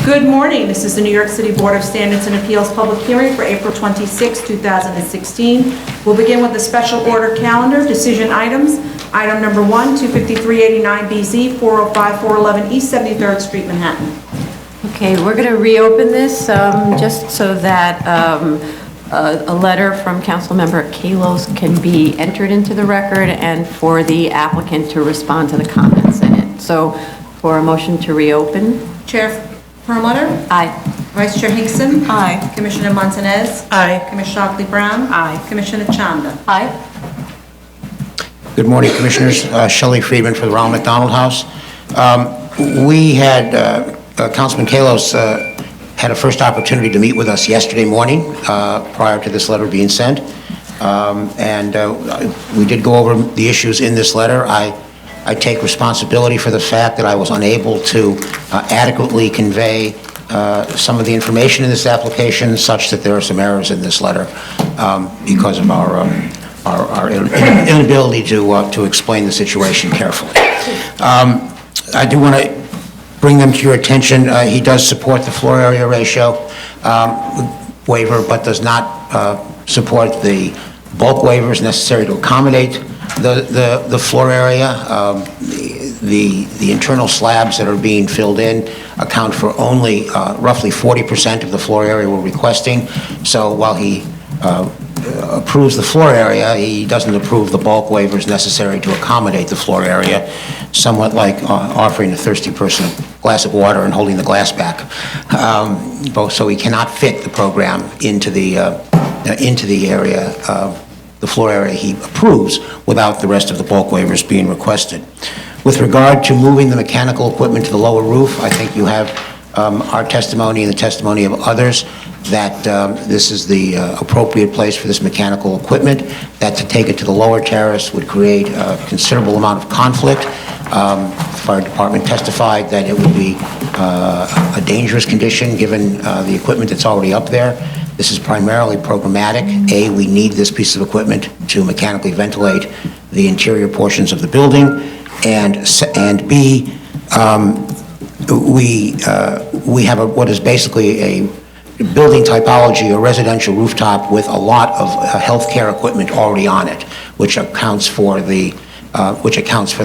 Good morning. This is the New York City Board of Standards and Appeals public hearing for April 26, 2016. We'll begin with the special order calendar, decision items. Item number 1, 25389BZ, 405 411 East 73rd Street, Manhattan. Okay, we're going to reopen this just so that a letter from Councilmember Kalos can be entered into the record and for the applicant to respond to the comments in it. So for a motion to reopen. Chair Perlmutter? Aye. Vice Chair Hinkson? Aye. Commissioner Montanez? Aye. Commissioner Shockley Brown? Aye. Commissioner Chanda? Aye. Good morning, Commissioners. Shelley Friedman for the Ronald McDonald House. We had, Councilman Kalos had a first opportunity to meet with us yesterday morning prior to this letter being sent. We did go over the issues in this letter. I take responsibility for the fact that I was unable to adequately convey some of the information in this application, such that there are some errors in this letter because of our inability to explain the situation carefully. I do want to bring them to your attention. He does support the floor area ratio waiver, but does not support the bulk waivers necessary to accommodate the floor area. The internal slabs that are being filled in account for only roughly 40% of the floor area we're requesting. So while he approves the floor area, he doesn't approve the bulk waivers necessary to accommodate the floor area, somewhat like offering a thirsty person a glass of water and holding the glass back. So he cannot fit the program into the area, the floor area he approves, without the rest of the bulk waivers being requested. With regard to moving the mechanical equipment to the lower roof, I think you have our testimony and the testimony of others that this is the appropriate place for this mechanical equipment, that to take it to the lower terrace would create a considerable amount of conflict. The fire department testified that it would be a dangerous condition given the equipment that's already up there. This is primarily programmatic. A, we need this piece of equipment to mechanically ventilate the interior portions of the building, and B, we have what is basically a building typology, a residential rooftop with a lot of healthcare equipment already on it, which accounts for the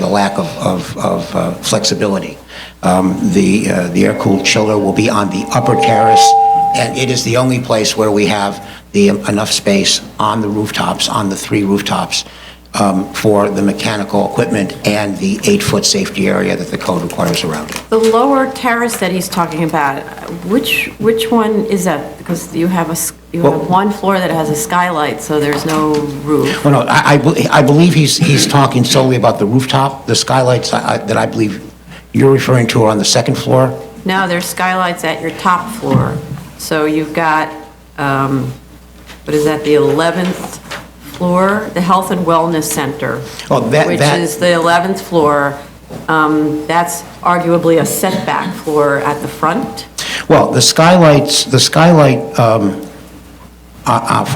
lack of flexibility. The air-cooled chiller will be on the upper terrace, and it is the only place where we have enough space on the rooftops, on the 3 rooftops, for the mechanical equipment and the 8-foot safety area that the code requires around it. The lower terrace that he's talking about, which one is that? Because you have one floor that has a skylight, so there's no roof. Well, no, I believe he's talking solely about the rooftop. The skylights that I believe you're referring to are on the 2nd floor. No, there's skylights at your top floor. So you've got, what is that, the 11th floor, the Health and Wellness Center, which is the 11th floor. That's arguably a setback floor at the front. Well, the skylight for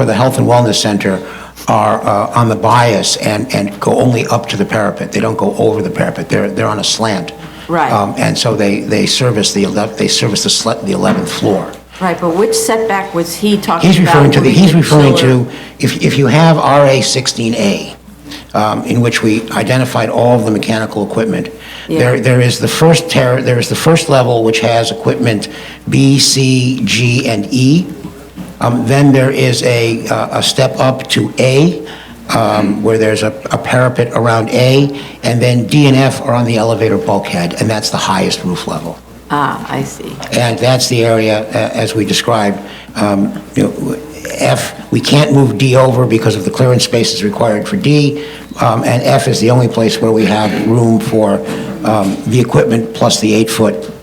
the Health and Wellness Center are on the bias and go only up to the parapet. They don't go over the parapet. They're on a slant. Right. And so they service the 11th floor. Right, but which setback was he talking He's about? He's referring to if you have RA 16A, in which we identified all of the mechanical equipment. Yeah. There is the first level, which has equipment B, C, G, and E. Then there is a step up to A, where there's a parapet around A, and then D and F are on the elevator bulkhead, and that's the highest roof level. Ah, I see. And that's the area, as we described. F, we can't move D over because of the clearance spaces required for D, and F is the only place where we have room for the equipment plus the 8-foot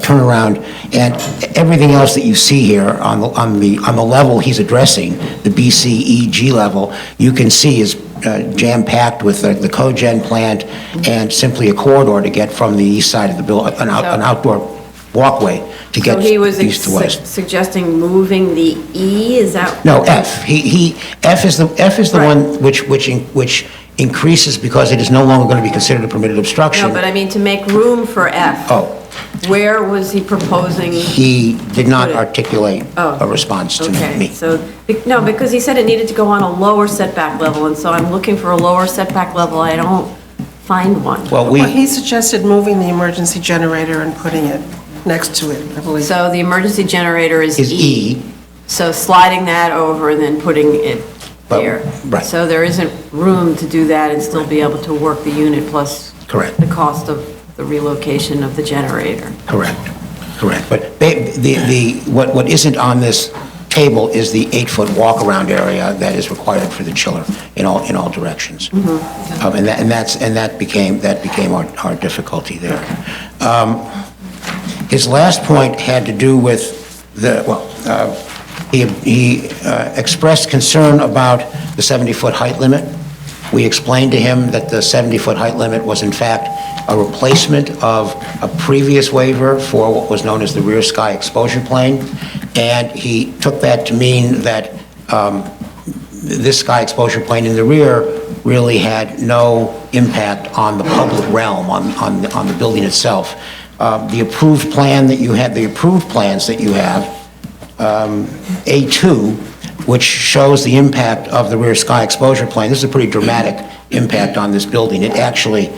turnaround, and everything else that you see here on the level he's addressing, the B, C, E, G level, you can see is jam-packed with the cogen plant and simply a corridor to get from the east side of the building, an outdoor walkway to get east to west. Suggesting moving the E, is that? No, F. F is the one which increases because it is no longer going to be considered a permitted obstruction. No, but I mean to make room for F. Oh, Where was he proposing? He did not Put it. articulate Oh, a response to Okay, me. so, no, because he said it needed to go on a lower setback level, and so I'm looking for a lower setback level, I don't find one. Well, Well, he suggested moving the emergency generator and putting it next to it, I believe. So the emergency generator is is E. So sliding that over and then putting it Well, there. right. So there isn't room to do that and still be able to work the unit plus Correct. the cost of the relocation of the generator. Correct. But what isn't on this table is the 8-foot walk-around area that is required for the chiller in all directions. And that became our difficulty there. His last point had to do with he expressed concern about the 70-foot height limit. We explained to him that the 70-foot height limit was in fact a replacement of a previous waiver for what was known as the rear sky exposure plane, and he took that to mean that this sky exposure plane in the rear really had no impact on the public realm, on the building itself. The approved plan that you had, the approved plans that you have, A2, which shows the impact of the rear sky exposure plane. This is a pretty dramatic impact on this building. It actually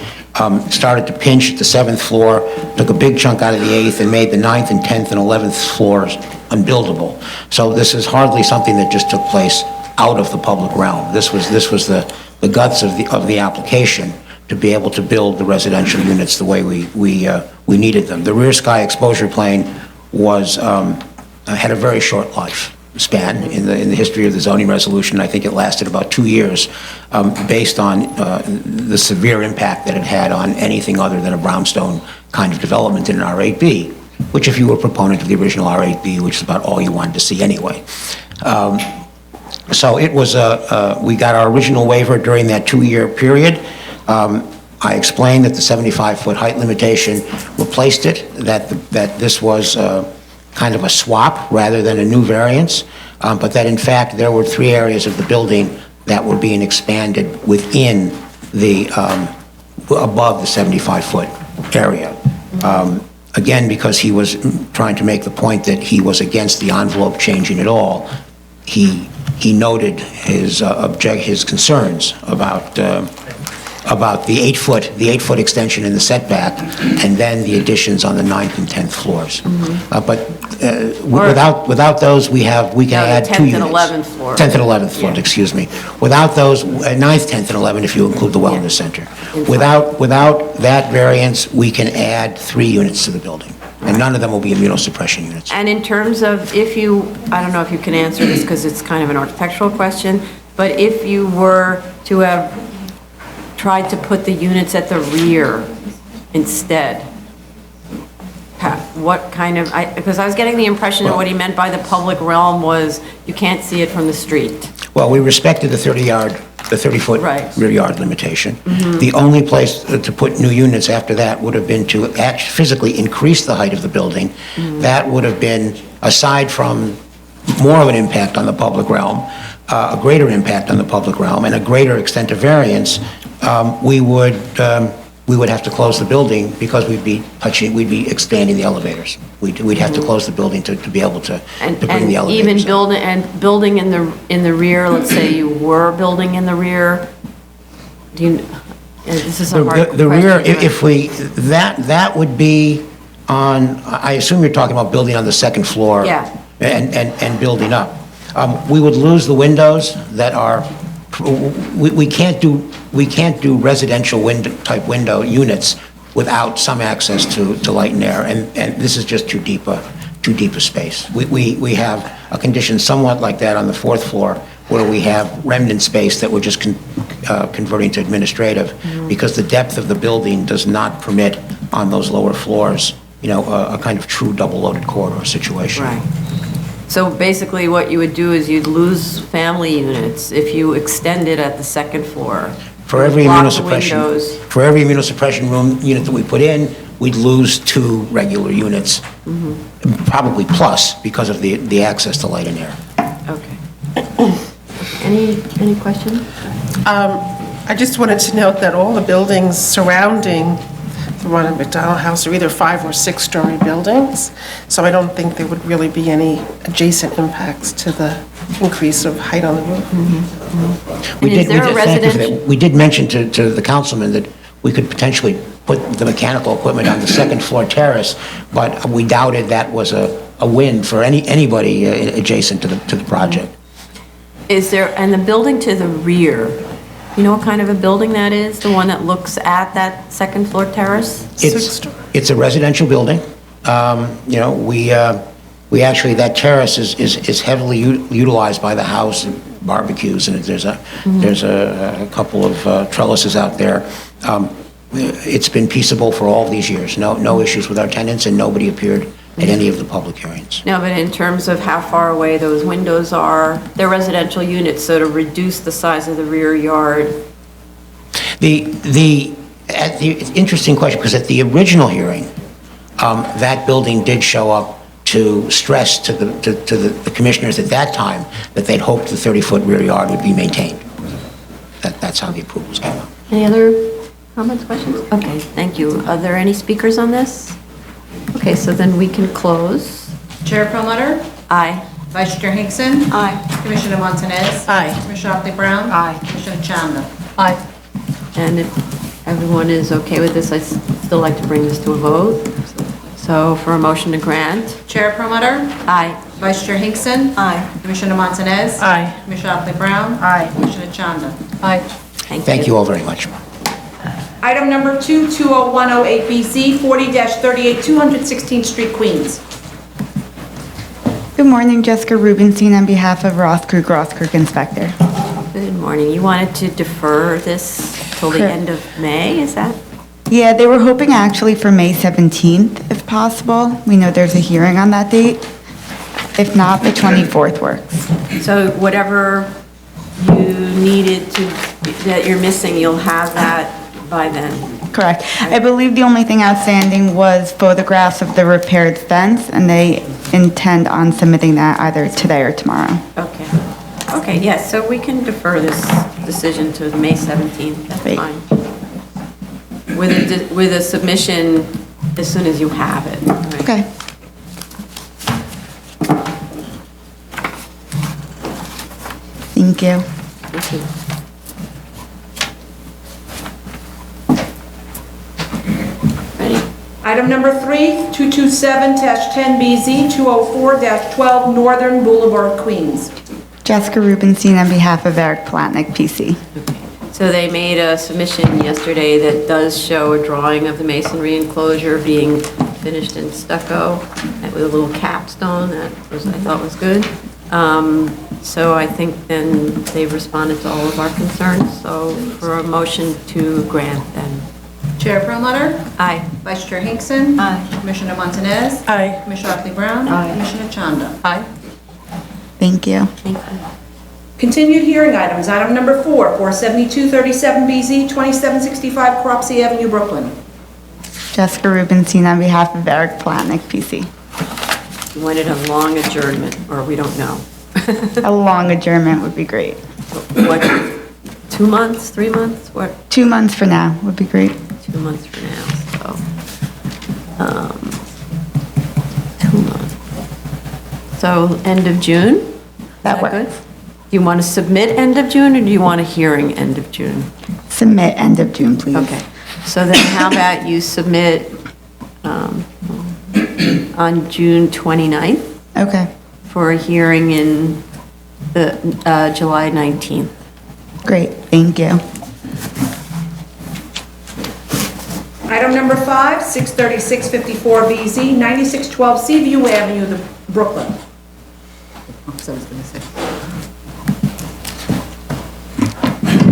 started to pinch at the 7th floor, took a big chunk out of the 8th, and made the 9th and 10th and 11th floors unbuildable. So this is hardly something that just took place out of the public realm. This was the guts of the application to be able to build the residential units the way we needed them. The rear sky exposure plane had a very short life span in the history of the zoning resolution. I think it lasted about 2 years, based on the severe impact that it had on anything other than a brownstone kind of development in an R8B, which if you were a proponent of the original R8B, which is about all you wanted to see anyway. So it was we got our original waiver during that 2-year period. I explained that the 75-foot height limitation replaced it, that this was kind of a swap rather than a new variance, but that in fact there were 3 areas of the building that were being expanded within the, above the 75-foot area. Again, because he was trying to make the point that he was against the envelope changing at all, he noted his concerns about the 8-foot extension in the setback, and then the additions on the 9th and 10th floors. But without those, we can add 2 units. 10th and 11th floor. 10th and 11th floors, excuse me. Without those, 9th, 10th, and 11th, if you include the wellness center. Without that variance, we can add 3 units to the building, and none of them will be immunosuppression units. And in terms of I don't know if you can answer this because it's kind of an architectural question, but if you were to have tried to put the units at the rear instead, what kind of, because I was getting the impression that what he meant by the public realm was you can't see it from the street. Well, we respected the 30-foot Right. rear yard limitation. The only place to put new units after that would have been to physically increase the height of the building. That would have been, aside from more of an impact on the public realm, a greater impact on the public realm, and a greater extent of variance, we would have to close the building because we'd be expanding the elevators. We'd have to close the building to be able to bring the elevators Even up. building in the rear, let's say you were building in the rear, this is a hard question. The rear, if that would be on, I assume you're talking about building on the 2nd floor. Yeah. And building up. We would lose the windows that are, we can't do residential type window units without some access to light and air, and this is just too deep a space. We have a condition somewhat like that on the 4th floor, where we have remnant space that we're just converting to administrative, because the depth of the building does not permit on those lower floors, a kind of true double-loaded corridor situation. Right. So basically what you would do is you'd lose family units if you extended at the 2nd floor. For every Block the immunosuppression, windows. for every immunosuppression room unit that we put in, we'd lose 2 regular units, probably plus, because of the access to light and air. Okay. Any questions? I just wanted to note that all the buildings surrounding the one at McDonald House are either 5- or 6-story buildings, so I don't think there would really be any adjacent impacts to the increase of height on the roof. And is there a thank you for that. residential? We did mention to the councilman that we could potentially put the mechanical equipment on the second floor terrace, but we doubted that was a win for anybody adjacent to the project. Is there, and the building to the rear, you know what kind of a building that is? The one that looks at that second floor terrace? It's a residential building. You know, we actually, that terrace is heavily utilized by the house, barbecues, and there's a couple of trellises out there. It's been peaceable for all these years. No issues with our tenants, and nobody appeared at any of the public hearings. No, but in terms of how far away those windows are, they're residential units, so to reduce the size of the rear yard. The interesting question, because at the original hearing, that building did show up to stress to the commissioners at that time that they'd hoped the 30-foot rear yard would be maintained. That's how the approvals came out. Any other comments, questions? Okay, thank you. Are there any speakers on this? Okay, so then we can close. Chair Perlmutter? Aye. Vice Chair Hinkson? Aye. Commissioner Montanez? Aye. Commissioner Otley Brown? Aye. Commissioner Chandler? Aye. And if everyone is okay with this, I'd still like to bring this to a vote. So for a motion to grant? Chair Perlmutter? Aye. Vice Chair Hinkson? Aye. Commissioner Montanez? Aye. Commissioner Otley Brown? Aye. Commissioner Chandler? Aye. Thank you all very much. Item number 20108BZ, 40-38, 216th Street, Queens. Good morning, Jessica Rubenstein on behalf of Roth Creek Inspector. Good morning. You wanted to defer this till the Correct. end of May, is that? Yeah, they were hoping actually for May 17th, if possible. We know there's a hearing on that date. If not, the 24th works. So whatever you needed to, that you're missing, you'll have that by then. Correct. I believe the only thing outstanding was photographs of the repaired fence, and they intend on submitting that either today or tomorrow. Okay. Okay, yes, so we can defer this decision to May 17th. That's Great. fine. With a submission as soon as you have it. right? Okay. Thank you. Thank you. Ready? Item number 3, 227-10BZ, 204-12 Northern Boulevard, Queens. Jessica Rubenstein on behalf of Eric Platnick, PC. So they made a submission yesterday that does show a drawing of the masonry enclosure being finished in stucco with a little capstone. That was, I thought was good. So I think then they've responded to all of our concerns. So for a motion to grant then. Chair Perlmutter? Aye. Vice Chair Hinkson? Aye. Commissioner Montanez? Aye. Commissioner Otley Brown? Aye. Commissioner Chandler? Aye. Thank you. Thank you. Continued hearing items. Item number 4, 472-37BZ, 2765 Cropsey Avenue, Brooklyn. Jessica Rubenstein on behalf of Eric Platnick, PC. You wanted a long adjournment, or we don't know. A long adjournment would be great. What, 2 months, 3 months? What? 2 months for now would be great. 2 months from now, so, 2 months. So, end of June? Is That good? works. Do you want to submit end of June, or do you want a hearing end of June? Submit end of June, please. Okay, so then how about you submit on June 29th Okay, for a hearing in the July 19th? great, thank you. Item number 5, 63654BZ, 9612 Seaview Avenue, Brooklyn.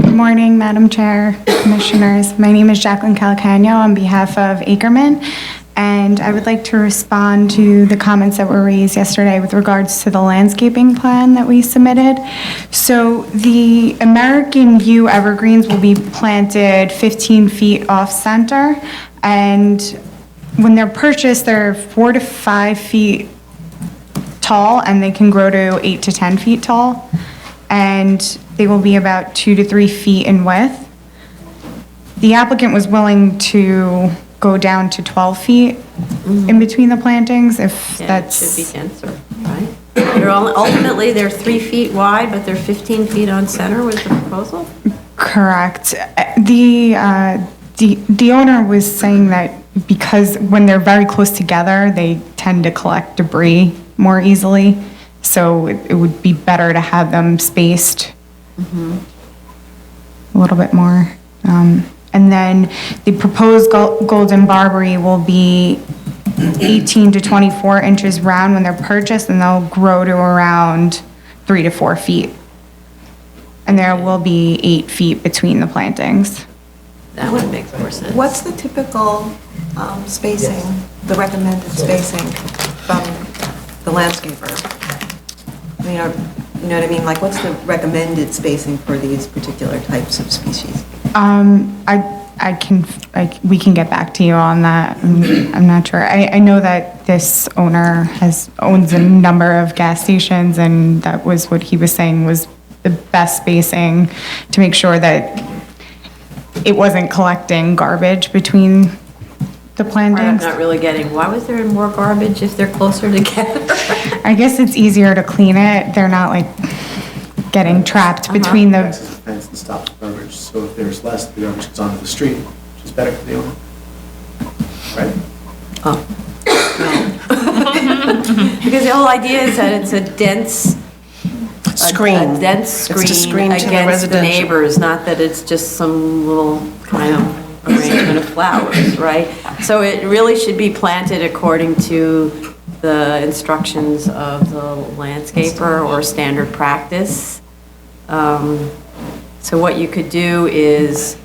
Good morning, Madam Chair, Commissioners. My name is Jacqueline Calcagno on behalf of Ackerman, and I would like to respond to the comments that were raised yesterday with regards to the landscaping plan that we submitted. So the American View evergreens will be planted 15 feet off-center, and when they're purchased, they're 4 to 5 feet tall, and they can grow to 8 to 10 feet tall, and they will be about 2 to 3 feet in width. The applicant was willing to go down to 12 feet in between the plantings, if Yeah, it that's... should be denser, right? Ultimately, they're 3 feet wide, but they're 15 feet on center was the proposal? Correct. The owner was saying that because when they're very close together, they tend to collect debris more easily, so it would be better to have them spaced a little bit more. And then the proposed golden barberry will be 18 to 24 inches round when they're purchased, and they'll grow to around 3 to 4 feet. And there will be 8 feet between the plantings. That would make more sense. What's the typical spacing, the recommended spacing from the landscaper? I mean, you know what I mean? Like, what's the recommended spacing for these particular types of species? We can get back to you on that. I'm not sure. I know that this owner owns a number of gas stations, and that was what he was saying was the best spacing to make sure that it wasn't collecting garbage between the I'm plantings. not really getting, why was there more garbage if they're closer together? I guess it's easier to clean it. They're not like getting trapped between the, Access the fence and stops the garbage, so if there's less, the garbage gets onto the street, which is better for the owner. Right? Because the whole idea is that it's a dense Screen. A dense It's to screen screen to the against the residential. neighbors, not that it's just some little kind of arrangement of flowers, right? So it really should be planted according to the instructions of the landscaper or standard practice. So what you could do is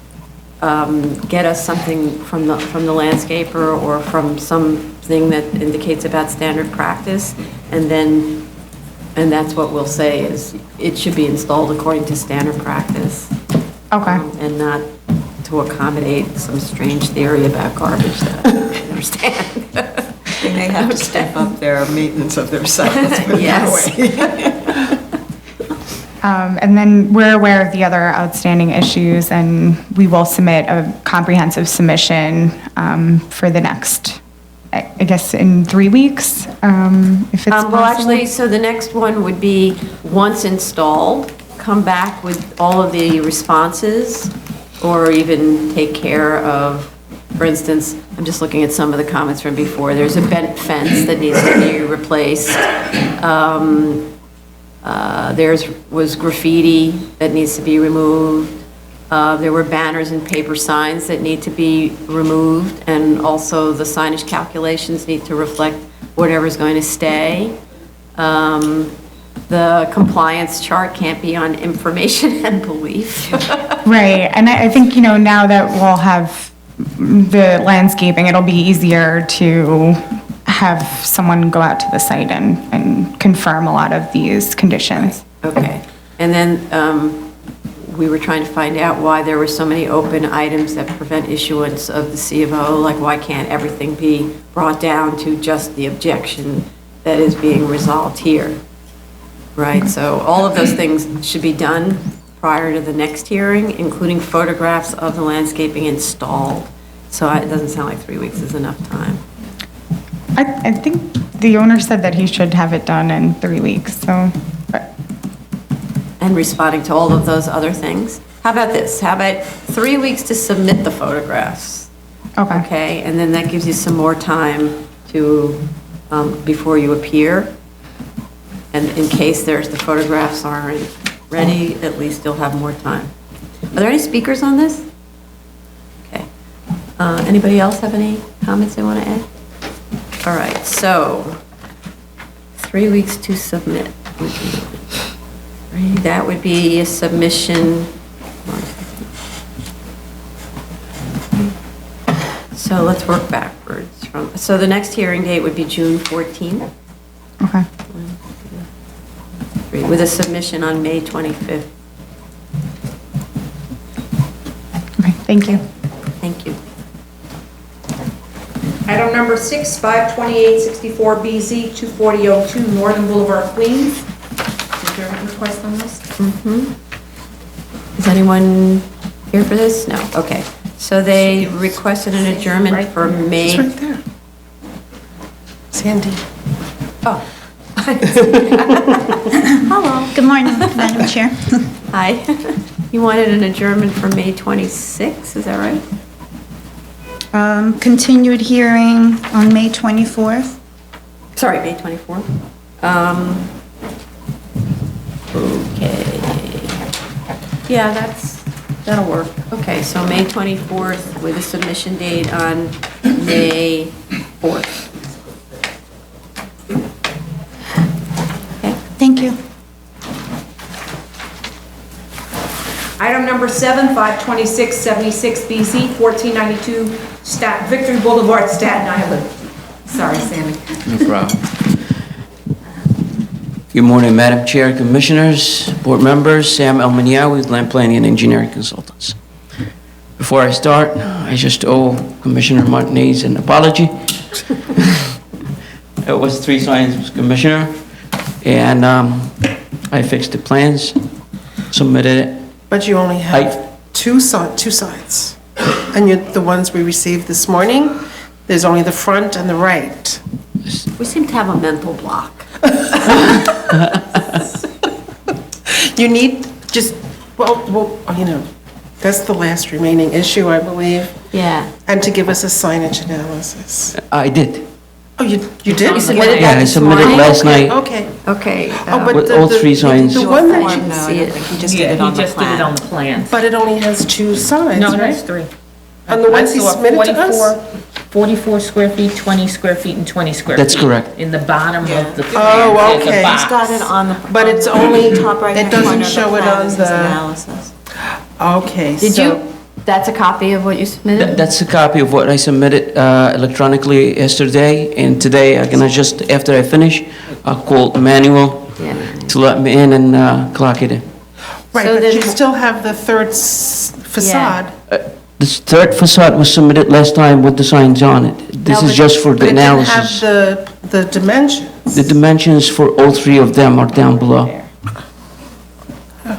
get us something from the landscaper or from something that indicates about standard practice, and that's what we'll say is it should be installed according to standard practice. okay. And not to accommodate some strange theory about garbage that I don't understand. They may have to step up their maintenance of their site. Let's put it that Yes. way. And then we're aware of the other outstanding issues, and we will submit a comprehensive submission for the next, I guess, in 3 weeks, if it's possible. Well, actually, so the next one would be, once installed, come back with all of the responses, or even take care of, for instance, I'm just looking at some of the comments from before, there's a bent fence that needs to be replaced. There was graffiti that needs to be removed. There were banners and paper signs that need to be removed, and also the signage calculations need to reflect whatever's going to stay. The compliance chart can't be on information and belief. Right, and I think, now that we'll have the landscaping, it'll be easier to have someone go out to the site and confirm a lot of these conditions. Okay, and then we were trying to find out why there were so many open items that prevent issuance of the C of O, like why can't everything be brought down to just the objection that is being resolved here? Right, so all of those things should be done prior to the next hearing, including photographs of the landscaping installed. So it doesn't sound like 3 weeks is enough time. I think the owner said that he should have it done in 3 weeks, so, but, And responding to all of those other things. How about this? How about 3 weeks to submit the photographs? okay. Okay, and then that gives you some more time to, before you appear. And in case the photographs aren't ready, at least you'll have more time. Are there any speakers on this? Okay. Anybody else have any comments they want to add? All right, so 3 weeks to submit. That would be a submission. So let's work backwards from, so the next hearing date would be June 14th, Okay. with a submission on May 25th. Okay, thank you. Thank you. Item number 6, 52864BZ, 24002 Northern Boulevard, Queens. Is there a request on this? Is anyone here for this? No, okay. So they requested an adjournment for It's May. right there. Sandy. Oh, Good morning, Madam Chair. hi. You wanted an adjournment for May 26, is that right? Continued hearing on May 24th. Sorry, May 24th. Okay. Yeah, that'll work. Okay, so May 24th with a submission date on May 4th. Thank you. Item number 7, 52676 BZ, 1492 Victory Boulevard, Staten Island. Sorry, Sammy. No problem. Good morning, Madam Chair, Commissioners, Board Members, Sam Elmaniawi with Land Planning and Engineering Consultants. Before I start, I just owe Commissioner Martinez an apology. It was 3 signs, Commissioner, and I fixed the plans, submitted it. But you only have two sides. And the ones we received this morning, there's only the front and the right. We seem to have a mental block. You need that's the last remaining issue, I believe. Yeah. And to give us a signage analysis. I did. Oh, you did? You submitted Yeah, that I this submitted morning? last night. Okay. Okay. Oh, but With all 3 signs. The one that No, I you, don't see it. He just did it on the plan. plan. but it only has 2 sides, No, right? that's 3. On the ones he I saw submitted to us? 44 square feet, 20 square feet, and 20 square feet. That's correct. In the bottom of the Oh, plan, there's okay. a He's box. He's got it on the. But it's only- Top right it hand doesn't corner of the show it plan on is his the- analysis. Okay, Did so- you, that's a copy of what you submitted? That's a copy of what I submitted electronically yesterday, and today I'm gonna just, after I finish, I'll call Emmanuel Yeah. to let me in and clock it in. Right, So but then- you still have the third facade. This 3rd facade was submitted last time with the signs on it. This No, is but- just for But the it didn't have analysis. the dimensions. The dimensions for all 3 of them are down below.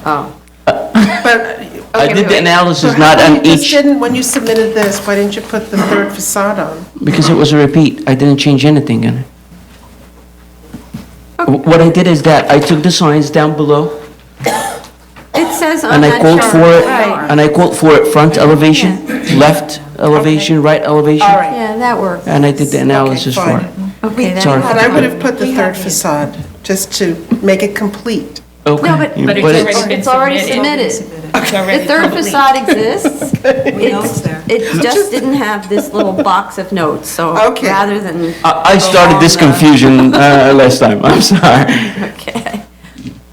Oh. But, I okay, did the so analysis how not come on you just each, didn't, when you submitted this, why didn't you put the third facade on? because it was a repeat. I didn't change anything in it. What I did is that I took the signs down below, It says on and I that called chart. for it, Right. and I called for it front elevation, left elevation, right elevation, All right. Yeah, that works. and I did the analysis for fine. it. Okay, Sorry. But I would have put the third facade, just to make it complete. Okay. No, but- But it's But already been It's already submitted. submitted. It's The already 3rd complete. facade exists. We know it's there. It just didn't have this little box of notes, so Okay. rather than. I started this go on, confusion last time, I'm sorry. Okay.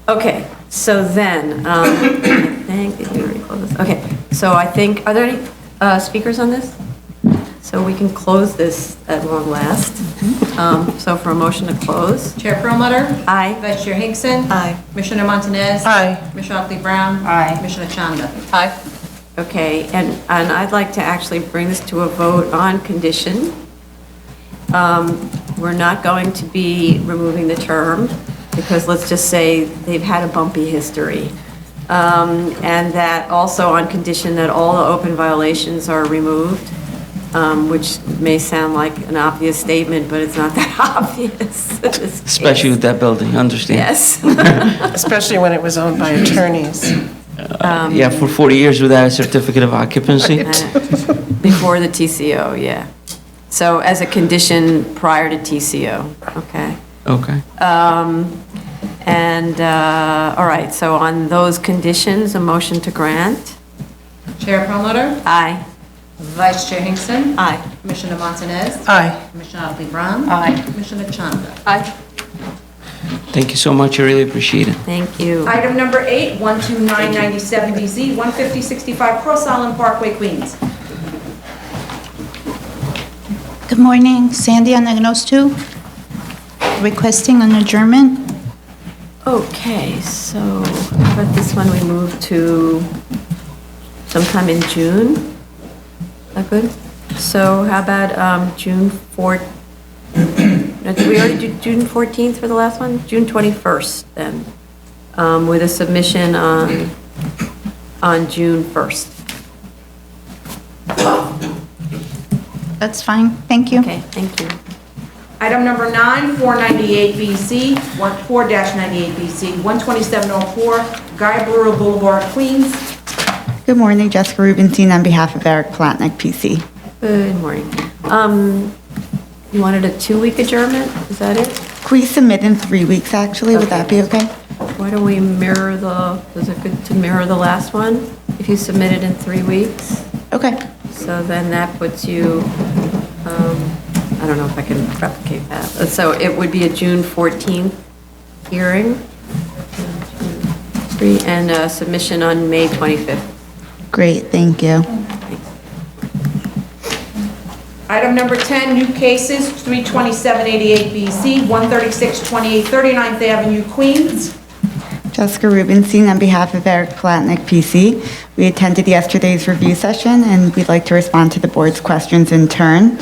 Okay, so then, I think, did we already close this? Okay, so I think, are there any speakers on this? So we can close this at long last. So for a motion to close. Chair Perlmutter? Aye. Vice Chair Hinkson? Aye. Commissioner Montanez? Aye. Commissioner Otley Brown? Aye. Commissioner Chanda? Aye. Okay, and I'd like to actually bring this to a vote on condition. We're not going to be removing the term, because let's just say they've had a bumpy history. And that also on condition that all the open violations are removed, which may sound like an obvious statement, but it's not that obvious. in this case. Especially with that building, understand? Yes. Especially when it was owned by attorneys. Yeah, for 40 years without a certificate of occupancy. Before the TCO, yeah. So as a condition prior to TCO, okay? Okay. All right, so on those conditions, a motion to grant? Chair Perlmutter? Aye. Vice Chair Hinkson? Aye. Commissioner Montanez? Aye. Commissioner Otley Brown? Aye. Commissioner Chanda? Aye. Thank you so much, I really appreciate it. Thank you. Item number 8, 12997 BZ, 15065 Cross Island Parkway, Queens. Good morning, Sandy on Agnos 2, requesting an adjournment. Okay, so how about this one, we move to sometime in June? Is that good? So how about June 4th? Did we already do June 14th for the last one? June 21st then, with a submission on June 1st. That's fine, thank you. Okay, thank you. Item number 9, 498BC, 4-98BC, 12704 Guy Brewer Boulevard, Queens. Good morning, Jessica Rubenstein on behalf of Eric Platnick, PC. Good morning. You wanted a 2-week adjournment, is that it? Could we submit in 3 weeks, actually? Would that be okay? Why don't we mirror is it good to mirror the last one? If you submit it in 3 weeks? Okay. So then that puts you, I don't know if I can replicate that. So it would be a June 14th hearing. 1, 2, 3, and a submission on May 25th. Great, thank you. Item number 10, new cases, 32788BC, 13628 39th Avenue, Queens. Jessica Rubenstein on behalf of Eric Platnick, PC. We attended yesterday's review session, and we'd like to respond to the board's questions in turn.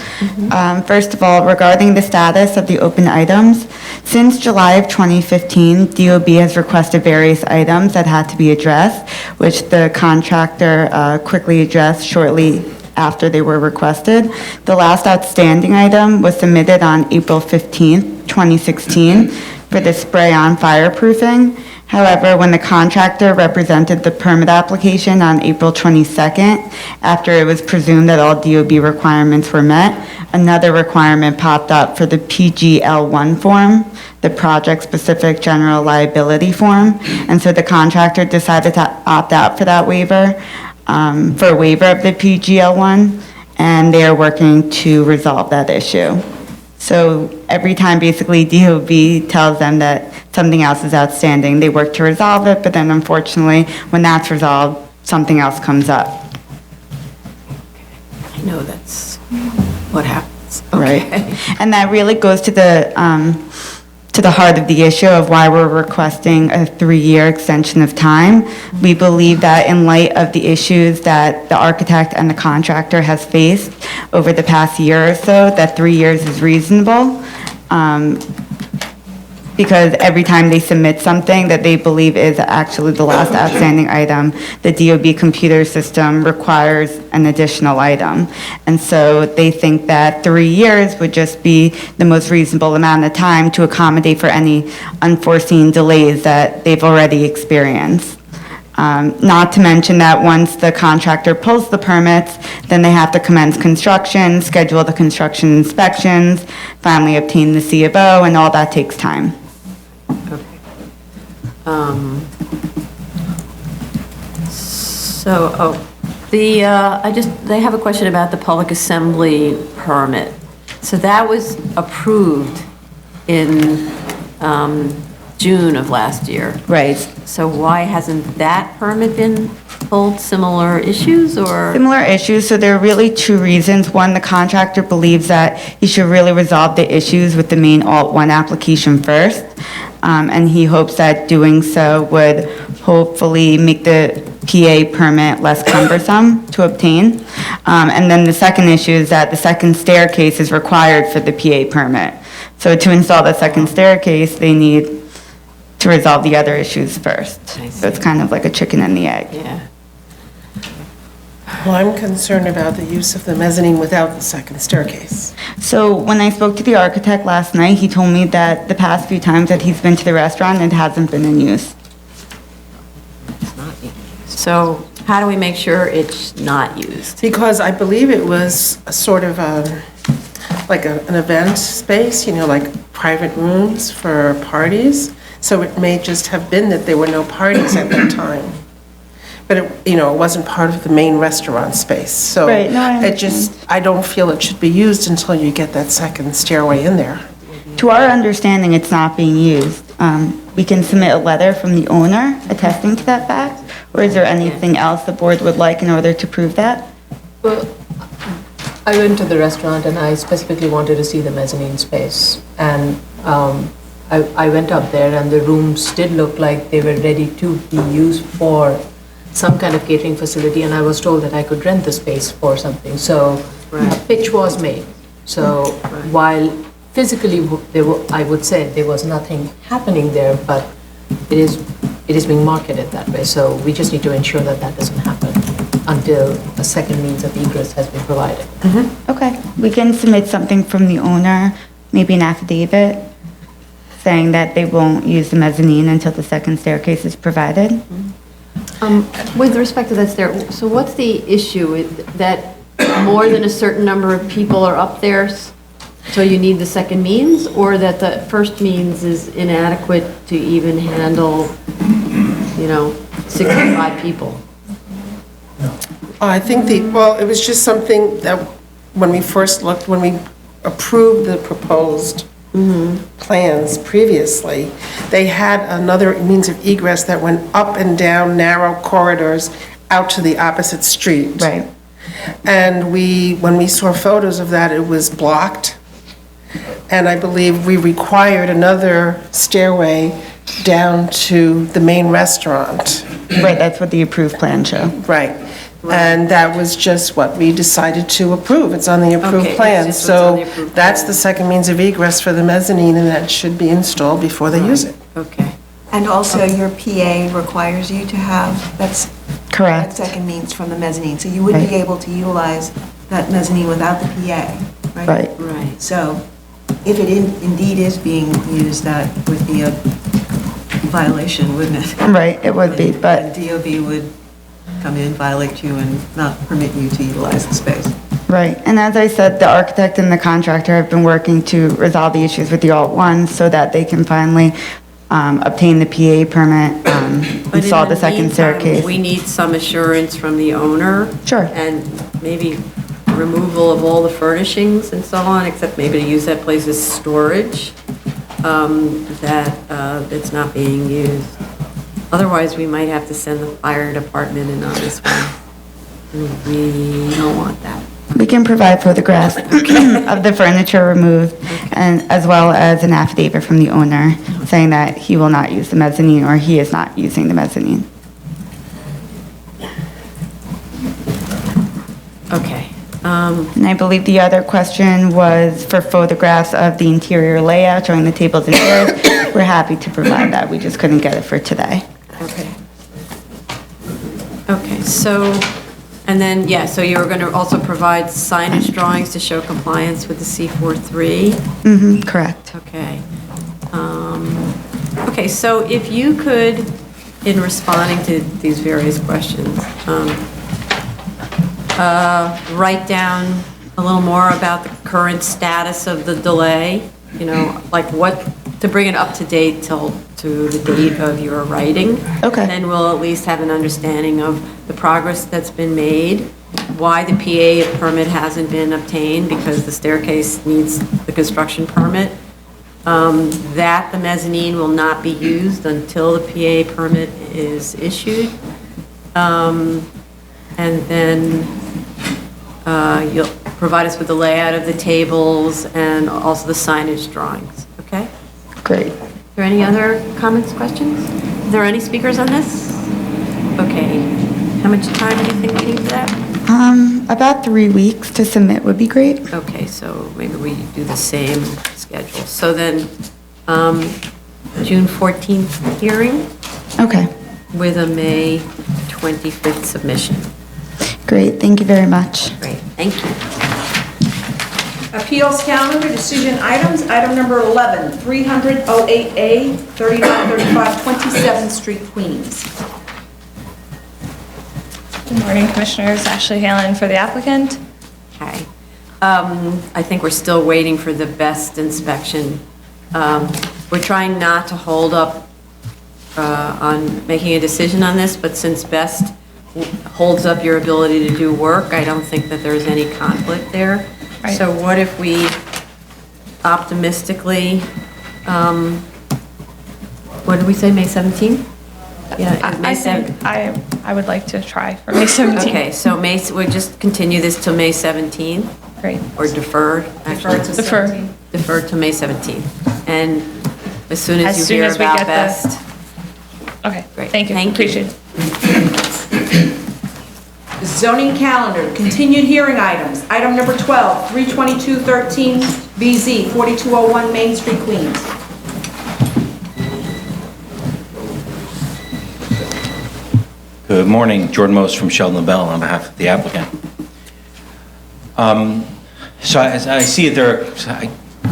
First of all, regarding the status of the open items, since July of 2015, DOB has requested various items that had to be addressed, which the contractor quickly addressed shortly after they were requested. The last outstanding item was submitted on April 15th, 2016 for the spray-on fireproofing. However, when the contractor represented the permit application on April 22nd, after it was presumed that all DOB requirements were met, another requirement popped up for the PGL1 form, the project-specific general liability form, and so the contractor decided to opt out for that waiver, for a waiver of the PGL1, and they are working to resolve that issue. So every time basically DOB tells them that something else is outstanding, they work to resolve it, but then unfortunately, when that's resolved, something else comes up. I know that's what happens. Right. Okay. And that really goes to the heart of the issue of why we're requesting a 3-year extension of time. We believe that in light of the issues that the architect and the contractor has faced over the past year or so, that 3 years is reasonable. Because every time they submit something that they believe is actually the last outstanding item, the DOB computer system requires an additional item. And so they think that 3 years would just be the most reasonable amount of time to accommodate for any unforeseen delays that they've already experienced. Not to mention that once the contractor pulls the permits, then they have to commence construction, schedule the construction inspections, finally obtain the C of O, and all that takes time. They have a question about the public assembly permit. So that was approved in June of last year. Right. So why hasn't that permit been pulled? Similar issues or? Similar issues, so there are really 2 reasons. One, the contractor believes that he should really resolve the issues with the main Alt-1 application first, and he hopes that doing so would hopefully make the PA permit less cumbersome to obtain. And then the second issue is that the second staircase is required for the PA permit. So to install the second staircase, they need to resolve the other issues first. So it's kind of like a chicken and the egg. Yeah. Well, I'm concerned about the use of the mezzanine without the second staircase. So when I spoke to the architect last night, he told me that the past few times that he's been to the restaurant, it hasn't been in use. So how do we make sure it's not used? Because I believe it was a sort of like an event space, like private rooms for parties. So it may just have been that there were no parties at that time. But it wasn't part of the main restaurant space. So Right, no, I I don't feel it should be used until you get that second stairway in there. To our understanding, it's not being used. We can submit a letter from the owner attesting to that fact, or is there anything else the board would like in order to prove that? Well, I went to the restaurant and I specifically wanted to see the mezzanine space. And I went up there and the rooms did look like they were ready to be used for some kind of catering facility, and I was told that I could rent the space for something. So a pitch was made. So while physically, I would say there was nothing happening there, but it is being marketed that way. So we just need to ensure that that doesn't happen. until a second means of egress has been provided. Okay, we can submit something from the owner, maybe an affidavit, saying that they won't use the mezzanine until the second staircase is provided. With respect to that stair, so what's the issue? That more than a certain number of people are up there, so you need the second means? Or that the first means is inadequate to even handle, 65 people? I think it was just something that when we first looked, when we approved the proposed plans previously, they had another means of egress that went up and down narrow corridors out to the opposite street. Right. And when we saw photos of that, it was blocked. And I believe we required another stairway down to the main restaurant. Right, that's what the approved plan show. Right. And that was just what we decided to approve. It's on the Okay, approved it's plan. just what's on the So approved that's plan. the second means of egress for the mezzanine, and that should be installed before they use it. Okay. And also, your PA requires you to have that Correct. second means from the mezzanine. So you wouldn't be Right. able to utilize that mezzanine without the PA, right? Right. Right. So if it indeed is being used, that would be a violation, wouldn't it? Right, it would be, And but, DOB would come in, violate you, and not permit you to utilize the space. right. And as I said, the architect and the contractor have been working to resolve the issues with the Alt 1 so that they can finally obtain the PA permit, But install in the second meantime, staircase. we need some assurance from the owner. Sure. And maybe removal of all the furnishings and so on, except maybe to use that place as storage, that it's not being used. Otherwise, we might have to send the fire department in on this one. And we don't want that. We can provide photographs of the furniture removed, and as well as an affidavit from the owner saying that he will not use the mezzanine, or he is not using the mezzanine. Okay. And I believe the other question was for photographs of the interior layout showing the tables and chairs. We're happy to provide that, we just couldn't get it for today. Okay. Okay, so, and then, yeah, so you were going to also provide signage drawings to show compliance with the C43? Mm-hmm, correct. Okay. Okay, so if you could, in responding to these various questions, write down a little more about the current status of the delay, like what, to bring it up to date to the date of your writing. Okay. Then we'll at least have an understanding of the progress that's been made, why the PA permit hasn't been obtained because the staircase needs the construction permit, that the mezzanine will not be used until the PA permit is issued, and then you'll provide us with the layout of the tables and also the signage drawings, okay? Great. Are there any other comments, questions? Are there any speakers on this? Okay. How much time do you think we need for that? About 3 weeks to submit would be great. Okay, so maybe we do the same schedule. So then, June 14th hearing Okay, with a May 25th submission. great, thank you very much. Great, thank you. Appeals calendar, decision items, item number 11, 300-08A, 3935 27th Street, Queens. Good morning, Commissioners. Ashley Halen for the applicant. Okay. I think we're still waiting for the best inspection. We're trying not to hold up on making a decision on this, but since best holds up your ability to do work, I don't think that there's any conflict there. Right. So what if we optimistically, what did we say, May 17th? Yeah, May I 17th. think I would like to try for May 17th. Okay, so we'll just continue this till May 17th? Great. Or defer, actually? Defer. Defer to May 17th. And as soon as As you soon hear as we about get the- best. Okay, Great. thank you. Thank you. Appreciate it. Zoning calendar, continued hearing items, item number 12, 32213 BZ, 4201 Main Street, Queens. Good morning, Jordan Most from Sheldon LaBelle on behalf of the applicant. So as I see it,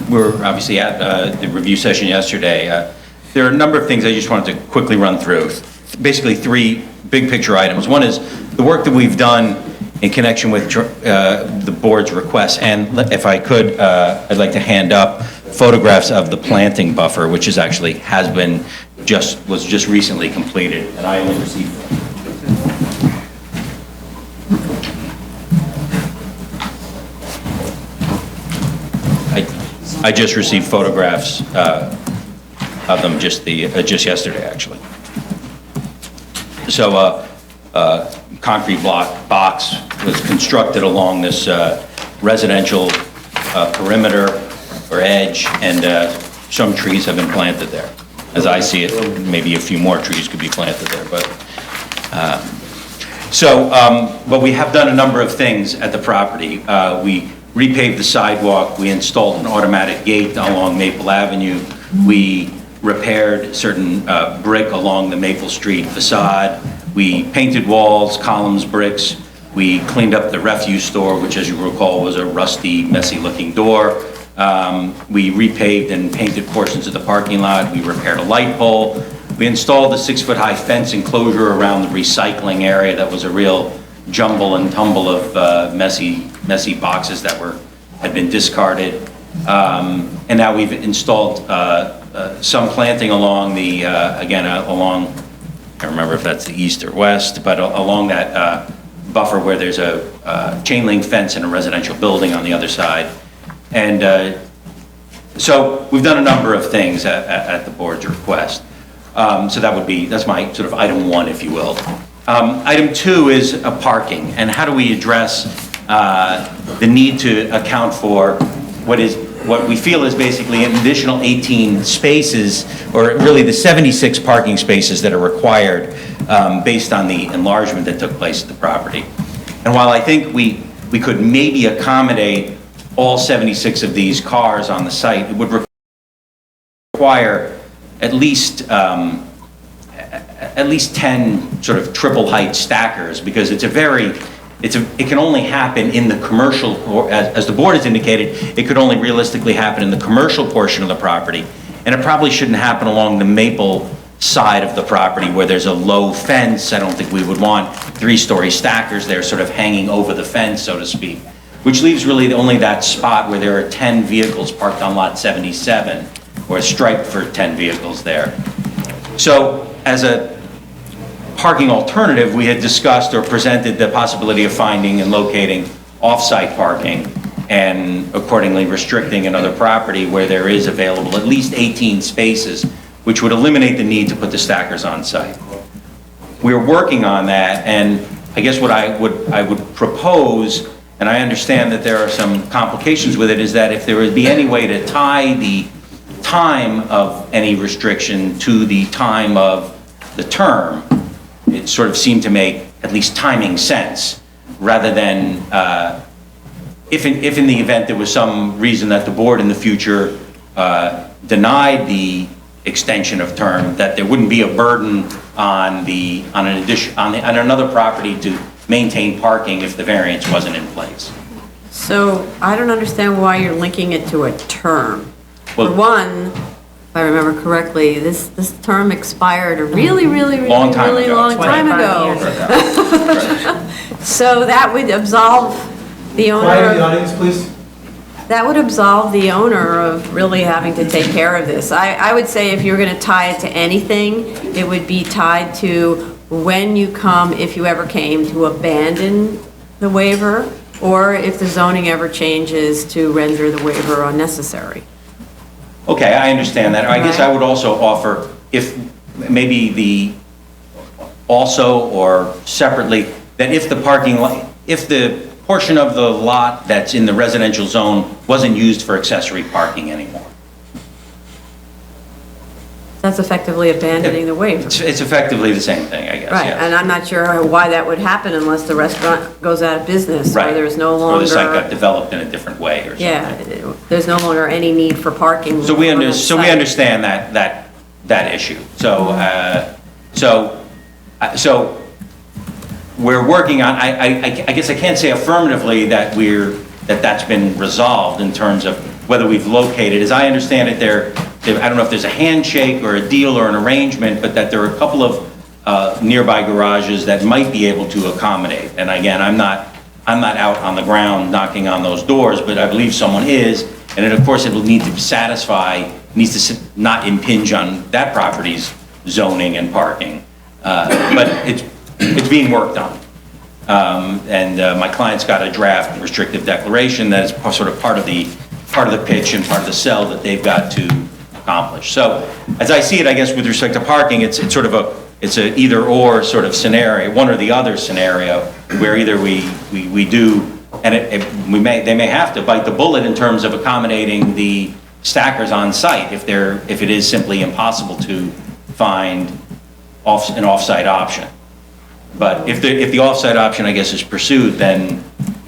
we're obviously at the review session yesterday. There are a number of things I just wanted to quickly run through. Basically, three big picture items. One is the work that we've done in connection with the board's requests. And if I could, I'd like to hand up photographs of the planting buffer, which is actually was just recently completed, and I only received them. I just received photographs of them just yesterday, actually. So concrete block box was constructed along this residential perimeter or edge, and some trees have been planted there. As I see it, maybe a few more trees could be planted there, but we have done a number of things at the property. We repaved the sidewalk, we installed an automatic gate along Maple Avenue, we repaired certain brick along the Maple Street facade, we painted walls, columns, bricks, we cleaned up the refuse store, which, as you recall, was a rusty, messy-looking door. We repaved and painted portions of the parking lot, we repaired a light pole, we installed a 6-foot-high fence enclosure around the recycling area that was a real jumble and tumble of messy boxes that had been discarded. And now we've installed some planting along along, I can't remember if that's the east or west, but along that buffer where there's a chain link fence and a residential building on the other side. And so we've done a number of things at the board's request. So that's my sort of item one, if you will. Item two is parking, and how do we address the need to account for what we feel is basically an additional 18 spaces, or really the 76 parking spaces that are required based on the enlargement that took place at the property. And while I think we could maybe accommodate all 76 of these cars on the site, it would require at least 10 sort of triple height stackers, because it can only happen in the commercial, or as the board has indicated, it could only realistically happen in the commercial portion of the property. And it probably shouldn't happen along the Maple side of the property where there's a low fence. I don't think we would want 3-story stackers there sort of hanging over the fence, so to speak, which leaves really only that spot where there are 10 vehicles parked on lot 77, or striped for 10 vehicles there. So as a parking alternative, we had discussed or presented the possibility of finding and locating off-site parking and accordingly restricting another property where there is available at least 18 spaces, which would eliminate the need to put the stackers on site. We're working on that, and I guess what I would propose, and I understand that there are some complications with it, is that if there would be any way to tie the time of any restriction to the time of the term, it sort of seemed to make at least timing sense, rather than if in the event there was some reason that the board in the future denied the extension of term, that there wouldn't be a burden on another property to maintain parking if the variance wasn't in place. So I don't understand why you're linking it to a term. Well, for one, if I remember correctly, this term expired a really long time ago. So that would absolve the owner. Quiet in the audience, please. That would absolve the owner of really having to take care of this. I would say if you're going to tie it to anything, it would be tied to when you come, if you ever came, to abandon the waiver, or if the zoning ever changes to render the waiver unnecessary. Okay, I understand that. I guess I would also offer, if maybe also or separately, that if the portion of the lot that's in the residential zone wasn't used for accessory parking anymore. That's effectively abandoning the waiver. It's effectively the same thing, I guess. Right, yes. and I'm not sure why that would happen unless the restaurant goes out of business, Right. or there's no longer... Or the site got developed in a different way or something. Yeah, there's no longer any need for parking. So we on that site. understand that issue. So we're working on, I guess I can't say affirmatively that that's been resolved in terms of whether we've located. As I understand it, I don't know if there's a handshake or a deal or an arrangement, but that there are a couple of nearby garages that might be able to accommodate. And again, I'm not out on the ground knocking on those doors, but I believe someone is. And then, of course, it will need to needs to not impinge on that property's zoning and parking. But it's being worked on. And my client's got a draft restrictive declaration that is sort of part of the pitch and part of the sell that they've got to accomplish. So as I see it, I guess with respect to parking, it's sort of a either or sort of scenario, one or the other scenario, where either we do, and they may have to bite the bullet in terms of accommodating the stackers on site if it is simply impossible to find an off-site option. But if the off-site option, I guess, is pursued, then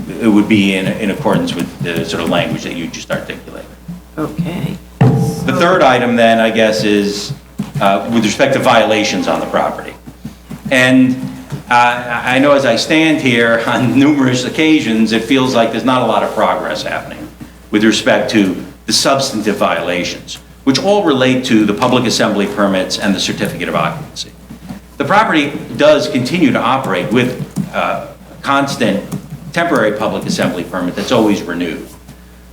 it would be in accordance with the sort of language that you just articulated. Okay. The third item then, I guess, is with respect to violations on the property. And I know as I stand here on numerous occasions, it feels like there's not a lot of progress happening with respect to the substantive violations, which all relate to the public assembly permits and the certificate of occupancy. The property does continue to operate with a constant temporary public assembly permit that's always renewed.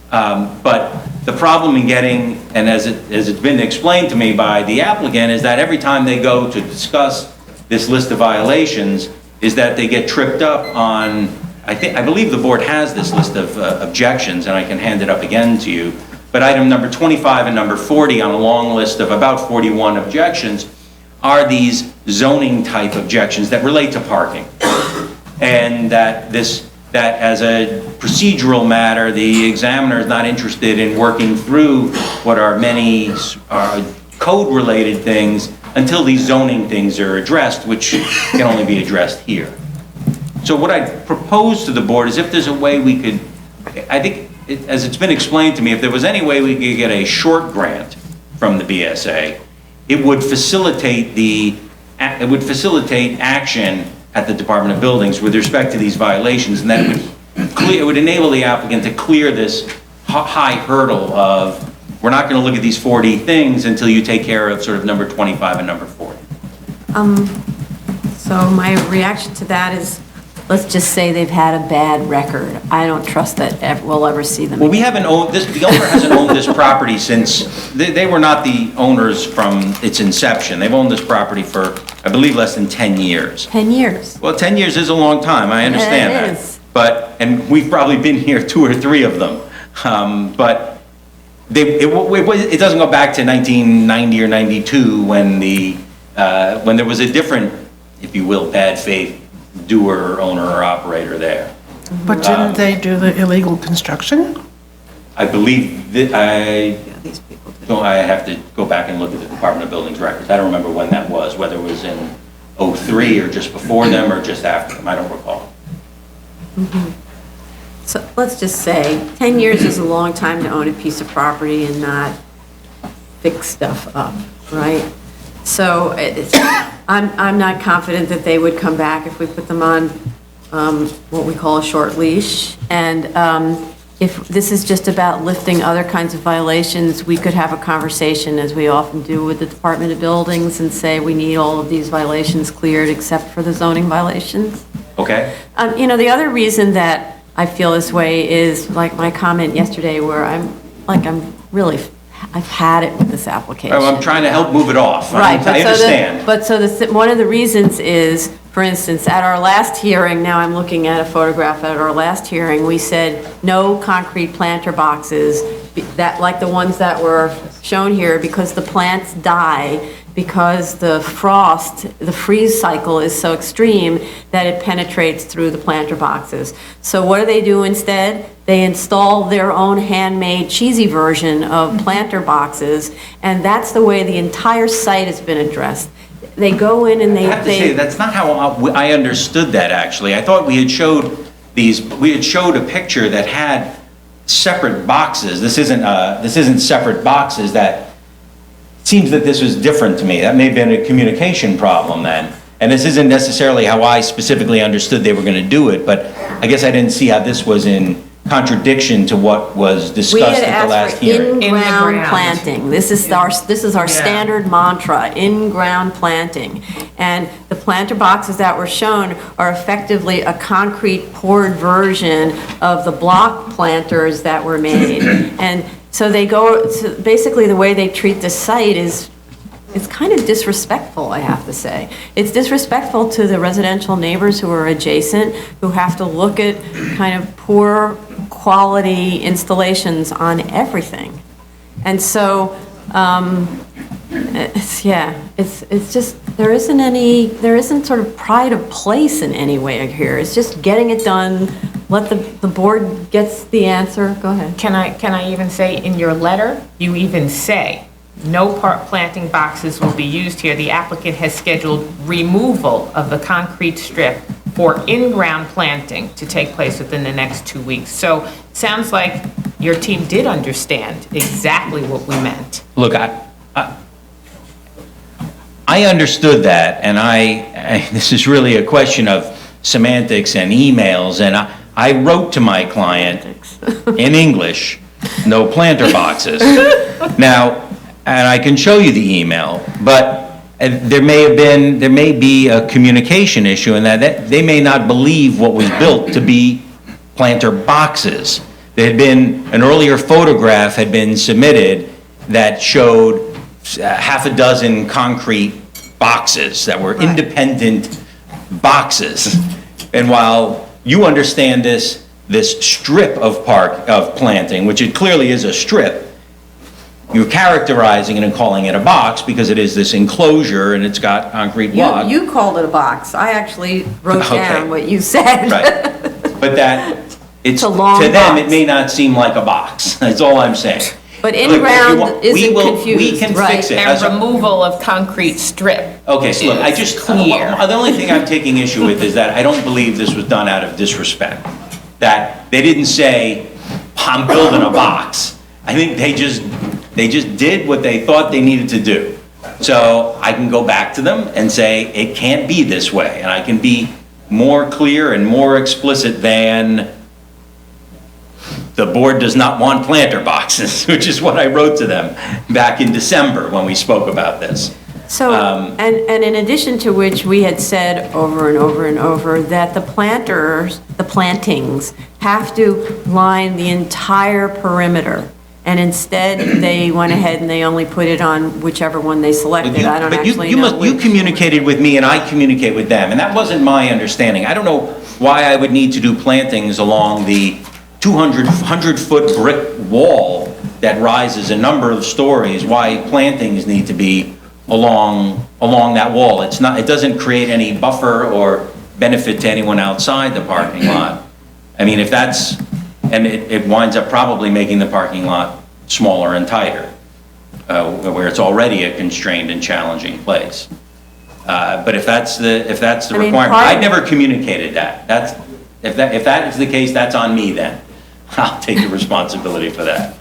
But the problem in getting, and as it's been explained to me by the applicant, is that every time they go to discuss this list of violations, is that they get tripped up on, I believe the board has this list of objections, and I can hand it up again to you, but item number 25 and number 40 on a long list of about 41 objections are these zoning type objections that relate to parking. And that as a procedural matter, the examiner is not interested in working through what are many code-related things until these zoning things are addressed, which can only be addressed here. So what I propose to the board is if there's a way we could, I think, as it's been explained to me, if there was any way we could get a short grant from the BSA, it would facilitate action at the Department of Buildings with respect to these violations, and that it would enable the applicant to clear this high hurdle of, we're not going to look at these 40 things until you take care of sort of number 25 and number 40. So my reaction to that is, let's just say they've had a bad record. I don't trust that we'll ever see them. Well, we haven't owned this, the owner hasn't owned this property since, they were not the owners from its inception. They've owned this property for, I believe, less than 10 years. 10 years. Well, 10 years is a long time, I understand that. It is. And we've probably been here 2 or 3 of them. But it doesn't go back to 1990 or 92 when there was a different, if you will, bad faith doer, owner, or operator there. But didn't they do the illegal construction? I believe that I have to go back and look at the Department of Buildings records. I don't remember when that was, whether it was in 03 or just before them or just after them. I don't recall. Mm-hmm. So let's just say 10 years is a long time to own a piece of property and not fix stuff up, right? So I'm not confident that they would come back if we put them on what we call a short leash. And if this is just about lifting other kinds of violations, we could have a conversation, as we often do with the Department of Buildings, and say we need all of these violations cleared except for the zoning violations. Okay. The other reason that I feel this way is like my comment yesterday where I've had it with this application. I'm trying to help move it off. Right. I understand. One of the reasons is, for instance, at our last hearing, now I'm looking at a photograph at our last hearing, we said no concrete planter boxes, that like the ones that were shown here, because the plants die because the freeze cycle is so extreme that it penetrates through the planter boxes. So what do instead? They install their own handmade cheesy version of planter boxes, and that's the way the entire site has been addressed. They go in and they... I have to say, that's not how I understood that, actually. I thought we had showed a picture that had separate boxes. This isn't separate boxes. That seems that this was different to me. That may have been a communication problem then. and this isn't necessarily how I specifically understood they were going to do it, but I guess I didn't see how this was in contradiction to what was We discussed had at the last asked for hearing. in-ground planting. This is our standard mantra, in-ground planting. And the planter boxes that were shown are effectively a concrete poured version of the block planters that were made. And so basically the way they treat the site is, it's kind of disrespectful, I have to say. It's disrespectful to the residential neighbors who are adjacent, who have to look at kind of poor quality installations on everything. And so, it's just, there isn't sort of pride of place in any way here. It's just getting it done, let the board gets the answer. Go ahead. Can I even say, in your letter, you even say, no planting boxes will be used here. The applicant has scheduled removal of the concrete strip for in-ground planting to take place within the next 2 weeks. So, sounds like your team did understand exactly what we meant. Look, I understood that, and this is really a question of semantics and emails, and I wrote to my client in English, no planter boxes. Now, and I can show you the email, but there may be a communication issue in that they may not believe what was built to be planter boxes. There had been, an earlier photograph had been submitted that showed half a dozen concrete boxes that were independent boxes. And while you understand this strip of planting, which it clearly is a strip, you're characterizing it and calling it a box because it is this enclosure and it's got concrete block. You called it a box. I actually wrote Okay. down what you said. Right. But It's a long to them, box. it may not seem like a box. That's all I'm saying. But Look, if you in-ground want- isn't We confused, can right? fix it. And removal of concrete strip. Okay, so look, the only thing I'm taking issue with is that I don't believe this was done out of disrespect. That they didn't say, I'm building a box. I think they just did what they thought they needed to do. So I can go back to them and say, it can't be this way. And I can be more clear and more explicit than the board does not want planter boxes, which is what I wrote to them back in December when we spoke about this. So, and in addition to which, we had said over and over and over that the plantings have to line the entire perimeter. And instead, they went ahead and they only put it on whichever one they selected. I don't actually know You which. communicated with me and I communicate with them, and that wasn't my understanding. I don't know why I would need to do plantings along the 100-foot brick wall that rises a number of stories, why plantings need to be along that wall. It doesn't create any buffer or benefit to anyone outside the parking lot. I mean, if that's, and it winds up probably making the parking lot smaller and tighter, where it's already a constrained and challenging place. But if that's the requirement, I never communicated that. If that is the case, that's on me then. I'll take the responsibility for that.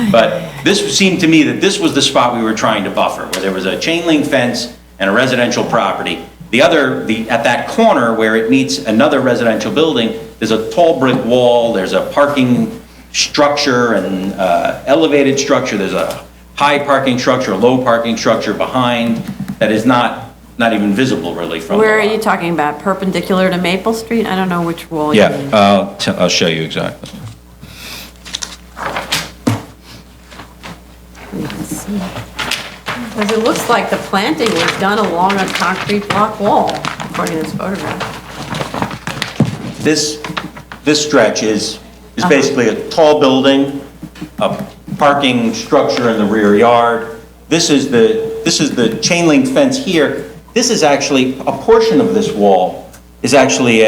But this seemed to me that this was the spot we were trying to buffer, where there was a chain link fence and a residential property. At that corner where it meets another residential building, there's a tall brick wall, there's a parking structure and elevated structure, there's a high parking structure, a low parking structure behind that is not even visible really from the Where are lot. you talking about? Perpendicular to Maple Street? I don't know which wall you mean. Yeah, I'll show you exactly. Because it looks like the planting was done along a concrete block wall, according to this photograph. This stretch is basically a tall building, a parking structure in the rear yard. This is the chain link fence here. This is actually, a portion of this wall is actually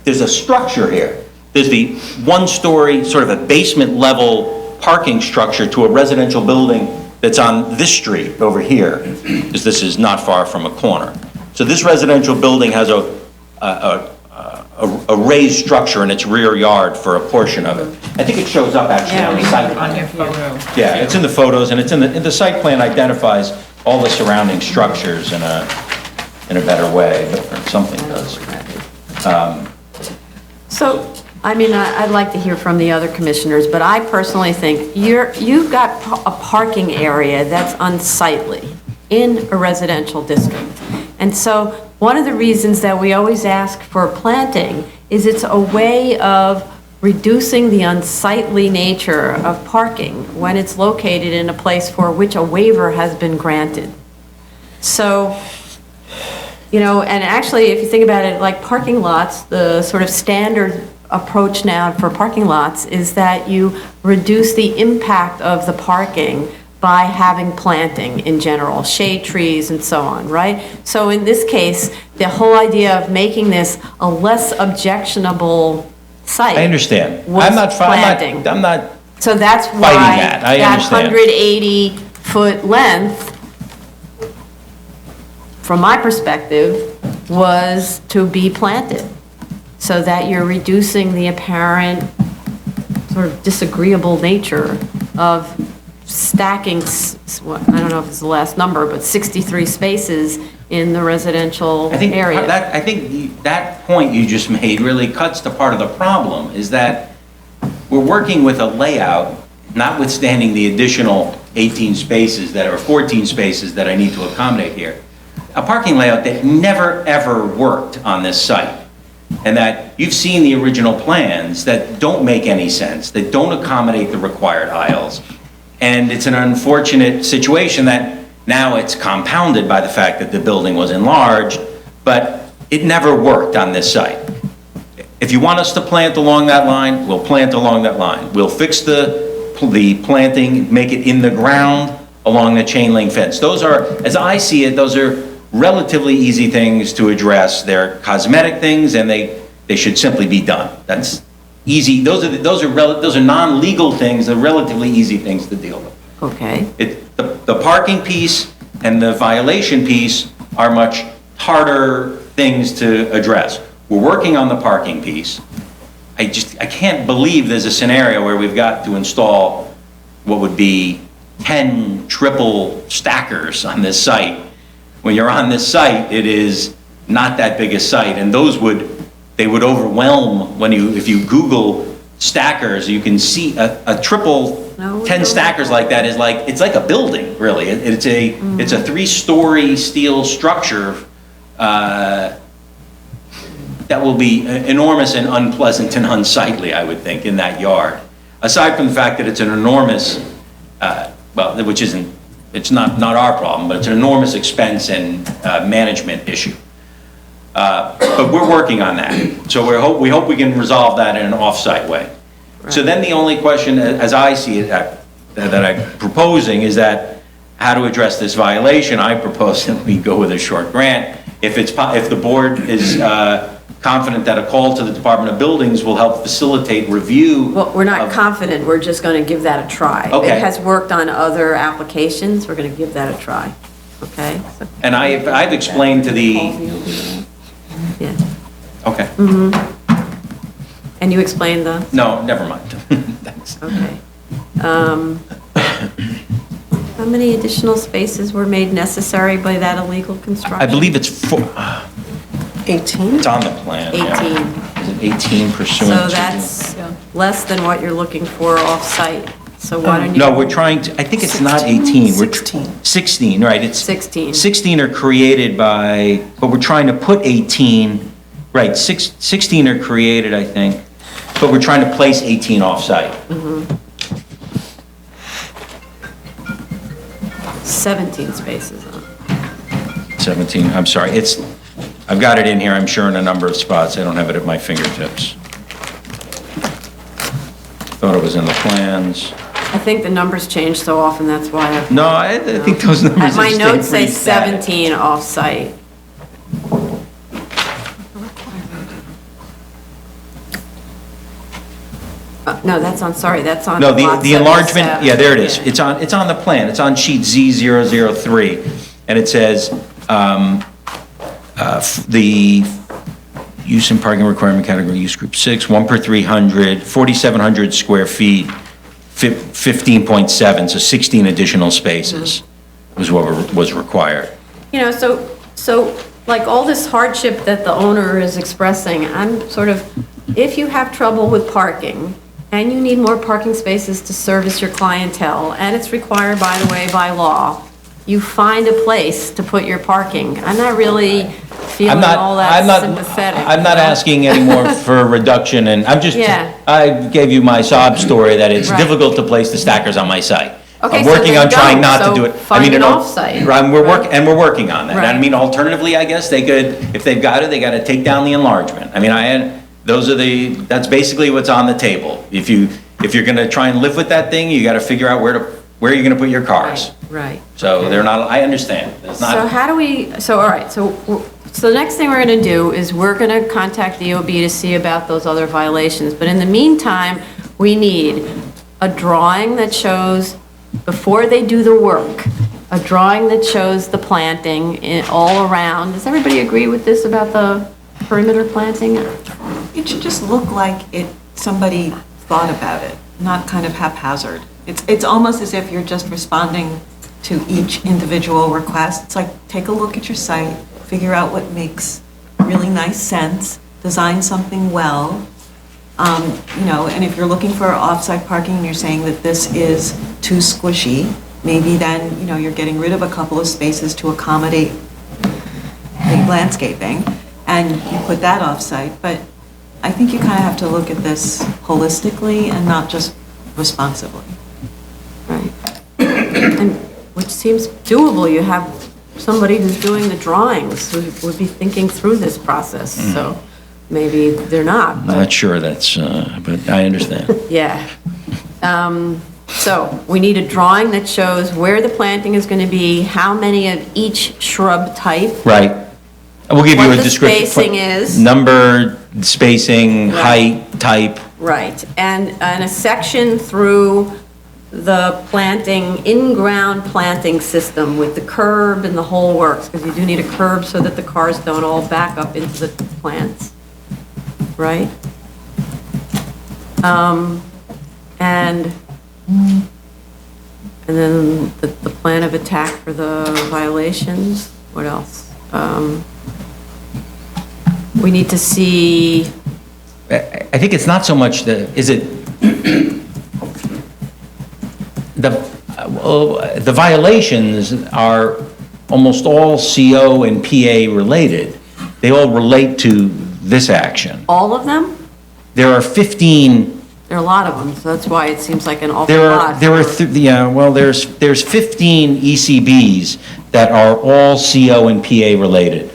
there's a structure here. There's the one-story, sort of a basement level parking structure to a residential building that's on this street over here, because this is not far from a corner. So this residential building has a raised structure in its rear yard for a portion of it. I think it shows up actually on the site plan. Yeah, it's in the photos, and it's in the site plan identifies all the surrounding structures in in a better way, but something does. So, I mean, I'd like to hear from the other commissioners, but I personally think you've got a parking area that's unsightly in a residential district. And so, one of the reasons that we always ask for planting is it's a way of reducing the unsightly nature of parking when it's located in a place for which a waiver has been granted. So, you know, and actually, if you think about it, like parking lots, the sort of standard approach now for parking lots is that you reduce the impact of the parking by having planting in general, shade trees and so on, right? So in this case, the whole idea of making this a less objectionable site. I understand. was planting. I'm not So that's why fighting that. I that understand. 180-foot length, from my perspective, was to be planted, so that you're reducing the apparent sort of disagreeable nature of stacking, I don't know if it's the last number, but 63 spaces in the residential I think area. I think that point you just made really cuts to part of the problem, is that we're working with a layout, notwithstanding the additional 18 spaces that are 14 spaces that I need to accommodate here, a parking layout that never ever worked on this site. And that you've seen the original plans that don't make any sense, that don't accommodate the required aisles. And it's an unfortunate situation that now it's compounded by the fact that the building was enlarged, but it never worked on this site. If you want us to plant along that line, we'll plant along that line. We'll fix the planting, make it in the ground along the chain link fence. Those are, as I see it, those are relatively easy things to address. They're cosmetic things, and they should simply be done. That's easy. Those are non-legal things. They're relatively easy things to deal with. Okay. The parking piece and the violation piece are much harder things to address. We're working on the parking piece. I can't believe there's a scenario where we've got to install what would be 10 triple stackers on this site. When you're on this site, it is not that big a site, and they would overwhelm if you Google stackers, you can see a triple 10 stackers like that it's like a building, really. It's a 3-story steel structure that will be enormous and unpleasant and unsightly, I would think, in that yard. Aside from the fact that it's an enormous, which isn't, it's not our problem, but it's an enormous expense and management issue. But we're working on that. So we hope we can resolve that in an off-site way. Right. So then the only question, as I see it, that I'm proposing is that how to address this violation. I propose that we go with a short grant. If the board is confident that a call to the Department of Buildings will help facilitate review. Well, we're not confident, we're just going to give that a try. Okay. It has worked on other applications, we're going to give that a try, okay? So, And I've explained to the, yeah. okay. Mm-hmm. And you explained the? No, never mind. Thanks. Okay. How many additional spaces were made necessary by that illegal construction? I believe it's 18? It's on the plan. 18. Yeah. Is it 18 pursuant? So that's less than what you're looking for off-site. So why don't you? No, we're trying to, I think it's not 18. 16. 16, right. It's 16. 16 are created by, but we're trying to put 18, right, 16 are created, I think, but we're trying to place 18 off-site. Mm-hmm. 17 spaces. 17, I'm sorry, I've got it in here, I'm sure, in a number of spots. I don't have it at my fingertips. Thought it was in the plans. I think the numbers change so often, that's why I've... No, I think those numbers have My stayed notes say pretty static. 17 off-site. No, that's on, sorry, that's on No, lot the enlargement, 77. yeah, there it is. Yeah. It's on the plan. It's on sheet Z003. And it says, the use and parking requirement category, use group 6, 1 per 300, 4,700 square feet, 15.7, so 16 additional spaces was what was required. You know, so like all this hardship that the owner is expressing, I'm sort of, if you have trouble with parking, and you need more parking spaces to service your clientele, and it's required, by the way, by law, you find a place to put your parking. I'm not really feeling all that sympathetic. I'm not asking anymore for a reduction, and Yeah. I gave you my sob story that it's Right. difficult to place the stackers on my site. Okay, I'm so working then on trying don't. not to So do it. find an off-site. Right, and we're working on that. Right. I mean, alternatively, I guess they could, if they've got it, they got to take down the enlargement. I mean, that's basically what's on the table. If you're going to try and live with that thing, you got to figure out where you're going to put your cars. Right. So they're not, I understand. It's not. So how do we, so, all right, so the next thing we're gonna do is we're gonna contact the OB to see about those other violations. But in the meantime, we need a drawing that shows, before they do the work, a drawing that shows the planting all around. Does everybody agree with this about the perimeter planting? It should just look like somebody thought about it, not kind of haphazard. It's almost as if you're just responding to each individual request. It's like, take a look at your site, figure out what makes really nice sense, design something well. And if you're looking for off-site parking and you're saying that this is too squishy, maybe then, you're getting rid of a couple of spaces to accommodate the landscaping, and you put that off-site. But I think you kind of have to look at this holistically and not just responsively. Right. And which seems doable. You have somebody who's doing the drawings who would be thinking through this process. So maybe they're not. I'm not sure that's, but I understand. Yeah. So we need a drawing that shows where the planting is going to be, how many of each shrub type. Right. We'll give you a What the description. spacing is. Number, spacing, Right. height, type. Right. And a section through the planting, in-ground planting system with the curb and the whole works, because you do need a curb so that the cars don't all back up into the plants. Right? And then the plan of attack for the violations. What else? We need to see. I think it's not so much the violations are almost all CO and PA related. They all relate to this action. All of them? There are 15. There are a lot of them, so that's why it seems like an awful There lot. are, there's 15 ECBs that are all CO and PA related.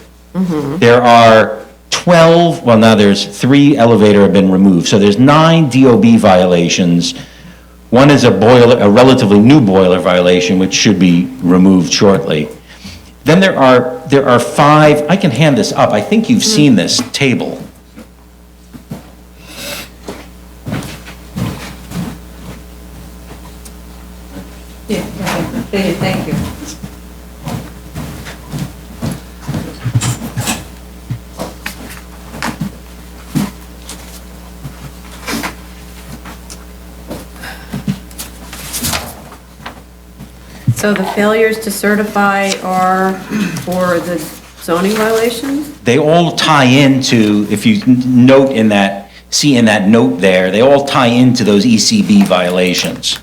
There are 12, well, now there's 3 elevator have been removed, so there's 9 DOB violations. One is a relatively new boiler violation, which should be removed shortly. Then there are 5, I can hand this up, I think you've seen this table. Yeah, thank you. So the failures to certify are for the zoning violations? They all tie into, if you note in that, see in that note there, they all tie into those ECB violations.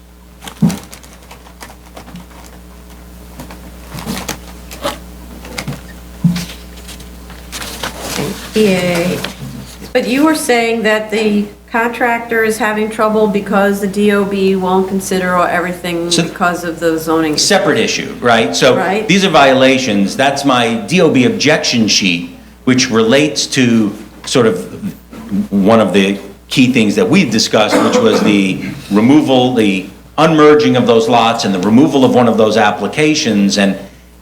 PA. But you were saying that the contractor is having trouble because the DOB won't consider everything because of the zoning. Separate issue, right? So Right. these are violations. That's my DOB objection sheet, which relates to sort of one of the key things that we've discussed, which was the removal, the unmerging of those lots and the removal of one of those applications. And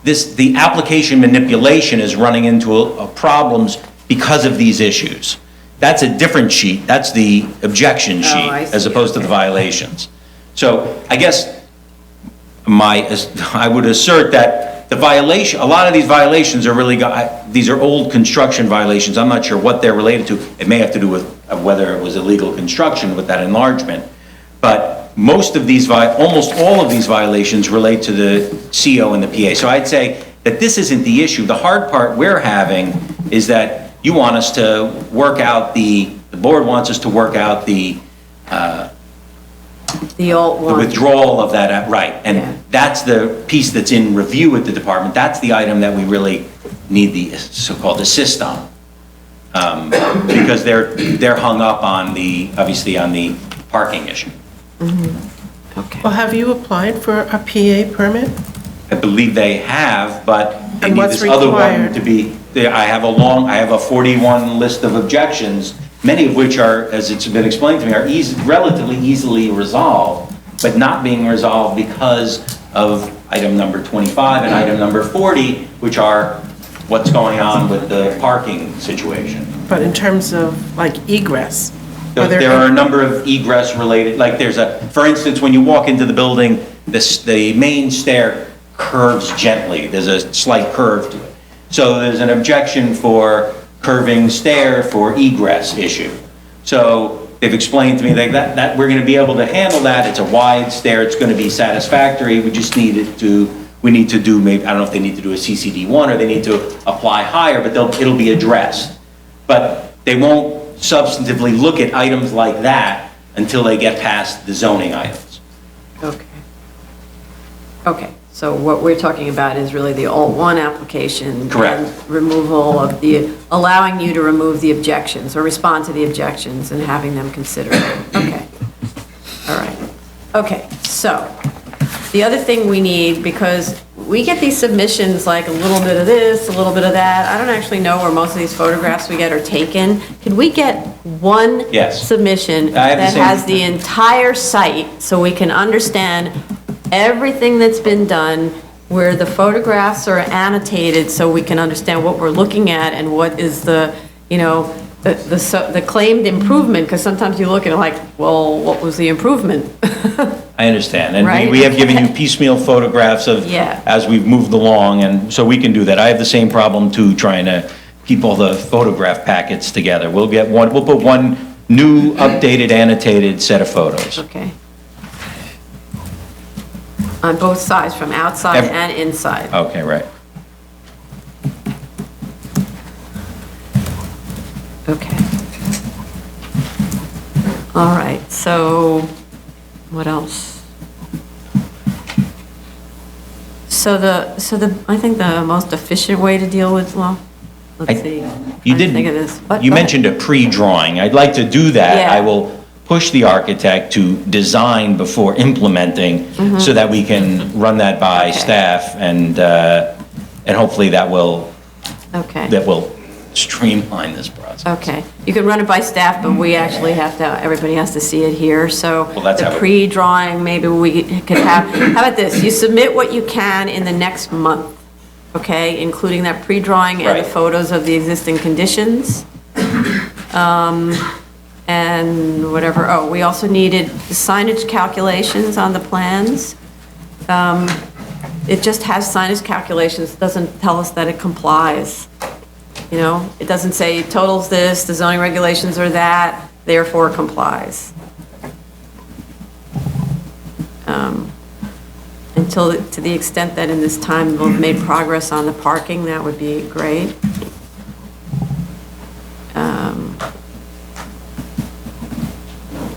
the application manipulation is running into problems because of these issues. That's a different sheet. That's the objection sheet I see. as opposed to the violations. So I guess I would assert that the violation, a lot of these violations are really, these are old construction violations. I'm not sure what they're related to. It may have to do with whether it was illegal construction with that enlargement. But most of these, almost all of these violations relate to the CO and the PA. So I'd say that this isn't the issue. The hard part we're having is that you want us to work out the board wants us to work out the alt one. withdrawal of that, right. And Yeah. that's the piece that's in review at the department. That's the item that we really need the so-called assist on. Because they're hung up on obviously on the parking issue. Okay. Well, have you applied for a PA permit? I believe they have, but they And need what's this other one required? to be, I have a 41 list of objections, many of which are, as it's been explained to me, are relatively easily resolved, but not being resolved because of item number 25 and item number 40, which are what's going on with the parking situation. But in terms of like egress? There are a number of egress related, like for instance, when you walk into the building, the main stair curves gently. There's a slight curve to it. So there's an objection for curving stair for egress issue. So they've explained to me that we're going to be able to handle that. It's a wide stair. It's going to be satisfactory. We just need we need to do maybe, I don't know if they need to do a CCD1 or they need to apply higher, but it'll be addressed. But they won't substantively look at items like that until they get past the zoning items. Okay. Okay, so what we're talking about is really the alt one application. Correct. And removal of allowing you to remove the objections or respond to the objections and having them consider it. Okay. All right. Okay, so the other thing we need, because we get these submissions like a little bit of this, a little bit of that. I don't actually know where most of these photographs we get are taken. Could we get one Yes. submission I have the that same- has the entire site so we can understand everything that's been done, where the photographs are annotated so we can understand what we're looking at and what is the claimed improvement, because sometimes you look at it like, well, what was the improvement? I understand. And Right? we have given you piecemeal photographs of, Yeah. as we've moved along, and so we can do that. I have the same problem too, trying to keep all the photograph packets together. We'll put one new, updated, annotated set of photos. Okay. On both sides, from outside Ev- and inside. Okay, right. Okay. All right, so what else? I think the most efficient way to deal with, well, let's see. You Trying to think of did, this. What? you Go ahead. mentioned a pre-drawing. I'd like to do that. Yeah. I will push the architect to design before implementing so that we can run that by Okay. staff and hopefully that will Okay. streamline this process. Okay, you could run it by staff, but we actually everybody has to see it here, so Well, that's how the it- pre-drawing, maybe we could have, how about this? You submit what you can in the next month, okay, including that pre-drawing and the Right. photos of the existing conditions. And whatever, we also needed the signage calculations on the plans. It just has signage calculations, doesn't tell us that it complies. You know, it doesn't say totals this, the zoning regulations are that, therefore complies. To the extent that in this time we've made progress on the parking, that would be great.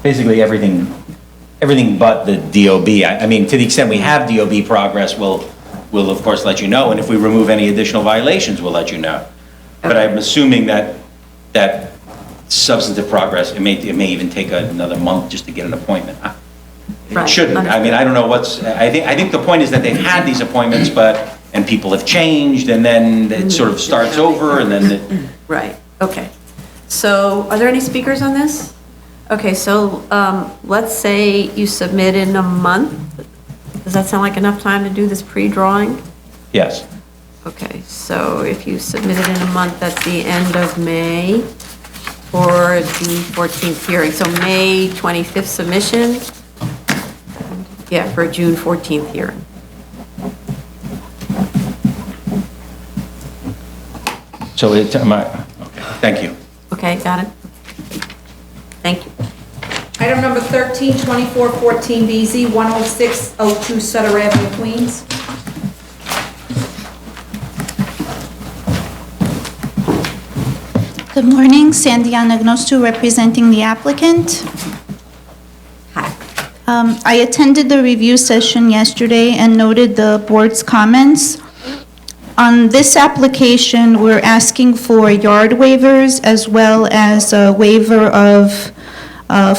Basically, everything but the DOB. I mean, to the extent we have DOB progress, we'll of course let you know, and if we remove any additional violations, we'll let you know. But I'm assuming that substantive progress, it may even take another month just to get an appointment. It Right. shouldn't. I mean, I don't know I think the point is that they've had these appointments, and people have changed, and then it sort of starts over, and then Right, okay. So are there any speakers on this? Okay, so let's say you submit in a month. Does that sound like enough time to do this pre-drawing? yes. Okay, so if you submit it in a month, that's the end of May for June 14th hearing. So May 25th submission? Yeah, for a June 14th hearing. So okay, thank you. Okay, got it? Thank you. Item number 13, 2414 BZ, 10602 Sutter Avenue, Queens. Good morning, Sandy Anagnostu, representing the applicant. Hi. I attended the review session yesterday and noted the board's comments. On this application, we're asking for yard waivers as well as a waiver of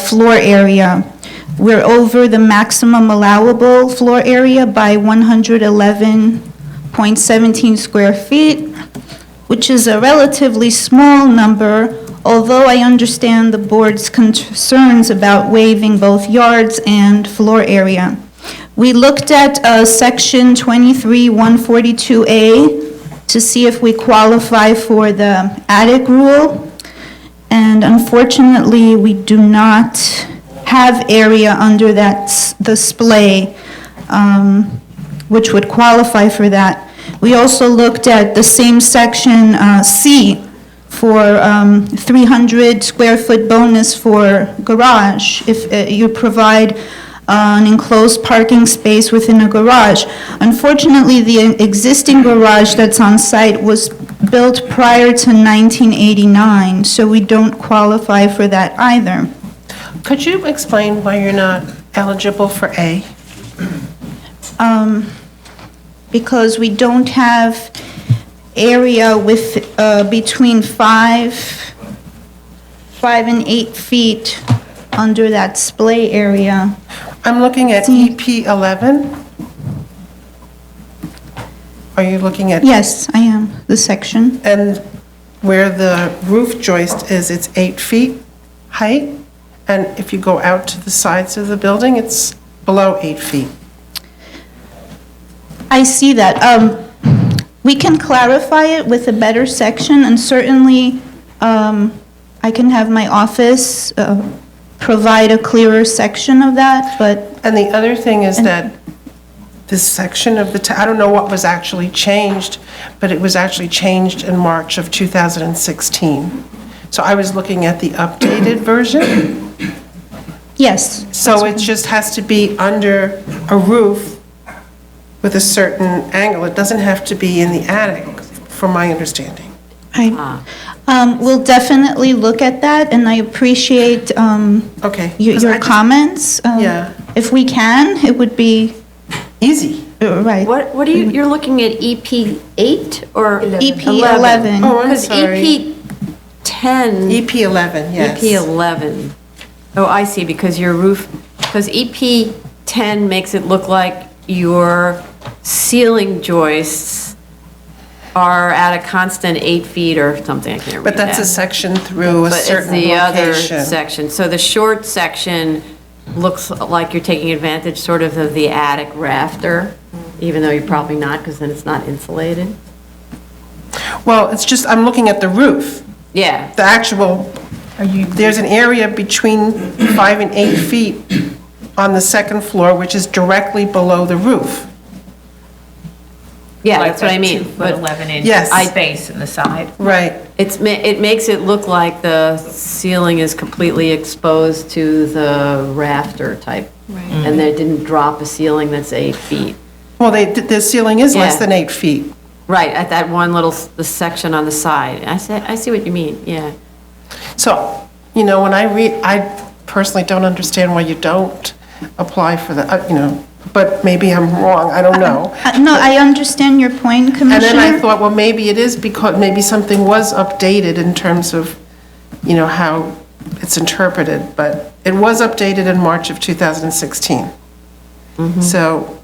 floor area. We're over the maximum allowable floor area by 111.17 square feet, which is a relatively small number, although I understand the board's concerns about waiving both yards and floor area. We looked at section 23-142A to see if we qualify for the attic rule, and unfortunately, we do not have area under that display, which would qualify for that. We also looked at the same section C for 300 square foot bonus for garage, if you provide an enclosed parking space within a garage. Unfortunately, the existing garage that's on site was built prior to 1989, so we don't qualify for that either. Could you explain why you're not eligible for A? Because we don't have area with, between 5 and 8 feet under that display area. I'm looking at EP 11. Are you looking at? Yes, I am, the section. And where the roof joist is, it's 8 feet height? And if you go out to the sides of the building, it's below 8 feet. I see that. We can clarify it with a better section, and certainly I can have my office provide a clearer section of that, but... And the other thing is that this section of the, I don't know what was actually changed, but it was actually changed in March of 2016. So I was looking at the updated version. Yes. So it just has to be under a roof with a certain angle. It doesn't have to be in the attic, from my understanding. We'll definitely look at that, and I appreciate Okay. your comments. Yeah. If we can, it would be... Easy. Right. What are you, you're looking at EP 8 or? EP 11. Oh, I'm sorry. Because EP 10. EP 11, yes. EP 11. Oh, I see, because your roof, because EP 10 makes it look like your ceiling joists are at a constant 8 feet or something, I can't read that. But that's a section through a certain But it's the other location. section. So the short section looks like you're taking advantage sort of the attic rafter, even though you're probably not, because then it's not insulated. Well, it's just, I'm looking at the roof. Yeah. The actual, there's an area between 5 and 8 feet on the second floor, which is directly below the roof. Yeah, Like that's what I that mean. 2-foot, But 11-inch Yes. space in the side. Right. it makes it look like the ceiling is completely exposed to the rafter type. And they didn't drop a ceiling that's 8 feet. Well, the ceiling is less Yeah. than 8 feet. Right, at that one little, the section on the side. I see what you mean, yeah. So, you know, when I read, I personally don't understand why you don't apply for the, but maybe I'm wrong, I don't know. No, I understand your point, And Commissioner. then I thought, well, maybe it is because, maybe something was updated in terms of, how it's interpreted, but it was updated in March of 2016. So,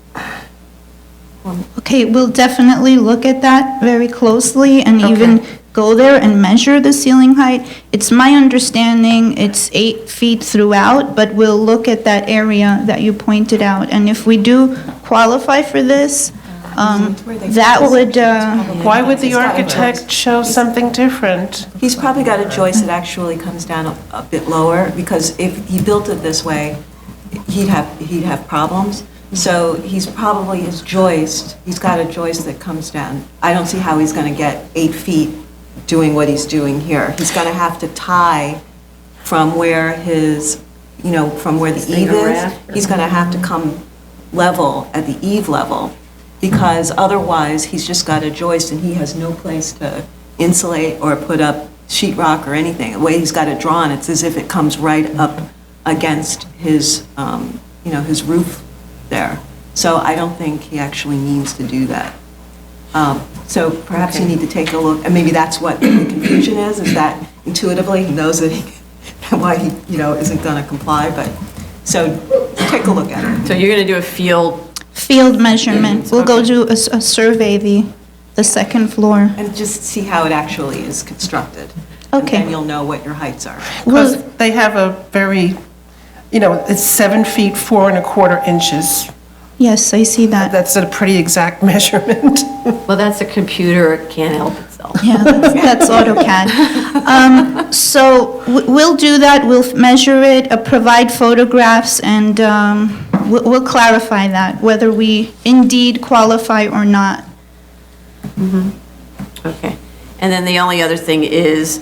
Okay, we'll definitely look at that very closely and even go there and measure the ceiling height. It's my understanding it's 8 feet throughout, but we'll look at that area that you pointed out. And if we do qualify for this, that would, why would the architect show something different? He's probably got a joist that actually comes down a bit lower, because if he built it this way, he'd have problems. So he's probably, he's got a joist that comes down. I don't see how he's going to get 8 feet doing what he's doing here. He's going to have to tie from where his, from where the eave is. He's going to have to come level at the eave level, because otherwise he's just got a joist and he has no place to insulate or put up sheet rock or anything. The way he's got it drawn, it's as if it comes right up against his, his roof there. So I don't think he actually means to do that. So perhaps you need to take a look, and maybe that's what the confusion is that intuitively he knows that why he, isn't going to comply, but, so take a look at it. So you're going to do a field, measurement. We'll go do a survey, the second floor. And just see how it actually is constructed. Okay. And then you'll know what your heights are. Because they have a very, it's 7 feet, 4 1/4 inches. Yes, I see that. That's a pretty exact measurement. well, that's a computer, it can't help itself. Yeah, that's AutoCAD. So we'll do that, we'll measure it, provide photographs, and we'll clarify that, whether we indeed qualify or not. Okay. And then the only other thing is,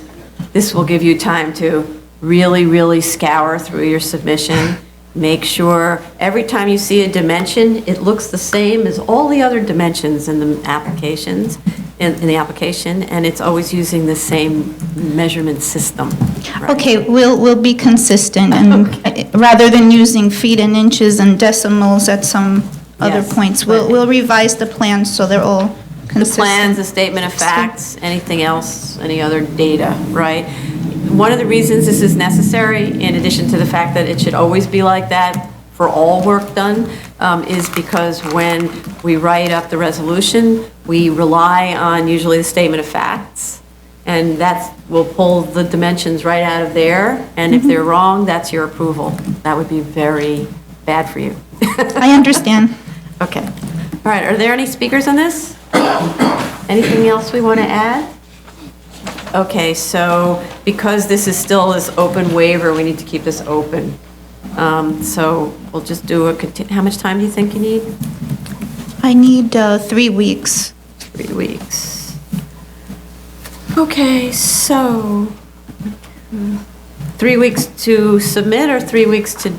this will give you time to really, really scour through your submission. Make sure every time you see a dimension, it looks the same as all the other dimensions in the applications, in the application, and it's always using the same measurement system. Right? Okay, we'll be consistent, and rather than using feet and inches and decimals at some other Yes. points, we'll revise the plans so they're all The consistent. plans, the statement of facts, anything else, any other data, right? One of the reasons this is necessary, in addition to the fact that it should always be like that for all work done, is because when we write up the resolution, we rely on usually the statement of facts, and we'll pull the dimensions right out of there, and if they're wrong, that's your approval. That would be very bad for you. I understand. Okay. All right, are there any speakers on this? Anything else we want to add? Okay, so because this is still this open waiver, we need to keep this open. So we'll just do how much time do you think you need? I need 3 weeks. 3 weeks. Okay, so 3 weeks to submit or 3 weeks to?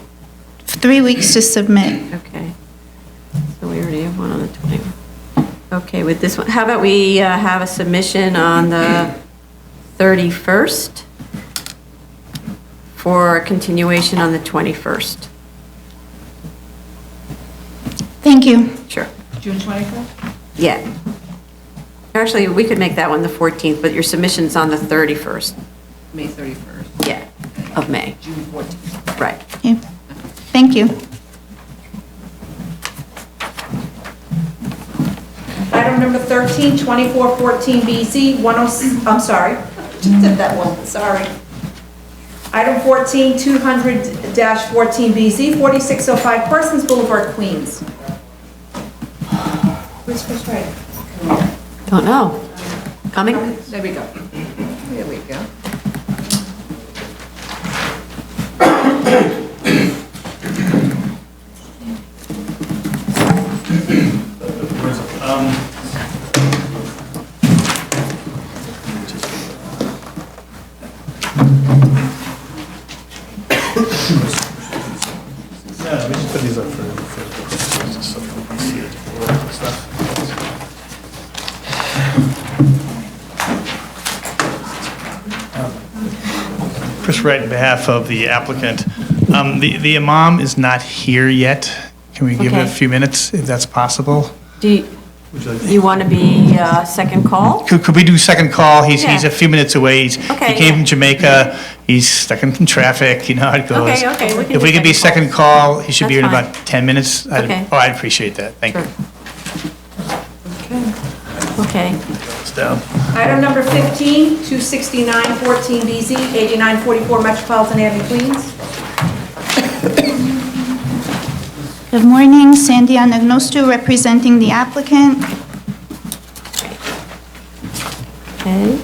3 weeks to submit. Okay. So we already have one on the 20th. Okay, with this one, how about we have a submission on the 31st for a continuation on the 21st? Thank you. Sure. June 25th? Yeah. Actually, we could make that one the 14th, but your submission's on the 31st. May 31st. Yeah, of May. June 14th. Right. Okay. Thank you. Item number 13, 2414 BZ, I'm sorry, just did that one, sorry. Item 14, 200-14 BZ, 4605 Parsons Boulevard, Queens. Who's first right? Don't know. Coming? There we go. There we go. Yeah, we should put these up for just so people can see it and stuff. Chris Wright, on behalf of the applicant. The imam is not here yet. Can we give it a Okay. few minutes, if that's possible? Do you want to be second call? Could we do second call? He's Yeah. a few minutes away. He Okay, came yeah. from Jamaica. He's stuck in traffic, you know how it goes. Okay, okay, we can If do we could be second call, he should be here in That's about 10 minutes. Okay. I'd appreciate that. Thank you. Okay. It's down. Item number 15, 269-14 BZ, 8944 Metropolitan Avenue, Queens. Good morning, Sandy Anagnostou, representing the applicant. Okay.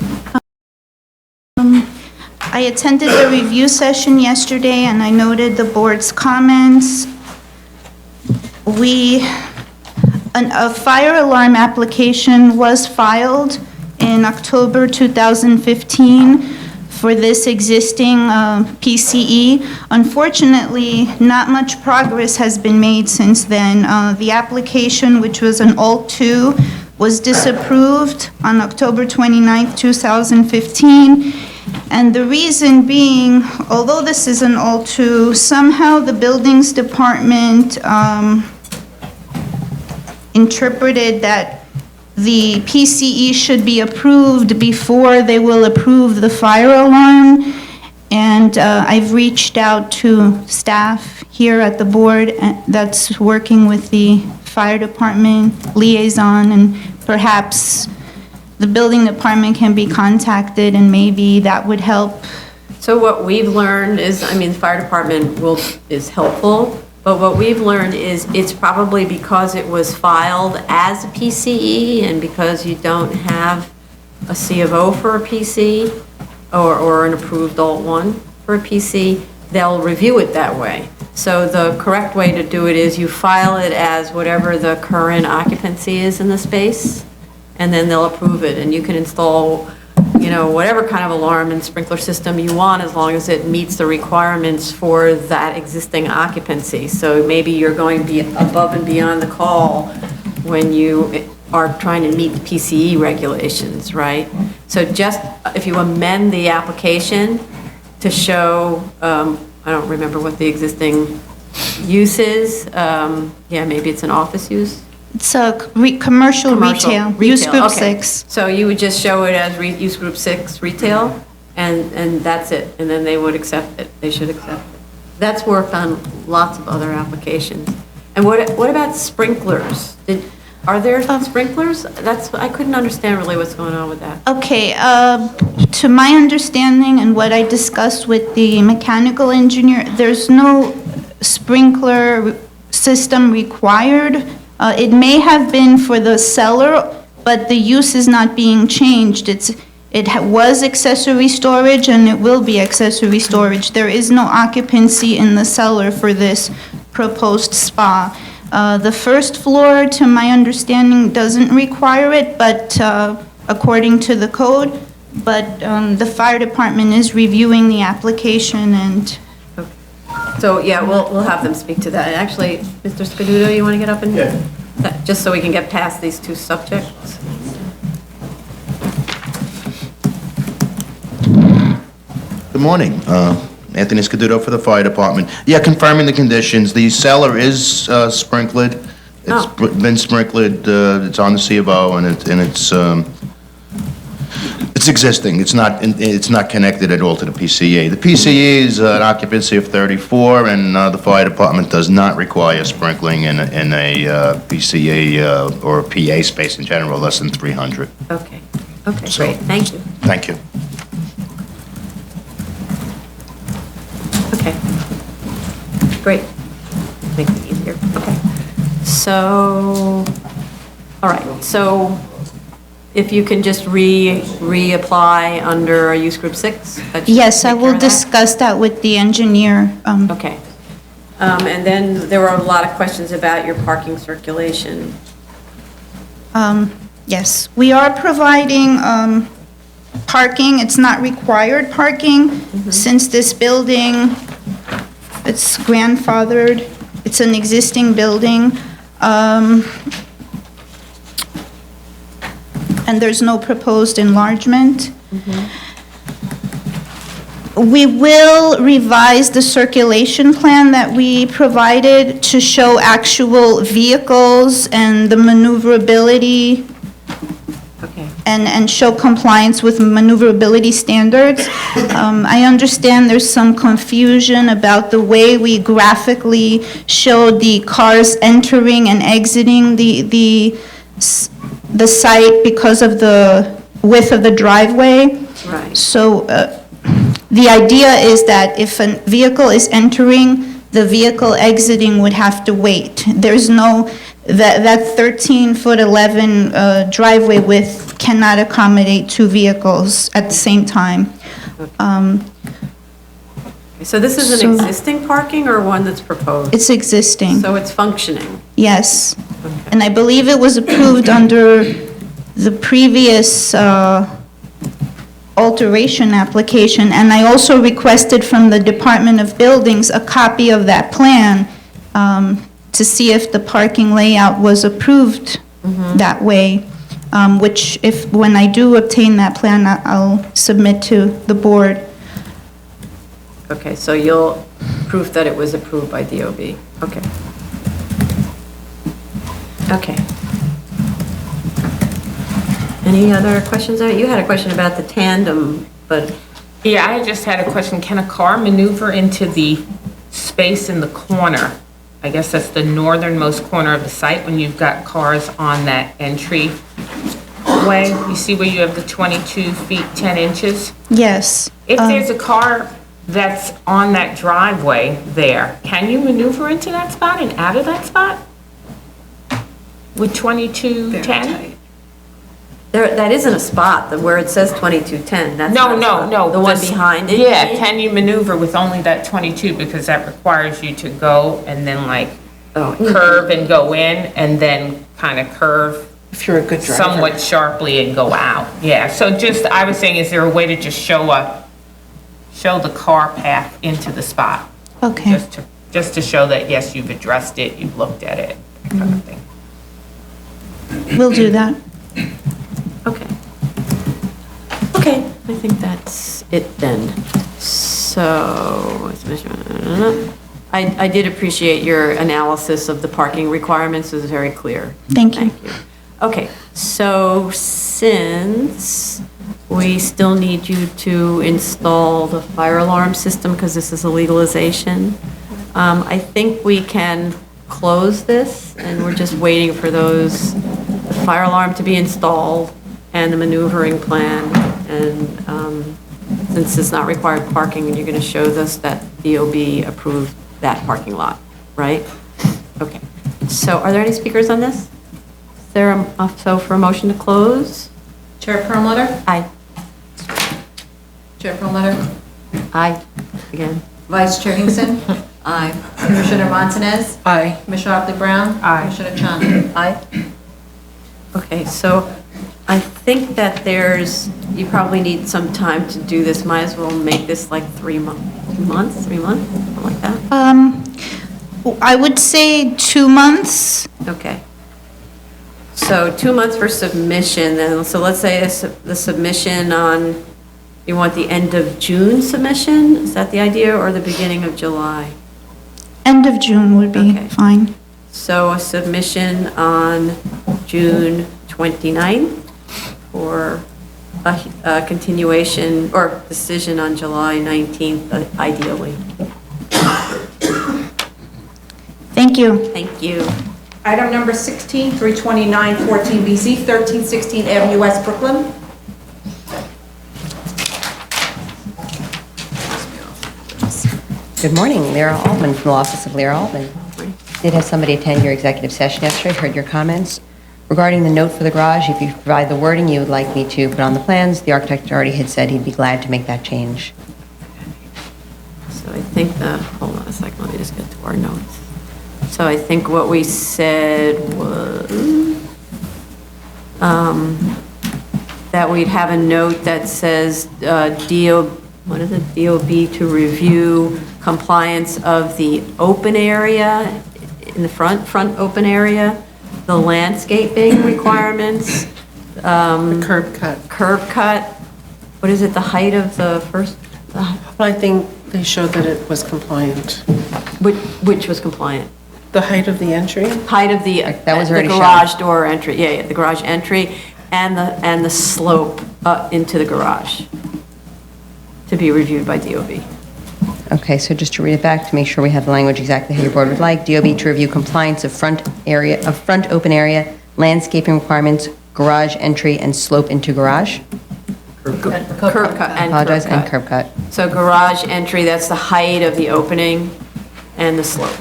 I attended the review session yesterday, and I noted the board's comments. A fire alarm application was filed in October 2015 for this existing PCE. Unfortunately, not much progress has been made since then. The application, which was an Alt 2, was disapproved on October 29th, 2015, And the reason being, although this isn't all true, somehow the buildings department interpreted that the PCE should be approved before they will approve the fire alarm. And I've reached out to staff here at the board that's working with the fire department liaison, and perhaps the building department can be contacted, and maybe that would help. So what we've learned is, I mean, the fire department is helpful, but what we've learned is it's probably because it was filed as a PCE and because you don't have a C of O for a PC or an approved Alt 1 for a PC, they'll review it that way. So the correct way to do it is you file it as whatever the current occupancy is in the space, and then they'll approve it, and you can install, you know, whatever kind of alarm and sprinkler system you want, as long as it meets the requirements for that existing occupancy. So maybe you're going above and beyond the call when you are trying to meet the PCE regulations, right? So just, if you amend the application to show, I don't remember what the existing use is, yeah, maybe it's an office use? It's a commercial retail, use group okay. 6. So you would just show it as use group 6 retail, and that's it, and then they would accept it, they should accept it. That's worked on lots of other applications. And what about sprinklers? Are there sprinklers? I couldn't understand really what's going on with that. Okay, to my understanding and what I discussed with the mechanical engineer, there's no sprinkler system required. It may have been for the cellar, but the use is not being changed. It was accessory storage, and it will be accessory storage. There is no occupancy in the cellar for this proposed spa. The first floor, to my understanding, doesn't require it, but according to the code, but the fire department is reviewing the application, and So, yeah, we'll have them speak to that. Actually, Mr. Scaduto, you want to get up and, just so we can get past these two subjects? Good morning. Anthony Scaduto for the fire department. Yeah, confirming the conditions. The cellar is sprinkled. It's been sprinkled. It's on the C of O, and it's existing. It's not connected at all to the PCE. The PCE is an occupancy of 34, and the fire department does not require sprinkling in a PCE or a PA space in general, less than 300. Okay, great, thank you. Thank you. Okay, great, makes it easier, okay. So, all right, so if you can just reapply under a use group 6? yes, I will discuss that with the engineer. Okay. And then there were a lot of questions about your parking circulation. Yes, we are providing parking. It's not required parking since this building, it's grandfathered. It's an existing building. And there's no proposed enlargement. We will revise the circulation plan that we provided to show actual vehicles and the maneuverability and show compliance with maneuverability standards. I understand there's some confusion about the way we graphically show the cars entering and exiting the site because of the width of the driveway. Right. So the idea is that if a vehicle is entering, the vehicle exiting would have to wait. There's no, that 13-foot 11 driveway width cannot accommodate two vehicles at the same time. So this is an existing parking or one that's proposed? It's existing. So it's functioning? Yes. And I believe it was approved under the previous alteration application, and I also requested from the Department of Buildings a copy of that plan to see if the parking layout was approved that way. which when I do obtain that plan, I'll submit to the board. Okay, so you'll proof that it was approved by DOB. Okay. Okay. Any other questions? You had a question about the tandem, but... Yeah, I just had a question. Can a car maneuver into the space in the corner? I guess that's the northernmost corner of the site when you've got cars on that entry way. You see where you have the 22 feet, 10 inches? Yes. If there's a car that's on that driveway there, can you maneuver into that spot and out of that spot? With 2210? That isn't a spot, where it says 2210. That's No, not a no, spot. no. The one behind it? Yeah, can you maneuver with only that 22? Because that requires you to go and then like curve and go in and then kind of curve. If you're a good driver. Somewhat sharply and go out. Yeah, so just, I was saying, is there a way to just show the car path into the spot? Okay. Just to show that, yes, you've addressed it, you've looked at it, that kind of thing. We'll do that. Okay. Okay, I think that's it then. So, I did appreciate your analysis of the parking requirements. It was very clear. Thank you. Okay, so since we still need you to install the fire alarm system because this is a legalization, I think we can close this and we're just waiting for the fire alarm to be installed and the maneuvering plan. And since it's not required parking, and you're going to show us that DOB approved that parking lot, right? Okay. So are there any speakers on this? Is there so for a motion to close? Chair Perlmutter? Aye. Chair Perlmutter? Aye. Again. Vice Chair Hinkson? Aye. Commissioner Montanez? Aye. Commissioner Otley Brown? Aye. Commissioner Chan? Aye. Okay, so I think that you probably need some time to do this. Might as well make this like 3 months, something like that. I would say 2 months. Okay. So 2 months for submission, then, so let's say the submission on, you want the end of June submission? Is that the idea, or the beginning of July? End of June would be fine. So a submission on June 29th, or a continuation, or decision on July 19th, ideally. Thank you. Thank you. Item number 16, 32914 BC, 1316 Avenue West, Brooklyn. Good morning, Lyra Altman from the Office of Lyra Altman. Did have somebody attend your executive session yesterday, heard your comments. Regarding the note for the garage, if you provide the wording you would like me to put on the plans, the architect already had said he'd be glad to make that change. So I think hold on a second, let me just get to our notes. So I think what we said was that we'd have a note that says DOB to review compliance of the open area, in the front open area, the landscaping requirements. The curb cut. Curb cut. What is it, the height of the first? I think they showed that it was compliant. Which was compliant? The height of the entry? Height of the garage door entry, yeah, the garage entry, and the slope into the garage, to be reviewed by DOB. Okay, so just to read it back to make sure we have the language exactly how your board would like. DOB to review compliance of front open area, landscaping requirements, garage entry, and slope into garage. Curb cut and Apologize, curb and cut. curb cut. So garage entry, that's the height of the opening and the slope.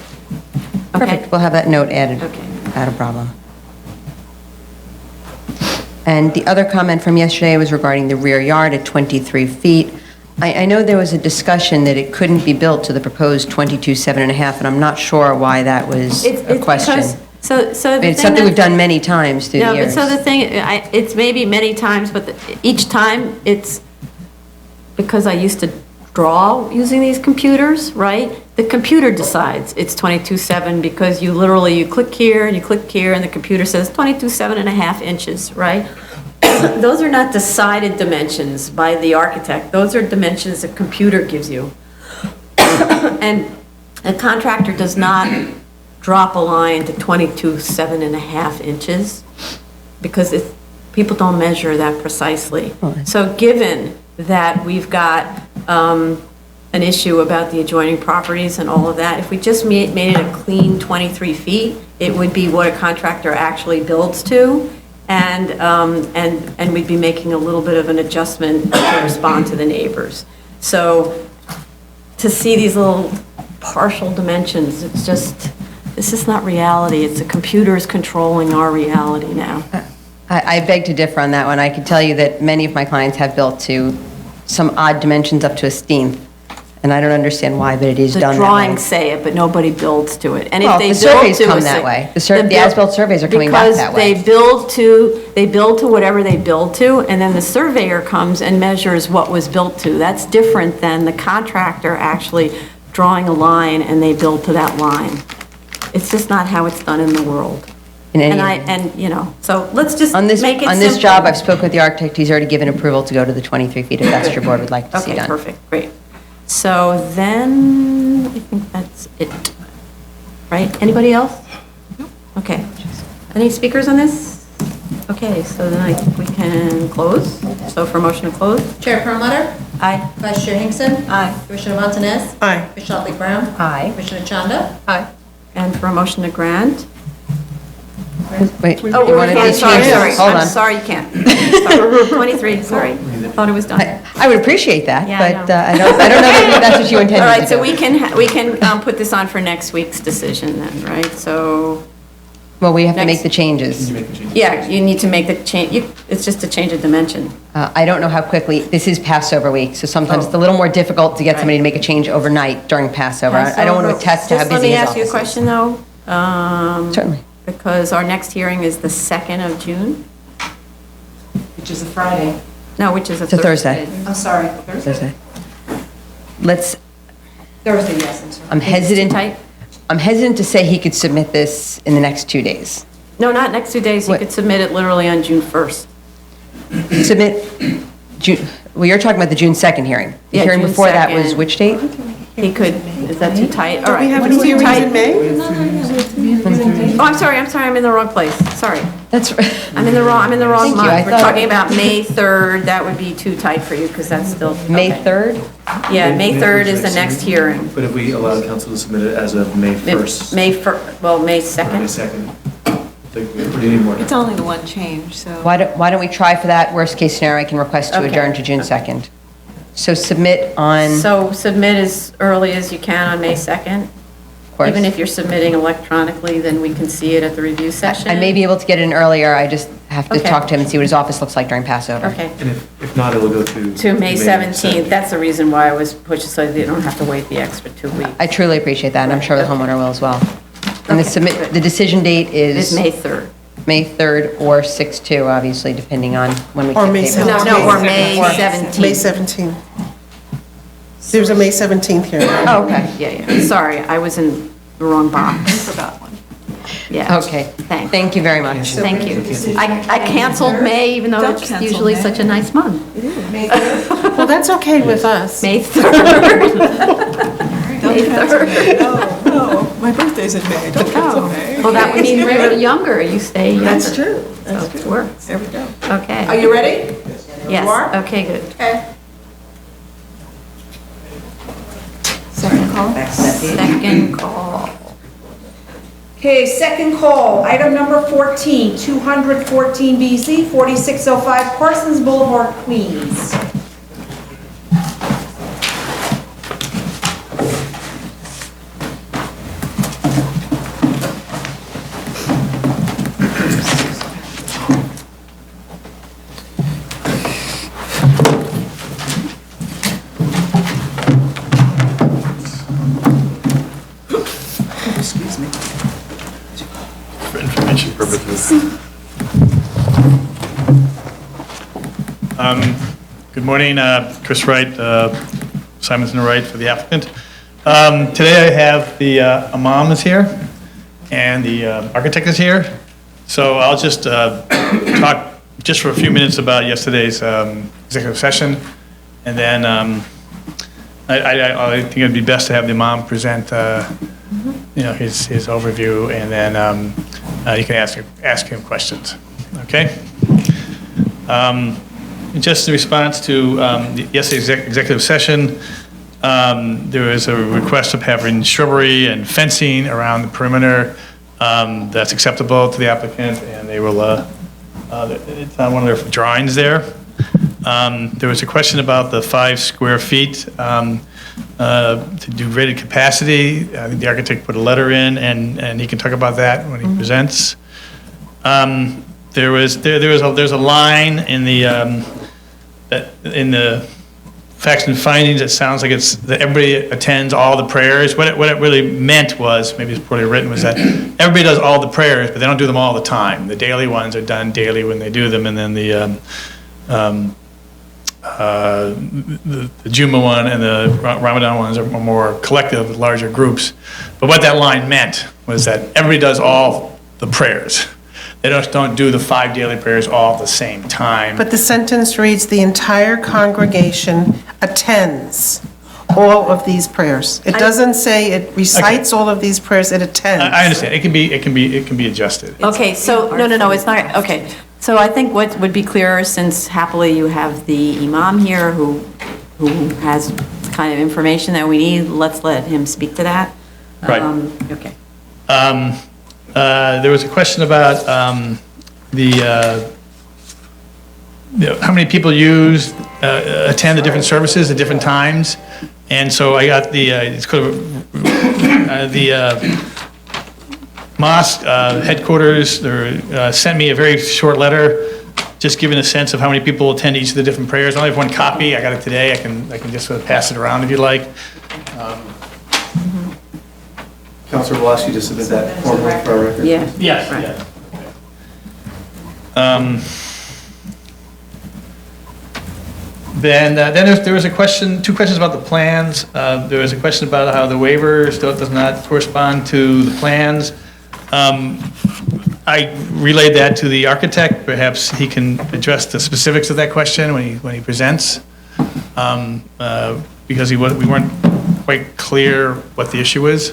Okay. Perfect, we'll have that note added. Okay. Not a problem. And the other comment from yesterday was regarding the rear yard at 23 feet. I know there was a discussion that it couldn't be built to the proposed 22.7.5, and I'm not sure why that was a question. So It's something we've done many times through the No, but years. so the thing, it's maybe many times, but each time it's, because I used to draw using these computers, right? The computer decides it's 22.7 because you click here and you click here and the computer says 22.7 inches, right? Those are not decided dimensions by the architect. Those are dimensions the computer gives you. And a contractor does not drop a line to 22.7 inches because people don't measure that precisely. So given that we've got an issue about the adjoining properties and all of that, if we just made it a clean 23 feet, it would be what a contractor actually builds to, and we'd be making a little bit of an adjustment to respond to the neighbors. So to see these little partial dimensions, this is not reality. It's the computers controlling our reality now. I beg to differ on that one. I can tell you that many of my clients have built to some odd dimensions up to 1/16, and I don't understand why, but it is done that way. The drawings say it, but nobody builds to it. And if Well, they the build surveys to come a that sa- way. The as-built surveys are coming back that way. Because they build to whatever they build to, and then the surveyor comes and measures what was built to. That's different than the contractor actually drawing a line and they build to that line. It's just not how it's done in the world. So let's just make it simple. On this job, I've spoken with the architect, he's already given approval to go to the 23 feet if that's what your board would like to see done. Okay, perfect, great. So then, I think that's it, right? Anybody else? Okay. Any speakers on this? Okay, so then I think we can close. So for motion to close? Chair Perlmutter? Aye. Vice Chair Hinkson? Aye. Commissioner Montanez? Aye. Commissioner Otley Brown? Aye. Commissioner Chanda? Aye. And for a motion to grant? Wait, Oh, you wanted these changes? Hold I'm on. sorry, you can't. Sorry. 23, sorry. Thought it was done. I would appreciate that, Yeah, I but know. I don't know that that's what you intended All to do. right, so we can put this on for next week's decision then, right? So, Well, we have to Next. make the changes. yeah, you need to make the change, it's just a change of dimension. I don't know how quickly, this is Passover week, so sometimes Oh. it's a little more difficult to get somebody to make a change overnight during Passover. I don't want to attest to how busy his office is. Just let me ask you a question, though. Certainly. Because our next hearing is the 2nd of June? Which is a Friday. No, which is a It's a Thursday. I'm sorry, Thursday. Let's, Thursday, yes, I'm sorry. I'm hesitant. tight? I'm hesitant to say he could submit this in the next 2 days. No, not next 2 days. You What? could submit it literally on June 1st. Submit, well, you're talking about the June 2nd hearing. The Yeah, hearing June before that was 2nd. which date? He could, is that too tight? All right. We have What is two too hearings tight? in May? Oh, I'm sorry, I'm in the wrong place. Sorry. That's, I'm in the wrong Thank you. month. I We're thought- talking about May 3rd. That would be too tight for you because that's still. May okay. 3rd? Yeah, May 3rd is the next hearing. But if we allow the council to submit it as of May 1st. May 2nd. or May 2nd. 2nd, we need more. It's only the one change, so. Why don't we try for that? Worst case scenario, I can request to Okay. adjourn to June 2nd. So submit on, So submit as early as you can on May 2nd. of course. Even if you're submitting electronically, then we can see it at the review session. I may be able to get it in earlier, I just have to Okay. talk to him and see what his office looks like during Passover. Okay. And if not, it'll go To May 17th. That's the reason why I was pushed, so they don't have to wait the extra 2 weeks. I truly appreciate that, and I'm sure the homeowner will as well. And the decision date It's is May 3rd. May 3rd or 6/2, obviously, depending on when we Or get May paper. 17th. No, or May 17th. May 17th. There's a May 17th hearing. Oh, okay. Yeah. Sorry, I was in the wrong box. Forgot one. Yeah. Okay, Thanks. thank you very much. Thank you. I canceled May, even though Don't it's cancel usually May. such a nice month. Well, that's okay with us. May 3rd. May 3rd. No, my birthday's in May, don't cancel May. Well, that would mean you're younger, you stay younger. That's true, So it works. there we go. Okay. Are you ready? Yes, You are? okay, good. Okay. Second call? Second call. Okay, second call, item number 14, 214 BZ, 4605 Parsons Boulevard, Queens. Excuse me. For information purposes. Good morning, Chris Wright, Simonson Wright for the applicant. Today I have the imam is here, and the architect is here. So I'll just talk just for a few minutes about yesterday's executive session, and then I think it'd be best to have the imam present, his overview, and then you can ask him questions. Okay. Just in response to yesterday's executive session, there was a request of having shrubbery and fencing around the perimeter that's acceptable to the applicant, and they will, it's on one of their drawings there. There was a question about the 5 square feet to do rated capacity. I think the architect put a letter in, and he can talk about that when he presents. There's a line in the facts and findings. It sounds like it's that everybody attends all the prayers. What it really meant was, maybe it's poorly written, was that everybody does all the prayers, but they don't do them all the time. The daily ones are done daily when they do them, and then the Juma one and the Ramadan ones are more collective, larger groups. But what that line meant was that everybody does all the prayers. They don't do the 5 daily prayers all at the same time. But the sentence reads, the entire congregation attends all of these prayers. It doesn't say it recites all of these prayers, it attends. I understand. It can be adjusted. Okay, so, no, it's not, okay. So I think what would be clearer, since happily you have the imam here who has kind of information that we need, let's let him speak to that. Right. Okay. There was a question about how many people attend the different services at different times, and so I got the mosque headquarters sent me a very short letter, just giving a sense of how many people attend each of the different prayers. I only have one copy. I got it today. I can just sort of pass it around if you like. Councilor will ask you to submit that formally for our record. Yeah. Yes. Right. Yeah. Then there was a question, 2 questions about the plans. There was a question about how the waiver still does not correspond to the plans. I relayed that to the architect. Perhaps he can address the specifics of that question when he presents, because we weren't quite clear what the issue is.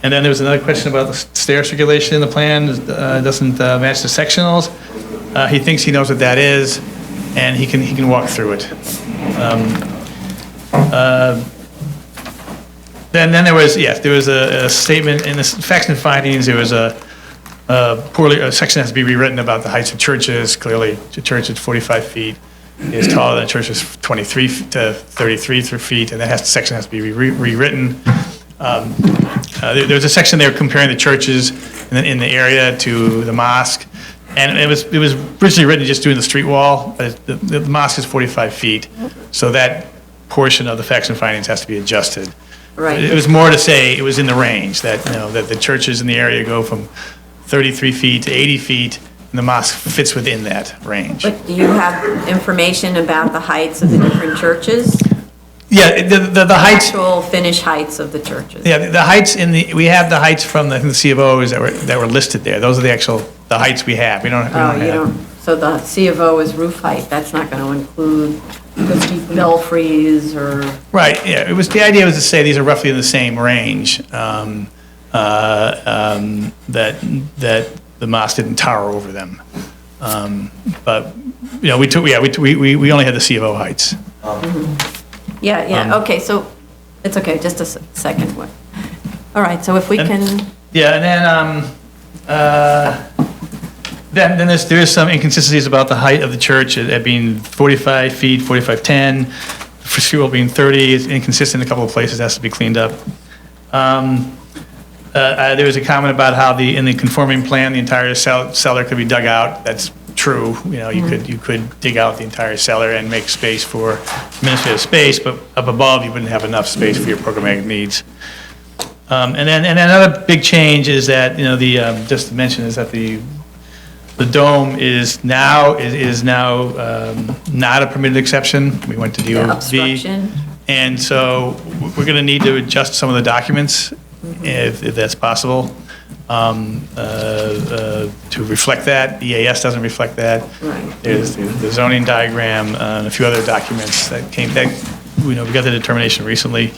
And then there was another question about the stair circulation in the plan. Doesn't match the sectionals. He thinks he knows what that is, and he can walk through it. Then there was a statement in the facts and findings. There was a section has to be rewritten about the heights of churches. Clearly, the church is 45 feet. Is taller than church is 23 to 33 feet, and that section has to be rewritten. There's a section there comparing the churches in the area to the mosque, and it was originally written just doing the street wall, but the mosque is 45 feet, so that portion of the facts and findings has to be adjusted. Right. It was more to say it was in the range that that the churches in the area go from 33 feet to 80 feet, and the mosque fits within that range. But do you have information about the heights of the different churches? Yeah, the heights. Actual finished heights of the churches. Yeah, the heights we have the heights from the C of O's that were listed there. Those are the heights we have. We don't have. So the C of O is roof height. That's not going to include the belfries or. Right. Yeah. The idea was to say these are roughly in the same range. That the mosque didn't tower over them. But we only had the C of O heights. Yeah, okay, so, it's okay, just a second. All right, so if we can. Yeah, and then there is some inconsistencies about the height of the church, it being 45 feet, 45'10", for school being 30, it's inconsistent in a couple of places, has to be cleaned up. There was a comment about how in the conforming plan, the entire cellar could be dug out. That's true. You could dig out the entire cellar and make space for administrative space, but up above you wouldn't have enough space for your programmatic needs. And then another big change is that just to mention is that the dome is now not a permitted exception. We went to DOV. Obstruction. And so we're going to need to adjust some of the documents, if that's possible, to reflect that. EAS doesn't reflect that. Right. There's the zoning diagram, and a few other documents that came, that, we got the determination recently.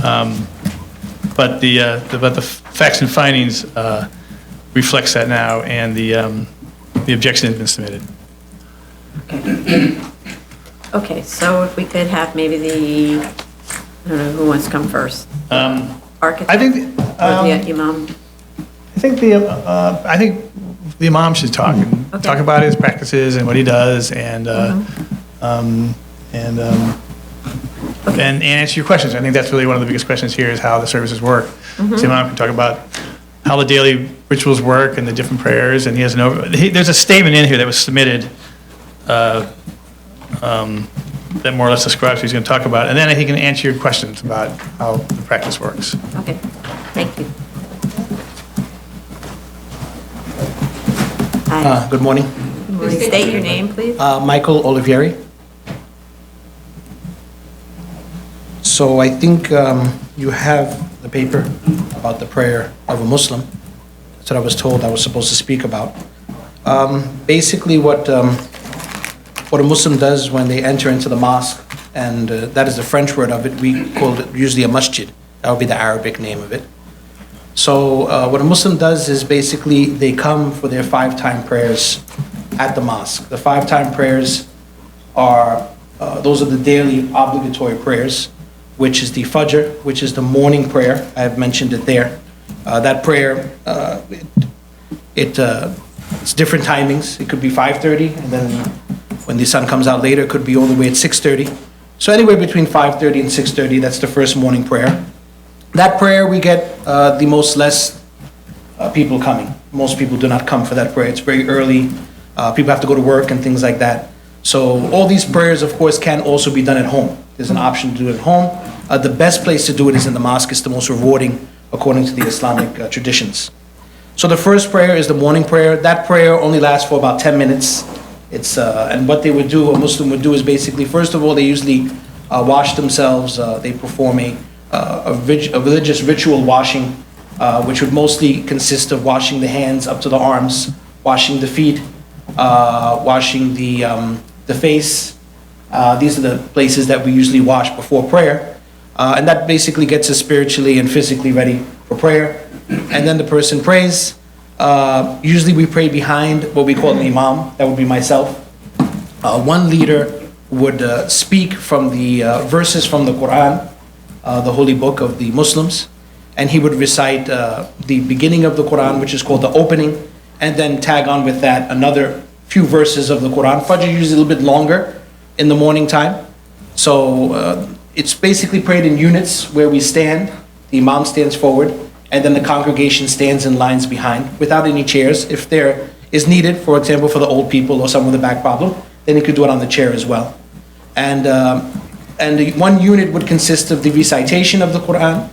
But the facts and findings reflects that now, and the objection has been submitted. Okay, so if we could have maybe I don't know, who wants to come first? Architect? I think, Or the imam? I think the imam should talk, and talk about his practices and what he does, and answer your questions. I think that's really one of the biggest questions here, is how the services work. So the imam can talk about how the daily rituals work and the different prayers, and he has there's a statement in here that was submitted that more or less describes what he's going to talk about, and then he can answer your questions about how the practice works. Okay, thank you. Hi. Good morning. Please state your name, please. Michael Olivieri. So I think you have the paper about the prayer of a Muslim. That's what I was told I was supposed to speak about. Basically what a Muslim does when they enter into the mosque, and that is the French word of it, we call it usually a masjid. That would be the Arabic name of it. So what a Muslim does is basically they come for their 5-time prayers at the mosque. The 5-time prayers are, those are the daily obligatory prayers, which is the Fajr, which is the morning prayer. I have mentioned it there. That prayer, it's different timings. It could be 5:30, and then when the sun comes out later, it could be all the way at 6:30. So anywhere between 5:30 and 6:30, that's the first morning prayer. That prayer, we get the most less people coming. Most people do not come for that prayer. It's very early. People have to go to work and things like that. So all these prayers, of course, can also be done at home. There's an option to do it at home. The best place to do it is in the mosque. It's the most rewarding according to the Islamic traditions. So the first prayer is the morning prayer. That prayer only lasts for about 10 minutes. It's and what they would do, a Muslim would do, is basically, first of all, they usually wash themselves. They perform a religious ritual washing, which would mostly consist of washing the hands up to the arms, washing the feet, washing the face. These are the places that we usually wash before prayer. And that basically gets us spiritually and physically ready for prayer. And then the person prays. Usually we pray behind what we call an imam. That would be myself. One leader would speak from the verses from the Quran, the holy book of the Muslims, and he would recite the beginning of the Quran, which is called the opening, and then tag on with that another few verses of the Quran. Fajr is usually a little bit longer in the morning time. So it's basically prayed in units where we stand, the imam stands forward, and then the congregation stands in lines behind without any chairs. If there is needed, for example, for the old people or someone with a back problem, then you could do it on the chair as well. And the one unit would consist of the recitation of the Quran.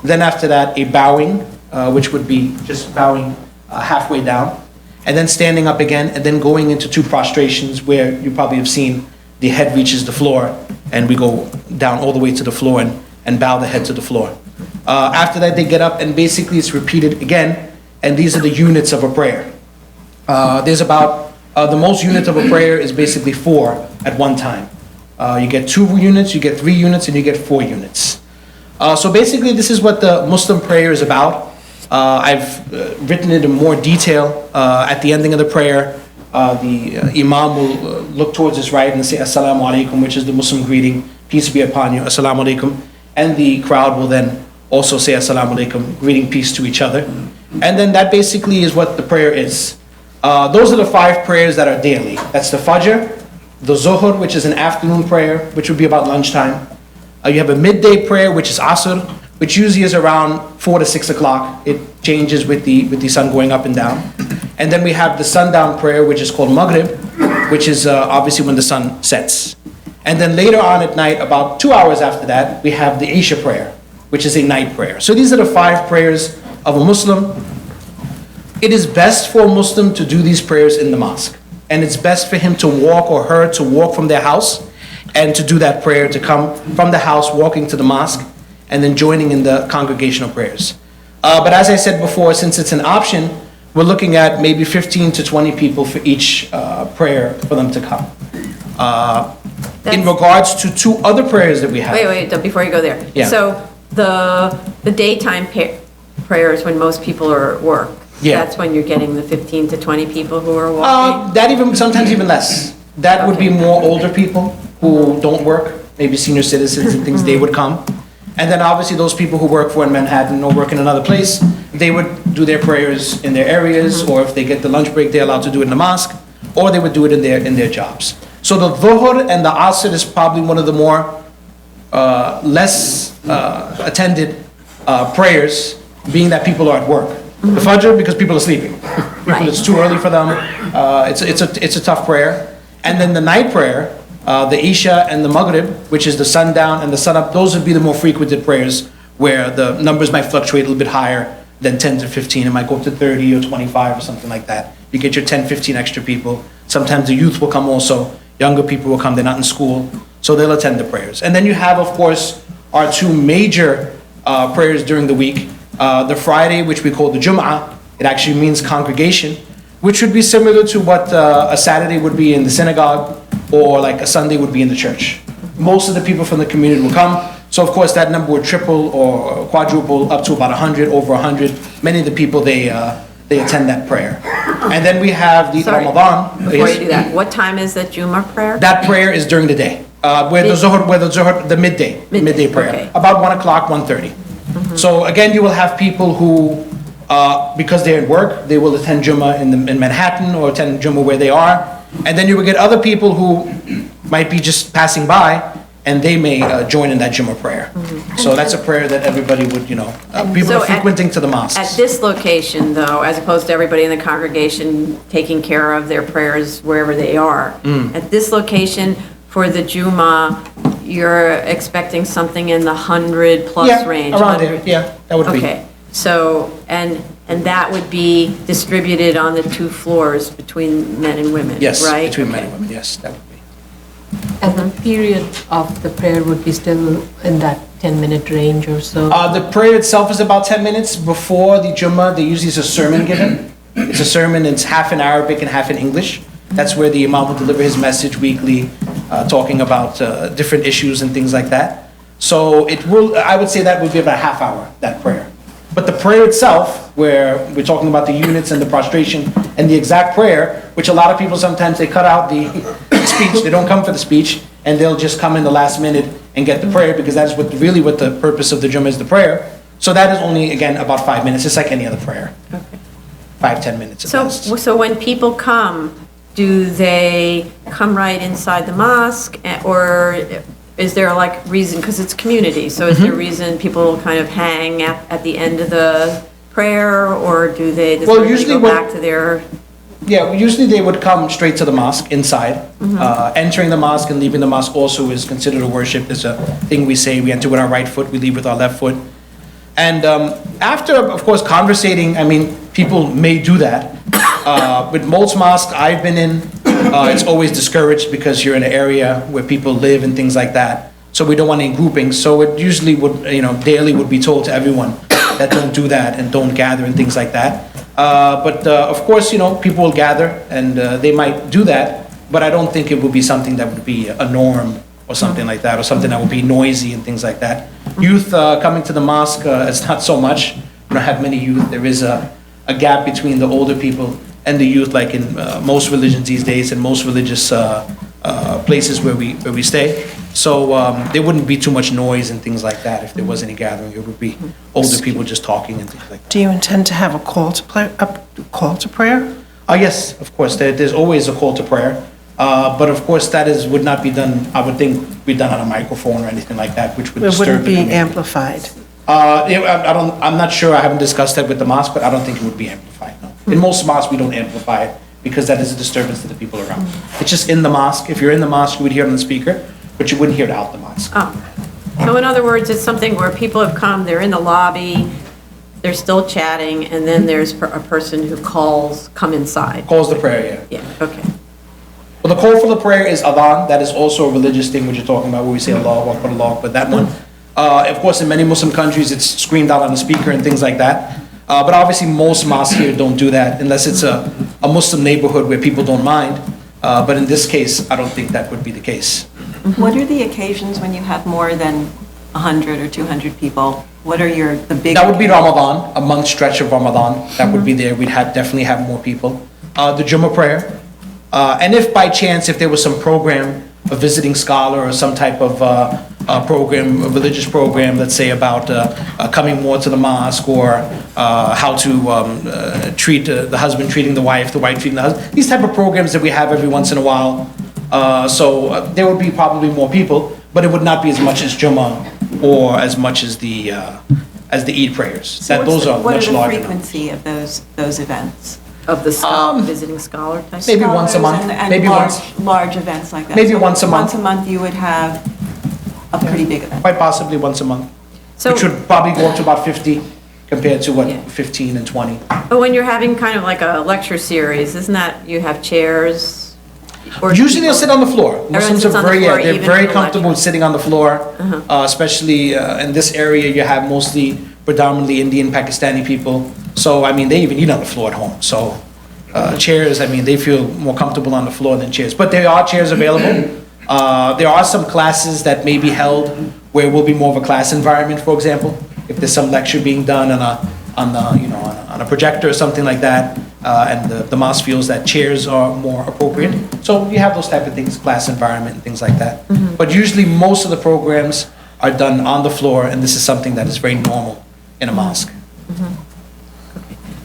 Then after that, a bowing, which would be just bowing halfway down, and then standing up again, and then going into 2 prostrations where you probably have seen the head reaches the floor, and we go down all the way to the floor and bow the head to the floor. After that, they get up, and basically it's repeated again, and these are the units of a prayer. There's about, the most units of a prayer is basically 4 at one time. You get 2 units, you get 3 units, and you get 4 units. So basically, this is what the Muslim prayer is about. I've written it in more detail. At the ending of the prayer, the imam will look towards his right and say, Assalamu alaikum, which is the Muslim greeting, peace be upon you, Assalamu alaikum. And the crowd will then also say Assalamu alaikum, greeting peace to each other. And then that basically is what the prayer is. Those are the 5 prayers that are daily. That's the Fajr, the Zuhr, which is an afternoon prayer, which would be about lunchtime. You have a midday prayer, which is Asr, which usually is around 4 to 6 o'clock. It changes with the sun going up and down. And then we have the sundown prayer, which is called Maghrib, which is obviously when the sun sets. And then later on at night, about 2 hours after that, we have the Isha prayer, which is a night prayer. So these are the 5 prayers of a Muslim. It is best for a Muslim to do these prayers in the mosque. And it's best for him to walk or her to walk from their house and to do that prayer, to come from the house, walking to the mosque, and then joining in the congregational prayers. But as I said before, since it's an option, we're looking at maybe 15 to 20 people for each prayer for them to come. In regards to 2 other prayers that we have. Wait, before you go there. Yeah. So the daytime prayers when most people are at work, Yeah. that's when you're getting the 15 to 20 people who are walking? That even, sometimes even less. That would be more older people who don't work, maybe senior citizens and things, they would come. And then obviously those people who work for in Manhattan or work in another place, they would do their prayers in their areas, or if they get the lunch break, they're allowed to do it in the mosque, or they would do it in their jobs. So the Dhuhr and the Asr is probably one of the more less attended prayers, being that people are at work. The Fajr, because people are sleeping. People, it's too early for them. It's a tough prayer. And then the night prayer, the Isha and the Maghrib, which is the sundown and the sunup, those would be the more frequented prayers where the numbers might fluctuate a little bit higher than 10 to 15. It might go up to 30 or 25 or something like that. You get your 10, 15 extra people. Sometimes the youth will come also. Younger people will come. They're not in school. So they'll attend the prayers. And then you have, of course, our 2 major prayers during the week. The Friday, which we call the Jum'ah, it actually means congregation, which would be similar to what a Saturday would be in the synagogue, or like a Sunday would be in the church. Most of the people from the community will come. So of course that number would triple or quadruple up to about 100, over 100. Many of the people, they attend that prayer. And then we have the Ramadan. Before you do that, what time is that Jummah prayer? That prayer is during the day. The midday prayer. Okay. About 1 o'clock, 1:30. So again, you will have people who, because they're at work, they will attend Jummah in Manhattan or attend Jummah where they are. And then you will get other people who might be just passing by, and they may join in that Jummah prayer. So that's a prayer that everybody would, people So are frequenting to the mosques. At this location, though, as opposed to everybody in the congregation taking care of their prayers wherever they are, at this location for the Jummah, you're expecting something in the 100+ range? Around there, yeah, that would be. Okay, so, and that would be distributed on the 2 floors between men and women, Yes, right? between men and women, yes, that would be. And the period of the prayer would be still in that 10-minute range or so? The prayer itself is about 10 minutes. Before the Jummah, there usually is a sermon given. It's a sermon, it's half in Arabic and half in English. That's where the Imam will deliver his message weekly, talking about different issues and things like that. So I would say that would be about a half hour, that prayer. But the prayer itself, where we're talking about the units and the prostration and the exact prayer, which a lot of people sometimes they cut out the speech, they don't come for the speech, and they'll just come in the last minute and get the prayer, because that's really what the purpose of the Jummah is, the prayer. So that is only, again, about 5 minutes. It's like any other prayer. 5-10 minutes at best. So when people come, do they come right inside the mosque, or is there like reason, because it's community, so is there reason people kind of hang at the end of the prayer, or do they go back to their... Yeah, usually they would come straight to the mosque inside. Entering the mosque and leaving the mosque also is considered a worship. There's a thing we say, we enter with our right foot, we leave with our left foot. And after, of course, conversating, people may do that. With most mosques I've been in, it's always discouraged because you're in an area where people live and things like that. So we don't want any groupings. So it usually would, daily would be told to everyone that don't do that and don't gather and things like that. But of course, people will gather and they might do that, but I don't think it would be something that would be a norm or something like that, or something that would be noisy and things like that. Youth coming to the mosque, it's not so much. We don't have many youth. There is a gap between the older people and the youth, like in most religions these days and most religious places where we stay. So there wouldn't be too much noise and things like that if there was any gathering. It would be older people just talking and things like that. Do you intend to have a call to prayer? Yes, of course. There's always a call to prayer. But of course, that would not be done, I would think, be done on a microphone or anything like that, which would disturb. It wouldn't be the community. amplified. I'm not sure. I haven't discussed that with the mosque, but I don't think it would be amplified. No. In most mosques, we don't amplify it because that is a disturbance to the people around. It's just in the mosque. If you're in the mosque, you would hear it on the speaker, but you wouldn't hear it out the mosque. So in other words, it's something where people have come, they're in the lobby, they're still chatting, and then there's a person who calls, come inside. Calls the prayer, yeah. Yeah, okay. Well, the call for the prayer is adhan. That is also a religious thing, what you're talking about, where we say Allah Akbar, Allah Akbar, that one. Of course, in many Muslim countries, it's screamed out on the speaker and things like that. But obviously, most mosques here don't do that unless it's a Muslim neighborhood where people don't mind. But in this case, I don't think that would be the case. What are the occasions when you have more than 100 or 200 people? What are the big... That would be Ramadan, a month stretch of Ramadan. That would be there. We'd definitely have more people. The Jummah prayer. And if by chance, if there was some program, a visiting scholar or some type of program, a religious program, let's say about coming more to the mosque, or how to treat the husband treating the wife treating the husband. These type of programs that we have every once in a while. So there would be probably more people, but it would not be as much as Jummah or as much as the Eid prayers. So Those are much larger. What are the frequency of those events? Of the visiting scholar type? Maybe once a month. And Maybe large events like that. Maybe So once a month. Once a month you would have a pretty big event. Quite possibly once a month. Which would probably go up to about 50 compared to 15 and 20. But when you're having kind of like a lecture series, isn't that, you have chairs? Usually they'll sit on the floor. Muslims are they're very comfortable with sitting on the floor, especially in this area. You have predominantly Indian, Pakistani people. So, I mean, they even eat on the floor at home. So, chairs, I mean, they feel more comfortable on the floor than chairs. But there are chairs available. There are some classes that may be held where it will be more of a class environment, for example. If there's some lecture being done on a projector or something like that, and the mosque feels that chairs are more appropriate. So you have those type of things, class environment and things like that. But usually most of the programs are done on the floor, and this is something that is very normal in a mosque.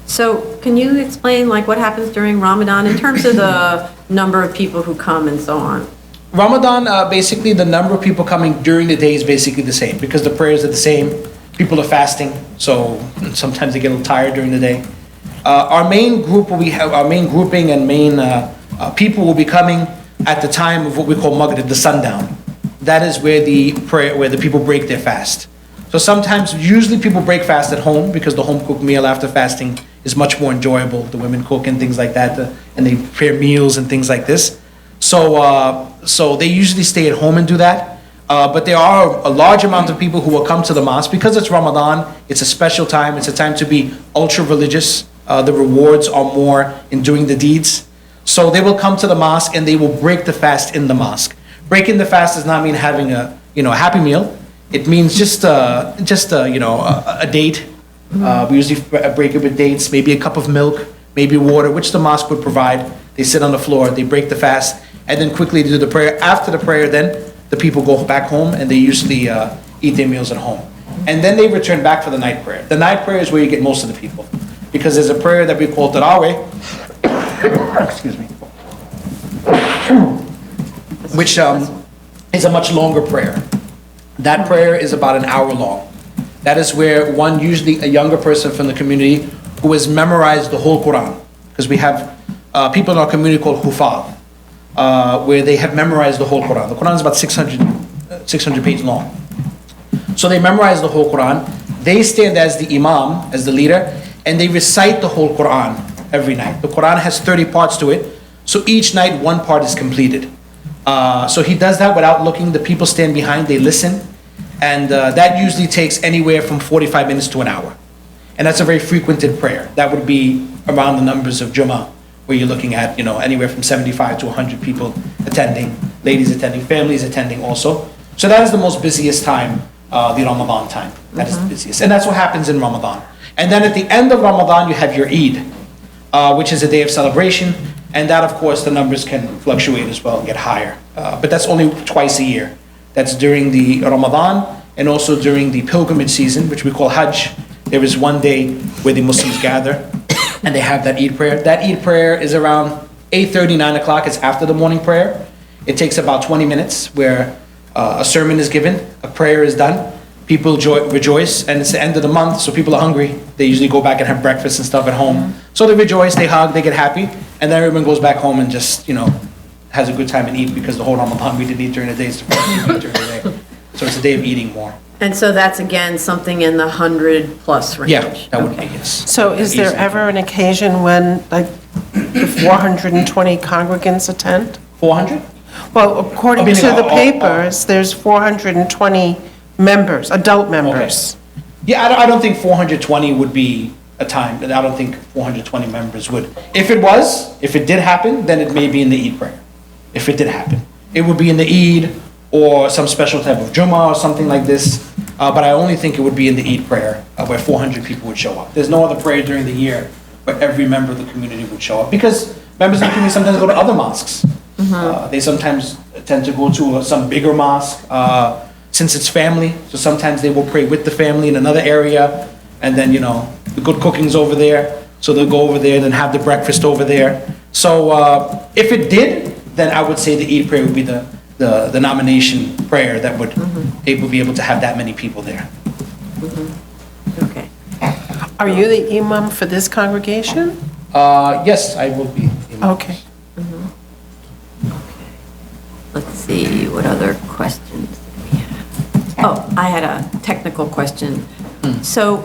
So can you explain like what happens during Ramadan in terms of the number of people who come and so on? Ramadan, basically the number of people coming during the day is basically the same because the prayers are the same. People are fasting, so sometimes they get a little tired during the day. Our main group, our main grouping and main people will be coming at the time of what we call Maghrib, the sundown. That is where the people break their fast. So sometimes, usually people break fast at home because the home cooked meal after fasting is much more enjoyable. The women cook and things like that, and they prepare meals and things like this. So they usually stay at home and do that. But there are a large amount of people who will come to the mosque because it's Ramadan. It's a special time. It's a time to be ultra religious. The rewards are more in doing the deeds. So they will come to the mosque and they will break the fast in the mosque. Breaking the fast does not mean having a happy meal. It means just a date. We usually break it with dates, maybe a cup of milk, maybe water, which the mosque would provide. They sit on the floor, they break the fast, and then quickly do the prayer. After the prayer, then the people go back home and they usually eat their meals at home. And then they return back for the night prayer. The night prayer is where you get most of the people because there's a prayer that we call Tarawih, excuse me, which is a much longer prayer. That prayer is about an hour long. That is where usually a younger person from the community who has memorized the whole Quran, because we have people in our community called Hufaz, where they have memorized the whole Quran. The Quran is about 600 pages long. So they memorize the whole Quran. They stand as the imam, as the leader, and they recite the whole Quran every night. The Quran has 30 parts to it, so each night one part is completed. So he does that without looking. The people stand behind, they listen, and that usually takes anywhere from 45 minutes to an hour. And that's a very frequented prayer. That would be around the numbers of Jummah, where you're looking at anywhere from 75 to 100 people attending, ladies attending, families attending also. So that is the most busiest time, the Ramadan time. That is the busiest. And that's what happens in Ramadan. And then at the end of Ramadan, you have your Eid, which is a day of celebration. And that, of course, the numbers can fluctuate as well and get higher. But that's only twice a year. That's during the Ramadan and also during the pilgrimage season, which we call Hajj. There is one day where the Muslims gather and they have that Eid prayer. That Eid prayer is around 8:30, 9 o'clock. It's after the morning prayer. It takes about 20 minutes where a sermon is given, a prayer is done. People rejoice, and it's the end of the month, so people are hungry. They usually go back and have breakfast and stuff at home. So they rejoice, they hug, they get happy, and then everyone goes back home and just, has a good time and eat because the whole Ramadan we didn't eat during the day, so during the day. So it's a day of eating more. And so that's again something in the 100+ range? Yeah, that would be, yes. So is there ever an occasion when, like, the 420 congregants attend? 400? Well, according to the papers, there's 420 members, adult members. Yeah, I don't think 420 would be a time, I don't think 420 members would. If it did happen, then it may be in the Eid prayer. If it did happen. It would be in the Eid or some special type of Jummah or something like this. But I only think it would be in the Eid prayer where 400 people would show up. There's no other prayer during the year where every member of the community would show up. Because members of the community sometimes go to other mosques. They sometimes tend to go to some bigger mosque since it's family. So sometimes they will pray with the family in another area. And then, the good cooking's over there. So they'll go over there and then have the breakfast over there. So if it did, then I would say the Eid prayer would be the nomination prayer that would be able to have that many people there. Okay. Are you the imam for this congregation? Yes, I will be. Okay. Let's see, what other questions did we have? Oh, I had a technical question. So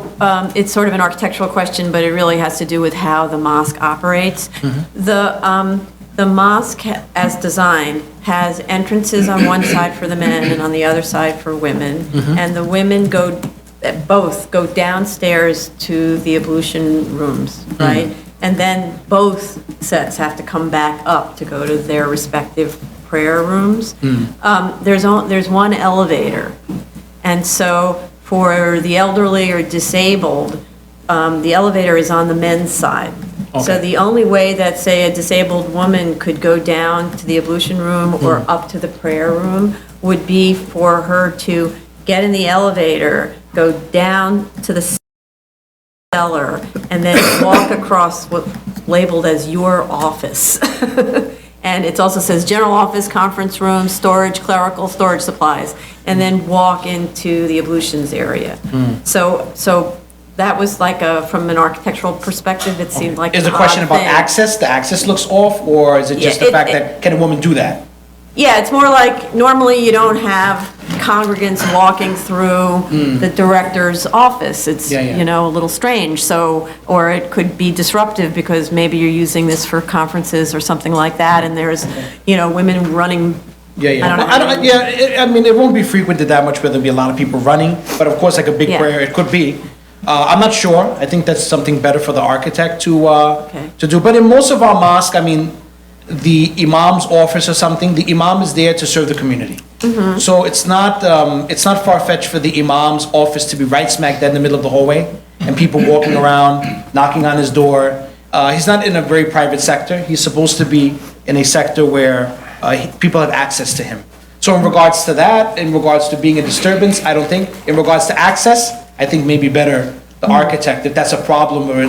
it's sort of an architectural question, but it really has to do with how the mosque operates. The mosque, as designed, has entrances on one side for the men and on the other side for women. And the women both go downstairs to the ablution rooms, right? And then both sets have to come back up to go to their respective prayer rooms. There's one elevator. And so for the elderly or disabled, the elevator is on the men's side. So the only way that, say, a disabled woman could go down to the ablution room or up to the prayer room would be for her to get in the elevator, go down to the cellar, and then walk across what's labeled as your office. And it also says general office, conference room, storage, clerical, storage supplies, and then walk into the ablutions area. So that was like from an architectural perspective, it seemed like Is an the question odd about thing. access? The access looks off, or is it just the fact that, can a woman do that? Yeah, it's more like, normally you don't have congregants walking through the director's office. It's, a little strange, or it could be disruptive because maybe you're using this for conferences or something like that, and there's, women running. I mean, it won't be frequented that much where there'll be a lot of people running, but of course, like a big prayer, it could be. I'm not sure. I think that's something better for the architect to do. But in most of our mosques, I mean, the imam's office or something, the imam is there to serve the community. So it's not far-fetched for the imam's office to be right smack dead in the middle of the hallway and people walking around, knocking on his door. He's not in a very private sector. He's supposed to be in a sector where people have access to him. So in regards to that, in regards to being a disturbance, I don't think. In regards to access, I think maybe better the architect, if that's a problem or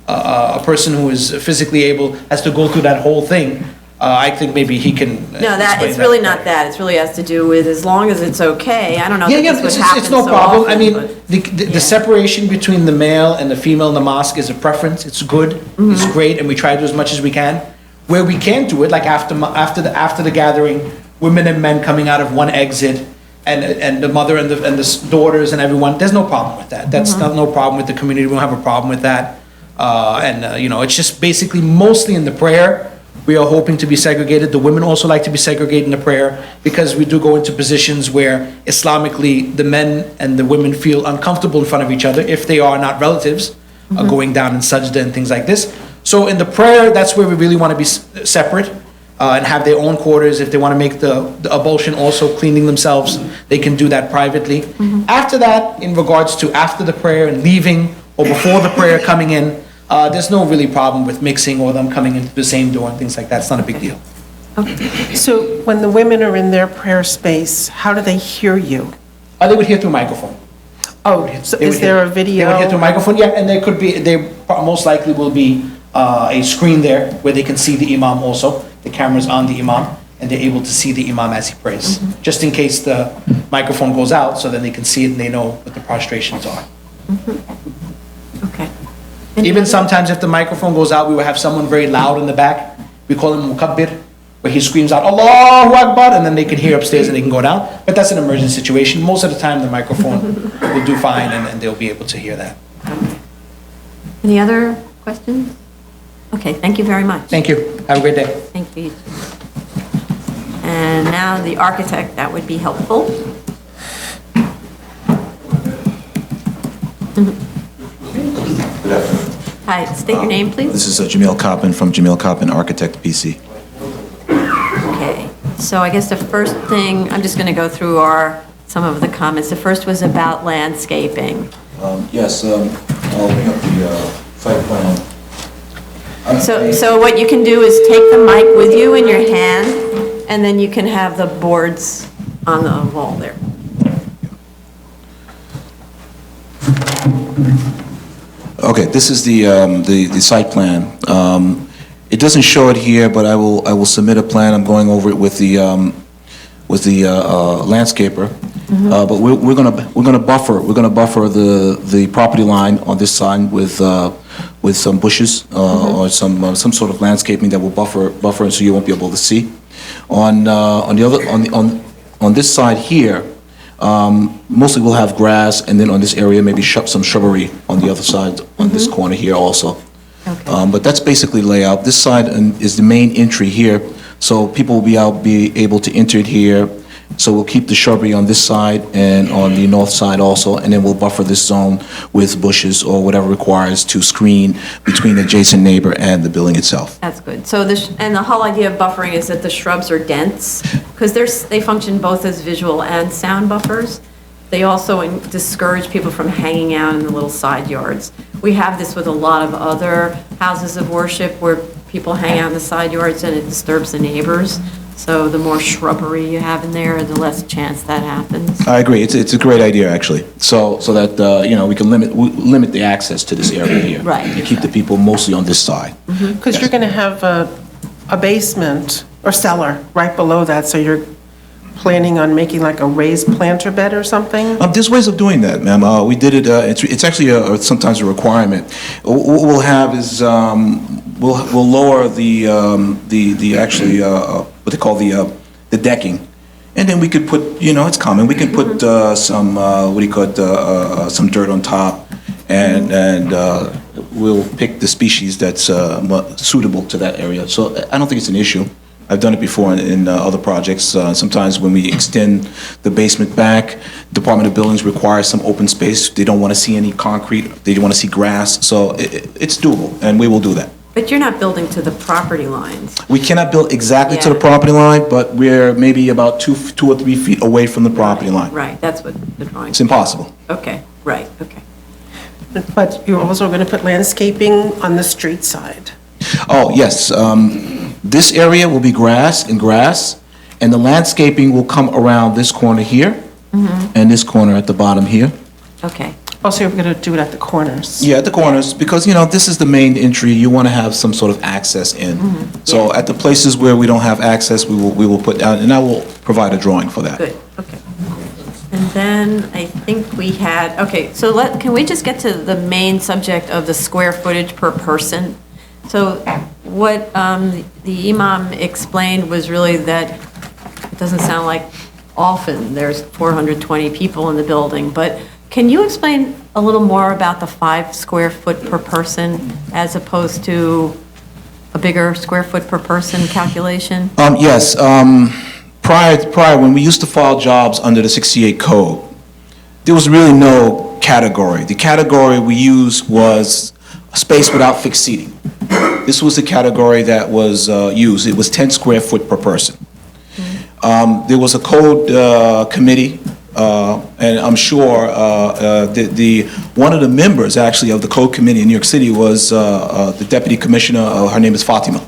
a person who is physically able has to go through that whole thing, I think maybe he can. No, it's really not that. It's really has to do with as long as it's okay. I don't know that this would happen it's no so problem. often, I mean, the separation between the male and the female in the mosque is a preference. It's good. It's great, and we try to do as much as we can. Where we can't do it, like after the gathering, women and men coming out of one exit, and the mother and the daughters and everyone, there's no problem with that. That's no problem with the community. We don't have a problem with that. It's just basically mostly in the prayer, we are hoping to be segregated. The women also like to be segregated in the prayer because we do go into positions where Islamically the men and the women feel uncomfortable in front of each other if they are not relatives, going down in sajda and things like this. So in the prayer, that's where we really want to be separate. And have their own quarters. If they want to make the ablution also cleaning themselves, they can do that privately. After that, in regards to after the prayer and leaving or before the prayer coming in, there's no really problem with mixing or them coming into the same door and things like that. It's not a big deal. So when the women are in their prayer space, how do they hear you? They would hear through microphone. Oh, so is there a video? They would hear through microphone, yeah, and there most likely will be a screen there where they can see the imam also. The camera's on the imam, and they're able to see the imam as he prays, just in case the microphone goes out, so then they can see it and they know what the prostrations are. Okay. Even sometimes if the microphone goes out, we will have someone very loud in the back. We call him mukabbir, where he screams out, Allahu Akbar, and then they can hear upstairs and they can go down. But that's an emergency situation. Most of the time, the microphone will do fine, and they'll be able to hear that. Any other questions? Okay, thank you very much. Thank you. Have a great day. Thank you. now the architect, that would be helpful. Hi, state your name, please. This is Jamil Koppen from Jamil Koppen Architect, PC. Okay, so I guess the first thing, I'm just going to go through some of the comments. The first was about landscaping. Yes, I'll bring up the site plan. So what you can do is take the mic with you in your hand, and then you can have the boards on the wall there. Okay, this is the site plan. It doesn't show it here, but I will submit a plan. I'm going over it with the landscaper. But we're gonna buffer the property line on this side with some bushes or some sort of landscaping that will buffer it so you won't be able to see. On this side here, mostly we'll have grass, and then on this area maybe some shrubbery on the other side on this corner here also. But that's basically layout. This side is the main entry here, so people will be able to enter it here. So we'll keep the shrubbery on this side and on the north side also, and then we'll buffer this zone with bushes or whatever requires to screen between the adjacent neighbor and the building itself. That's good. So and the whole idea of buffering is that the shrubs are dense, because they function both as visual and sound buffers. They also discourage people from hanging out in the little side yards. We have this with a lot of other houses of worship where people hang out in the side yards and it disturbs the neighbors. So the more shrubbery you have in there, the less chance that happens. I agree. It's a great idea, actually. So that we can limit the access to this area here. Right. And keep the people mostly on this side. Because you're going to have a basement or cellar right below that, so you're planning on making like a raised planter bed or something? There's ways of doing that, ma'am. We did it. It's actually sometimes a requirement. What we'll have is we'll lower the actually what they call the decking, and then we could put, it's common. We can put some some dirt on top, and we'll pick the species that's suitable to that area. So I don't think it's an issue. I've done it before in other projects. Sometimes when we extend the basement back, Department of Buildings requires some open space. They don't want to see any concrete. They want to see grass. So it's doable, and we will do that. But you're not building to the property lines. We cannot build exactly to the property line, but we're maybe about 2 or 3 feet away from the property line. Right, that's what the drawing. It's impossible. Okay, right, okay. But you're also going to put landscaping on the street side? Oh, yes. This area will be grass, and the landscaping will come around this corner here, and this corner at the bottom here. Okay. Also, you're going to do it at the corners? Yeah, at the corners, because, this is the main entry. You want to have some sort of access in. So at the places where we don't have access, we will put down, and I will provide a drawing for that. Good, okay. And then I think we had, okay, so can we just get to the main subject of the square footage per person? So what the imam explained was really that it doesn't sound like often there's 420 people in the building, but can you explain a little more about the 5 square foot per person as opposed to a bigger square foot per person calculation? Yes. Prior, when we used to file jobs under the 68 code, there was really no category. The category we used was a space without fixed seating. This was the category that was used. It was 10 square foot per person. There was a code committee, and I'm sure one of the members actually of the code committee in New York City was the deputy commissioner. Her name is Fatima.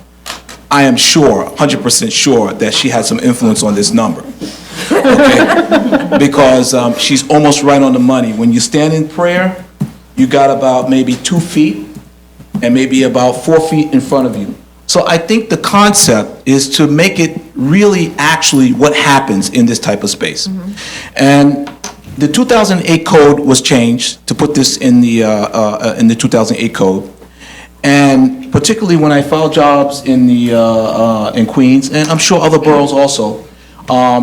I am sure, 100% sure, that she had some influence on this number. Okay? Because she's almost right on the money. When you stand in prayer, you got about maybe 2 feet and maybe about 4 feet in front of you. So I think the concept is to make it really actually what happens in this type of space. And the 2008 code was changed to put this in the 2008 code. And particularly when I filed jobs in in Queens, and I'm sure other boroughs also,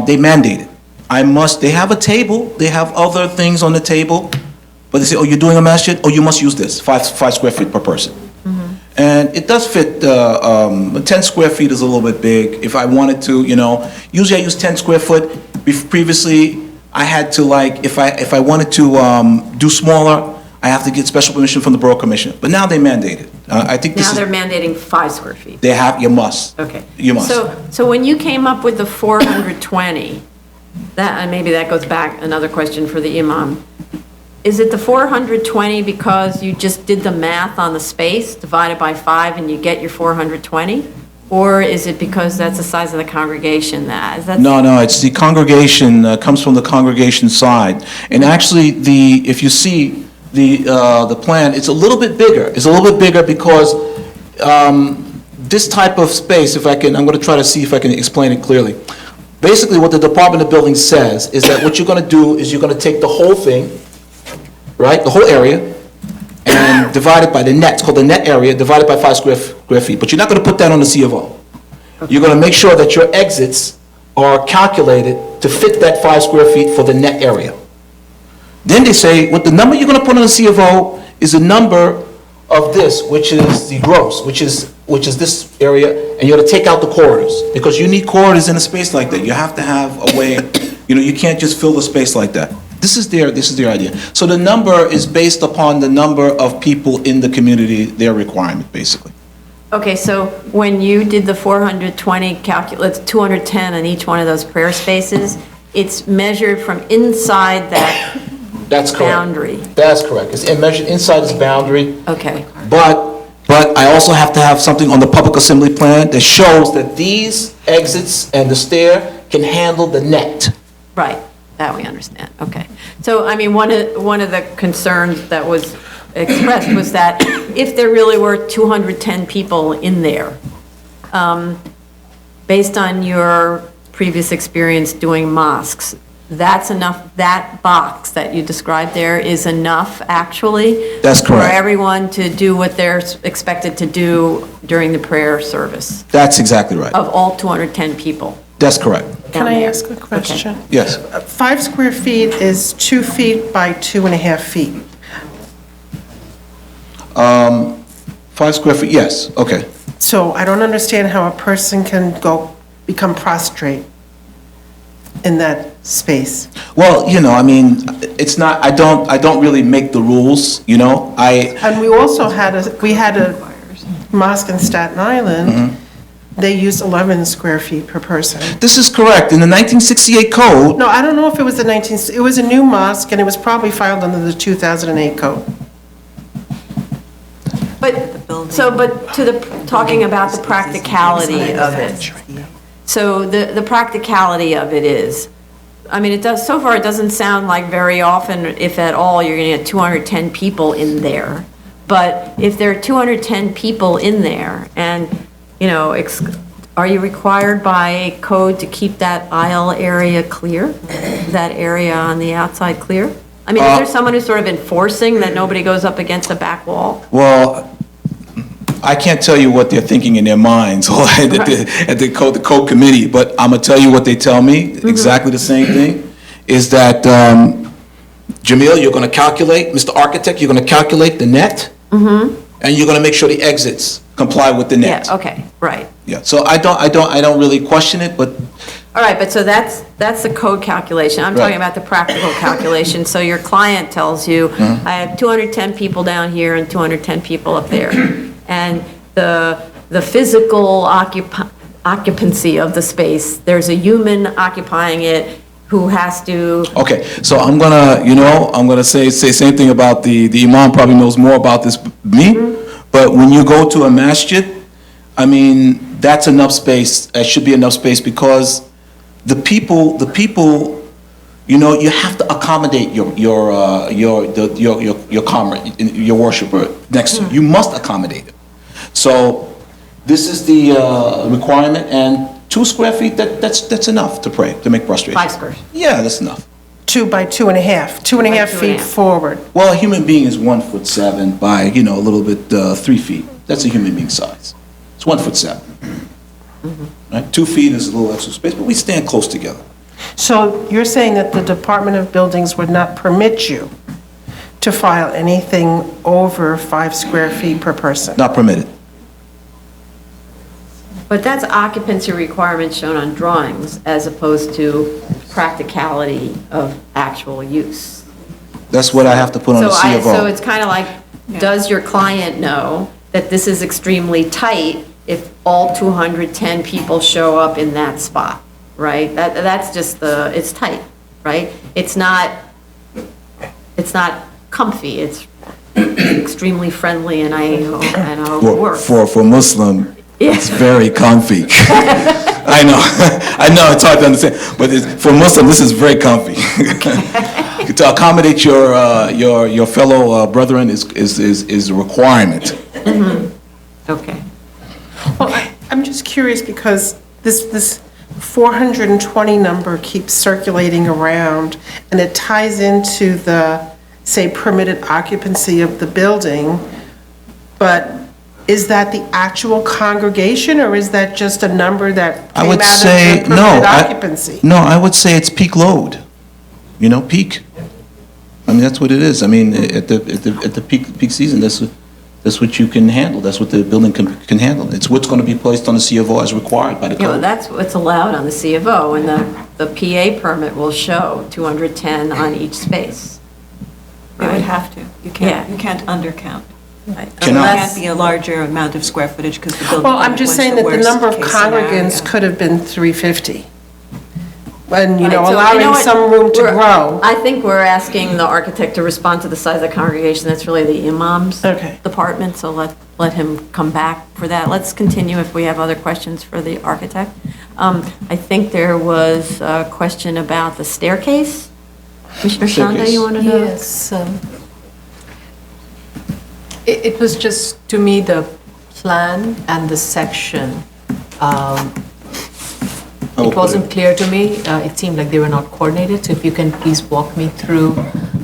they mandated. They have a table, they have other things on the table, but they say, oh, you're doing a masjid? Oh, you must use this, 5 square feet per person. And it does fit, 10 square feet is a little bit big. If I wanted to, usually I use 10 square foot. Previously, I had to if I wanted to do smaller, I have to get special permission from the Borough Commission. But now they mandate it. I think this Now is, they're mandating 5 square feet. you must. Okay. You must. So when you came up with the 420, and maybe that goes back, another question for the imam. Is it the 420 because you just did the math on the space, divided by 5, and you get your 420? Or is it because that's the size of the congregation that? No, it's the congregation, comes from the congregation side. And actually, if you see the plan, it's a little bit bigger. It's a little bit bigger because this type of space, I'm going to try to see if I can explain it clearly. Basically, what the Department of Buildings says is that what you're going to do is you're going to take the whole thing, right, the whole area, and divide it by the net. It's called the net area, divided by 5 square feet. But you're not going to put that on the C of O. You're going to make sure that your exits are calculated to fit that 5 square feet for the net area. Then they say, what the number you're going to put on the C of O is the number of this, which is the gross, which is this area, and you're going to take out the corridors, because you need corridors in a space like that. You have to have a way, you can't just fill the space like that. This is their idea. So the number is based upon the number of people in the community, their requirement, basically. Okay, so when you did the 420 calculate, 210 in each one of those prayer spaces, it's measured from inside that That's correct. boundary. That's correct. It's measured inside this boundary. Okay. But I also have to have something on the public assembly plan that shows that these exits and the stair can handle the net. Right, that we understand, okay. So, I mean, one of the concerns that was expressed was that if there really were 210 people in there, based on your previous experience doing mosques, that's enough, that box that you described there is enough, actually? That's correct. For everyone to do what they're expected to do during the prayer service? That's exactly right. Of all 210 people? That's correct. Can I ask a question? Yes. 5 square feet is 2 feet by 2.5 feet. 5 square feet, yes, okay. So I don't understand how a person can become prostrate in that space. Well, it's not, I don't really make the rules, And we also had a mosque in Staten Island. They used 11 square feet per person. This is correct. In the 1968 code. No, I don't know if it was it was a new mosque, and it was probably filed under the 2008 code. Talking about the practicality of it. So the practicality of it is, I mean, so far it doesn't sound like very often, if at all, you're going to get 210 people in there. But if there are 210 people in there and, are you required by code to keep that aisle area clear? That area on the outside clear? I mean, is there someone who's sort of enforcing that nobody goes up against the back wall? Well, I can't tell you what they're thinking in their minds at the code committee, but I'm going to tell you what they tell me, exactly the same thing, is that, Jamil, you're going to calculate, Mr. Architect, you're going to calculate the net, and you're going to make sure the exits comply with the net. Yeah, okay, right. Yeah, so I don't really question it, but. All right, but so that's the code calculation. I'm talking about the practical calculation. So your client tells you, I have 210 people down here and 210 people up there. And the physical occupancy of the space, there's a human occupying it who has to. Okay, so I'm gonna say same thing about the imam probably knows more about this than me, but when you go to a masjid, I mean, that's enough space, that should be enough space, because the people, you have to accommodate your comrade, your worshiper next to you. You must accommodate it. So this is the requirement, and 2 square feet, that's enough to pray, to make prostration. 5 squares. Yeah, that's enough. 2 by 2.5, 2.5 feet forward. Well, a human being is 1'7" by, a little bit 3 feet. That's a human being size. It's 1'7". Right? 2 feet is a little extra space, but we stand close together. So you're saying that the Department of Buildings would not permit you to file anything over 5 square feet per person? Not permitted. But that's occupancy requirements shown on drawings as opposed to practicality of actual use. That's what I have to put on the C of O. So it's kind of like, does your client know that this is extremely tight if all 210 people show up in that spot, right? That's just it's tight, right? It's not comfy, it's extremely friendly, and I hope it works. For Muslim, it's very comfy. I know, it's hard to understand, but for Muslim, this is very comfy. To accommodate your fellow brethren is a requirement. Okay. Well, I'm just curious because this 420 number keeps circulating around, and it ties into the, say, permitted occupancy of the building, but is that the actual congregation, or is that just a number that came out of the permitted occupancy? No, I would say it's peak load, peak. I mean, that's what it is. I mean, at the peak season, that's what you can handle. That's what the building can handle. It's what's going to be placed on the C of O as required by the code. Yeah, well, that's what's allowed on the C of O, and the PA permit will show 210 on each space. You would have to. You can't undercount. Right. It can't be a larger amount of square footage because the building. Well, I'm just saying that the number of congregants could have been 350. And, allowing some room to grow. I think we're asking the architect to respond to the size of the congregation. That's really the imam's department, so let him come back for that. Let's continue if we have other questions for the architect. I think there was a question about the staircase. Commissioner Shanda, you wanted to? Yes. It was just, to me, the plan and the section, it wasn't clear to me. It seemed like they were not coordinated. So if you can please walk me through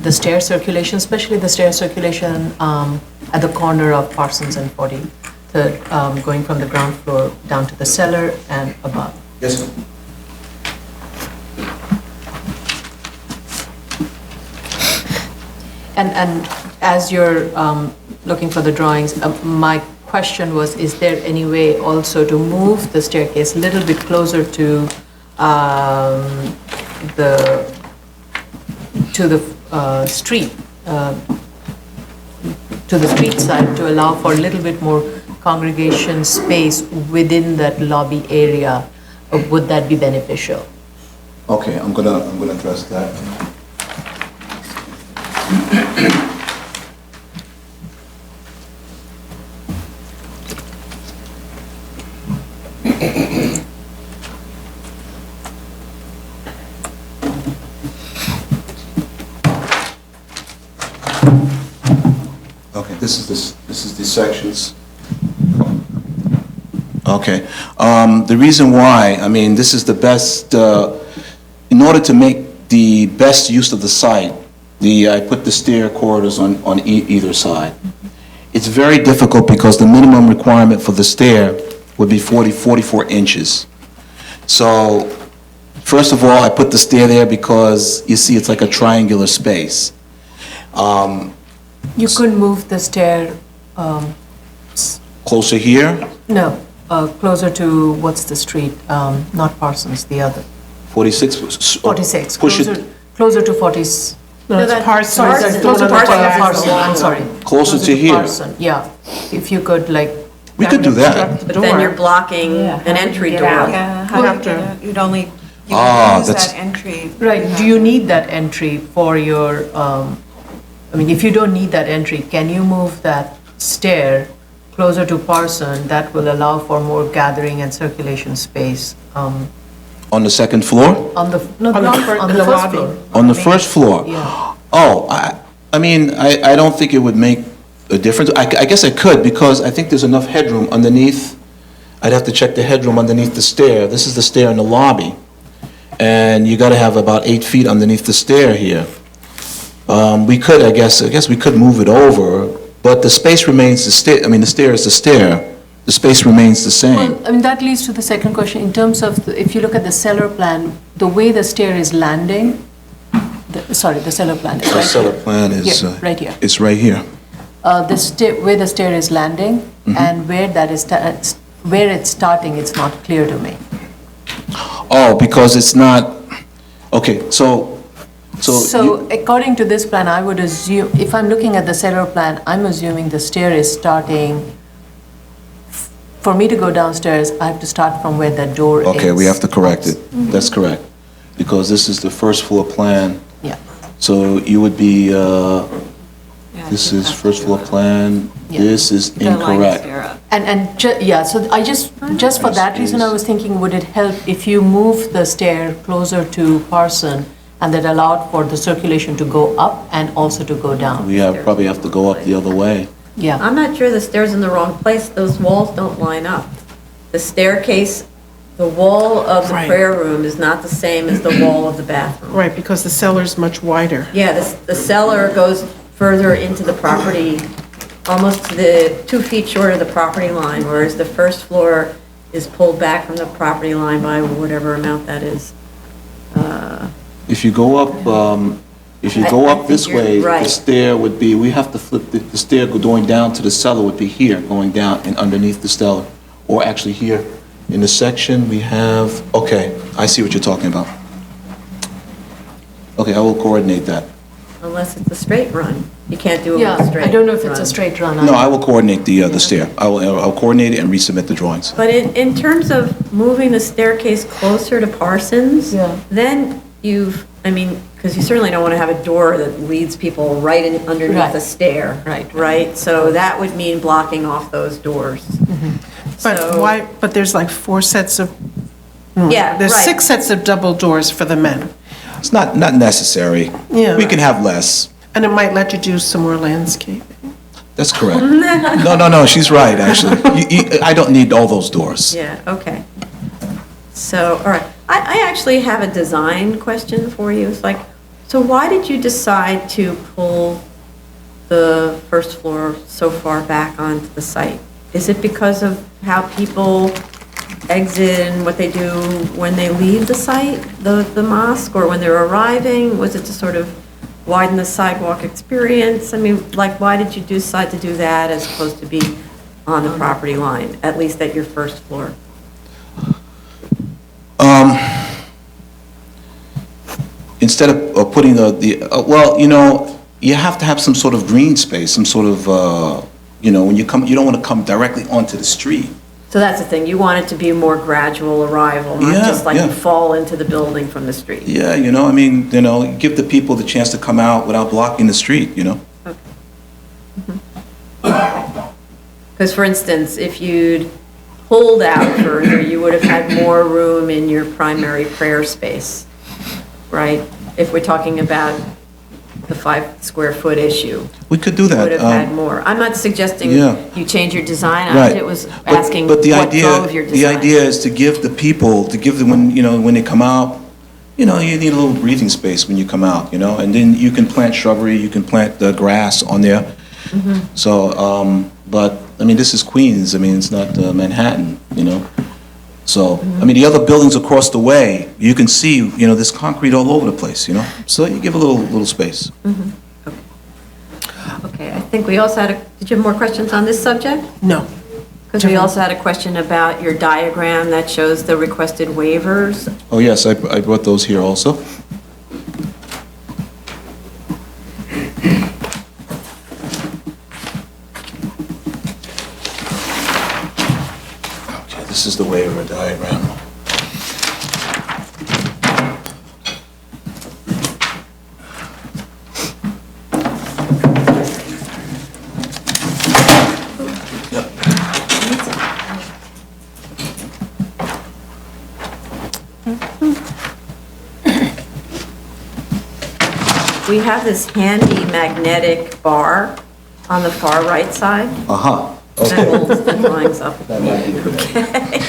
the stair circulation, especially the stair circulation at the corner of Parsons and 43rd, going from the ground floor down to the cellar and above. Yes, sir. And as you're looking for the drawings, my question was, is there any way also to move the staircase a little bit closer to the street, to the street side, to allow for a little bit more congregation space within that lobby area? Would that be beneficial? Okay, I'm gonna address that. Okay, this is the sections. Okay, the reason why, I mean, this is the best, in order to make the best use of the site, I put the stair corridors on either side. It's very difficult because the minimum requirement for the stair would be 44 inches. So, first of all, I put the stair there because, you see, it's like a triangular space. You couldn't move the stair, Closer here, no, closer to, what's the street? Not Parsons, the other. 46. 46, Push it closer to 40. No, it's Parsons. Sorry, closer to Parsons, I'm sorry. Closer to here. Parson, yeah, if you could, like. We could do that. But then you're blocking an entry door. Yeah, how do you get out? You'd only, you use that's- that entry. Right, do you need that entry for your, I mean, if you don't need that entry, can you move that stair closer to Parson? That will allow for more gathering and circulation space. On the second floor? On the, no, On the on fir- the the first lobby. floor. On the first floor? Yeah. Oh, I mean, I don't think it would make a difference. I guess I could, because I think there's enough headroom underneath. I'd have to check the headroom underneath the stair. This is the stair in the lobby. And you gotta have about 8 feet underneath the stair here. We could, I guess we could move it over, but the space remains the stair, I mean, the stair is the stair. The space remains the same. Well, I mean, that leads to the second question. In terms of, if you look at the cellar plan, the way the stair is landing, the cellar plan is The right cellar here. plan is, Here, right here. it's right here. Where the stair is landing and where that is, where it's starting, it's not clear to me. Oh, because it's not, okay, so So according to this plan, I would assume, if I'm looking at the cellar plan, I'm assuming the stair is starting, for me to go downstairs, I have to start from where that door is. Okay, we have to correct it. That's correct. Because this is the first floor plan. Yeah. So you would be, this is first floor plan, Yeah. this is incorrect. Yeah, so just for that reason, I was thinking, would it help if you move the stair closer to Parson and that allowed for the circulation to go up and also to go down? Probably have to go up the other way. Yeah. I'm not sure the stair's in the wrong place. Those walls don't line up. The staircase, the wall of the Right. prayer room is not the same as the wall of the bathroom. Right, because the cellar's much wider. Yeah, the cellar goes further into the property, almost to the 2 feet short of the property line, whereas the first floor is pulled back from the property line by whatever amount that is. If you go up, I this think you're way, right. the stair would be, we have to flip, the stair going down to the cellar would be here, going down and underneath the cellar. Or actually here, in the section, we have, okay, I see what you're talking about. Okay, I will coordinate that. Unless it's a straight run. You can't do it Yeah, with a straight I don't know if it's a run. straight run. No, I will coordinate the stair. I'll coordinate it and resubmit the drawings. But in terms of moving the staircase closer to Parsons, then because you certainly don't want to have a door that leads people right in underneath Right. the stair. Right? So that would mean blocking off those doors. But So- why, but there's like 4 sets of, Yeah, there's right. 6 sets of double doors for the men. It's not necessary. Yeah. We can have less. And it might let you do some more landscaping. That's correct. No, she's right, actually. I don't need all those doors. Yeah, okay. So, all right. I actually have a design question for you. It's like, so why did you decide to pull the first floor so far back onto the site? Is it because of how people exit and what they do when they leave the site, the mosque, or when they're arriving? Was it to sort of widen the sidewalk experience? I mean, like, why did you decide to do that as opposed to be on the property line, at least at your first floor? Instead of putting you have to have some sort of green space, some sort of, when you come, you don't want to come directly onto the street. So that's the thing, you want it to be a more gradual arrival, not Yeah, just like yeah. you fall into the building from the street. Yeah, give the people the chance to come out without blocking the street, Because for instance, if you'd pulled out further, you would have had more room in your primary prayer space, right? If we're talking about the 5 square foot issue. We could do that. Would have had more. I'm not suggesting Yeah. you change your design, Right. it was asking But what drove your design. the idea is to give the people, when they come out, you need a little breathing space when you come out, and then you can plant shrubbery, you can plant the grass on there. Mhm. So, but, this is Queens, it's not Manhattan, So, the other buildings across the way, you can see, there's concrete all over the place, So you give a little space. Mhm. Okay, I think we also did you have more questions on this subject? No. Because we also had a question about your diagram that shows the requested waivers. Oh, yes, I brought those here also. Okay, this is the waiver diagram. We have this handy magnetic bar on the far right side. Uh-huh. That holds the drawings up. That might be good. Okay.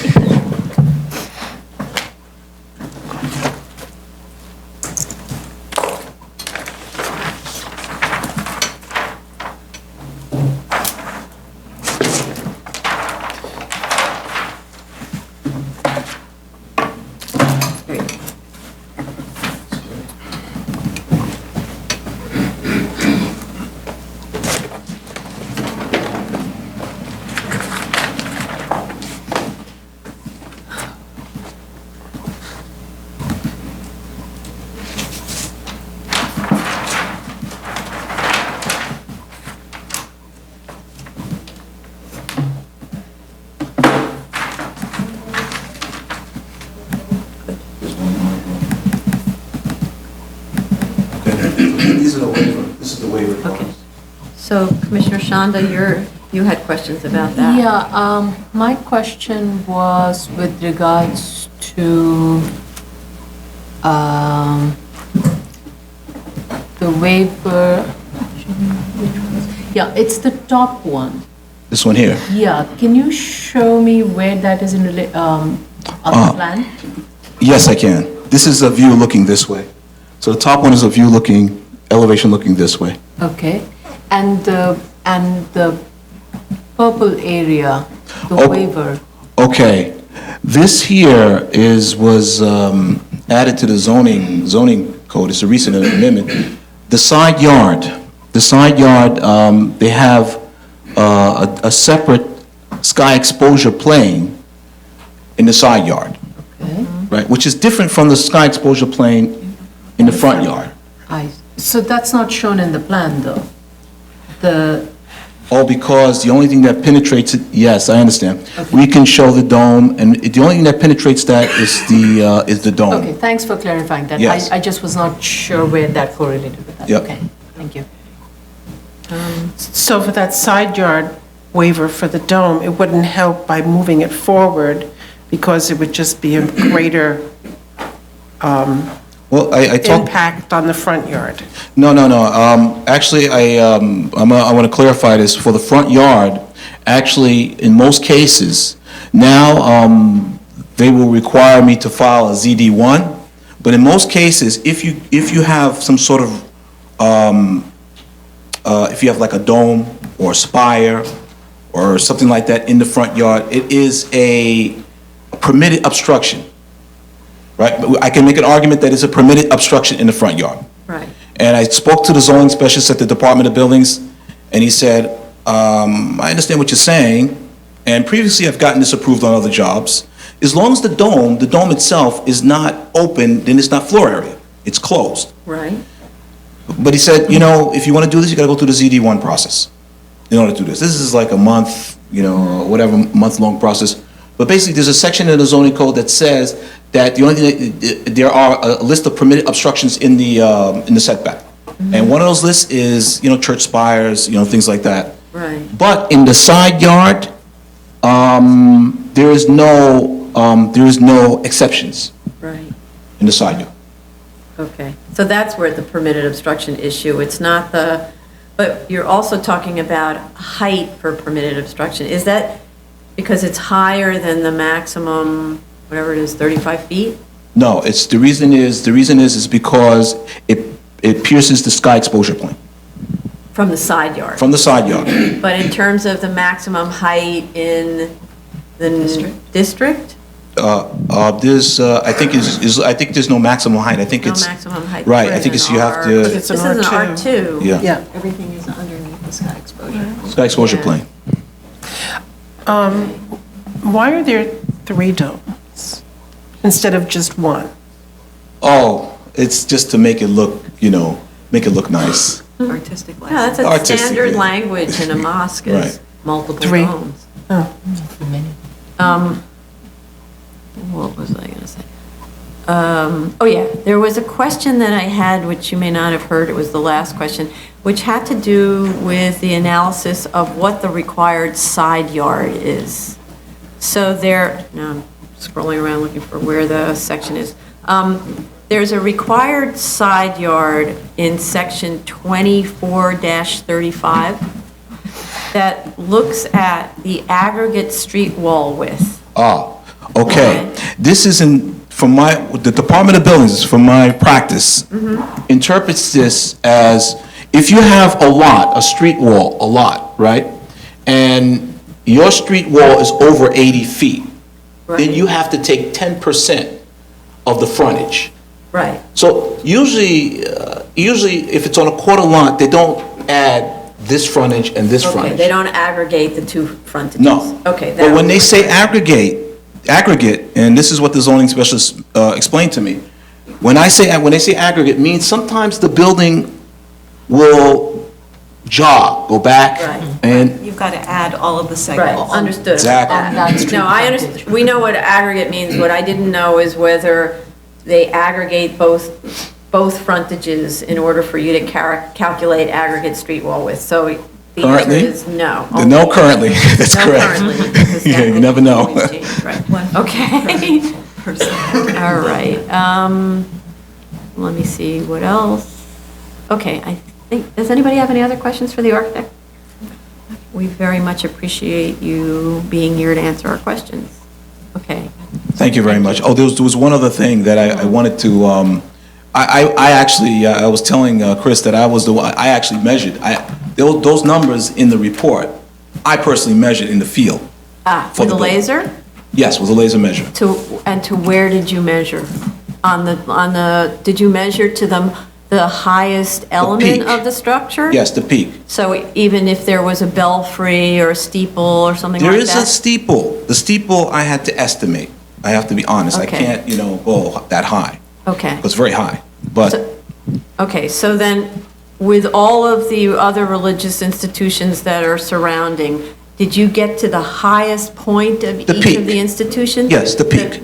is a waiver, this is the waiver. Okay. So Commissioner Shanda, you had questions about that? Yeah, my question was with regards to the waiver. Yeah, it's the top one. This one here. Yeah, can you show me where that is on the plan? Yes, I can. This is a view looking this way. So the top one is a view looking, elevation looking this way. Okay, and the purple area, the waiver. Okay, this here was added to the zoning code. It's a recent amendment. The side yard, they have a separate sky exposure plane in the side yard. Okay. Right, which is different from the sky exposure plane in the front yard. So that's not shown in the plan, though? Oh, because the only thing that penetrates it, yes, I understand. We can show the dome, and the only thing that penetrates that is the dome. Okay, thanks for clarifying that. Yes. I just was not sure where that correlated with that. Yep. Okay, thank you. So for that side yard waiver for the dome, it wouldn't help by moving it forward because it would just be a greater Well, I talked. impact on the front yard. No. Actually, I want to clarify this. For the front yard, actually, in most cases, now they will require me to file a ZD1. But in most cases, if you have some sort of, if you have like a dome or a spire or something like that in the front yard, it is a permitted obstruction. Right? But I can make an argument that it's a permitted obstruction in the front yard. Right. And I spoke to the zoning specialist at the Department of Buildings, and he said, I understand what you're saying, and previously I've gotten this approved on other jobs. As long as the dome itself is not open, then it's not floor area. It's closed. Right. But he said, if you want to do this, you got to go through the ZD1 process in order to do this. This is like a month, whatever, month-long process. But basically, there's a section in the zoning code that says that the only thing there are a list of permitted obstructions in the setback, and one of those lists is church spires, things like that. Right. But in the side yard, there is no exceptions. Right. In the side yard. Okay. So that's where the permitted obstruction issue. It's not but you're also talking about height for permitted obstruction. Is that because it's higher than the maximum, whatever it is, 35 feet? No, the reason is because it pierces the sky exposure plane. From the side yard? From the side yard. But in terms of the maximum height in the district? I think there's no maximum height. I think it's. No maximum height. Right, I think it's you have to. This is an R2. Yeah. Everything is underneath the sky exposure. Sky exposure plane. Why are there 3 domes instead of just one? Oh, it's just to make it look, nice. Artistic Yeah, that's a Artistic, standard yeah. language in a mosque is Right. multiple 3. domes. What was I going to say? Oh yeah, there was a question that I had, which you may not have heard, it was the last question, which had to do with the analysis of what the required side yard is. So now I'm scrolling around looking for where the section is. There's a required side yard in section 24-35 that looks at the aggregate street wall width. Okay. This isn't, the Department of Buildings, from my practice, interprets this as, if you have a street wall, right? And your street wall is over 80 feet, then you have to take 10% of the frontage. Right. So usually if it's on a quarter lot, they don't add this frontage and this Okay, frontage. they don't aggregate the two frontages? No. Okay. But when they say aggregate, and this is what the zoning specialist explained to me, when they say aggregate, means sometimes the building will go back, and You've got to add all of the Right, segments. understood. Exactly. No, I understand, we know what aggregate means, what I didn't know is whether they aggregate both both frontages in order for you to calculate aggregate street wall width. So the answer Currently? is no. No, currently, that's No correct. currently, because Yeah, that you will never know. always change, right. Okay. All right. Let me see, what else? Okay, I think, does anybody have any other questions for the architect? We very much appreciate you being here to answer our questions. Okay. Thank you very much. Oh, there was one other thing that I wanted to, I actually, I was telling Chris that I was the one, I actually measured, those numbers in the report, I personally measured in the field. For the laser? Yes, with a laser measure. And to where did you measure? Did you measure to the highest element of the structure? Yes, the peak. So even if there was a belfry or a steeple or something like that? There is a steeple. The steeple I had to estimate. I have to be honest. Okay. I can't, go that high. Okay. It's very high, but Okay, so then with all of the other religious institutions that are surrounding, did you get to the highest point of each peak. of the institutions? Yes, the peak.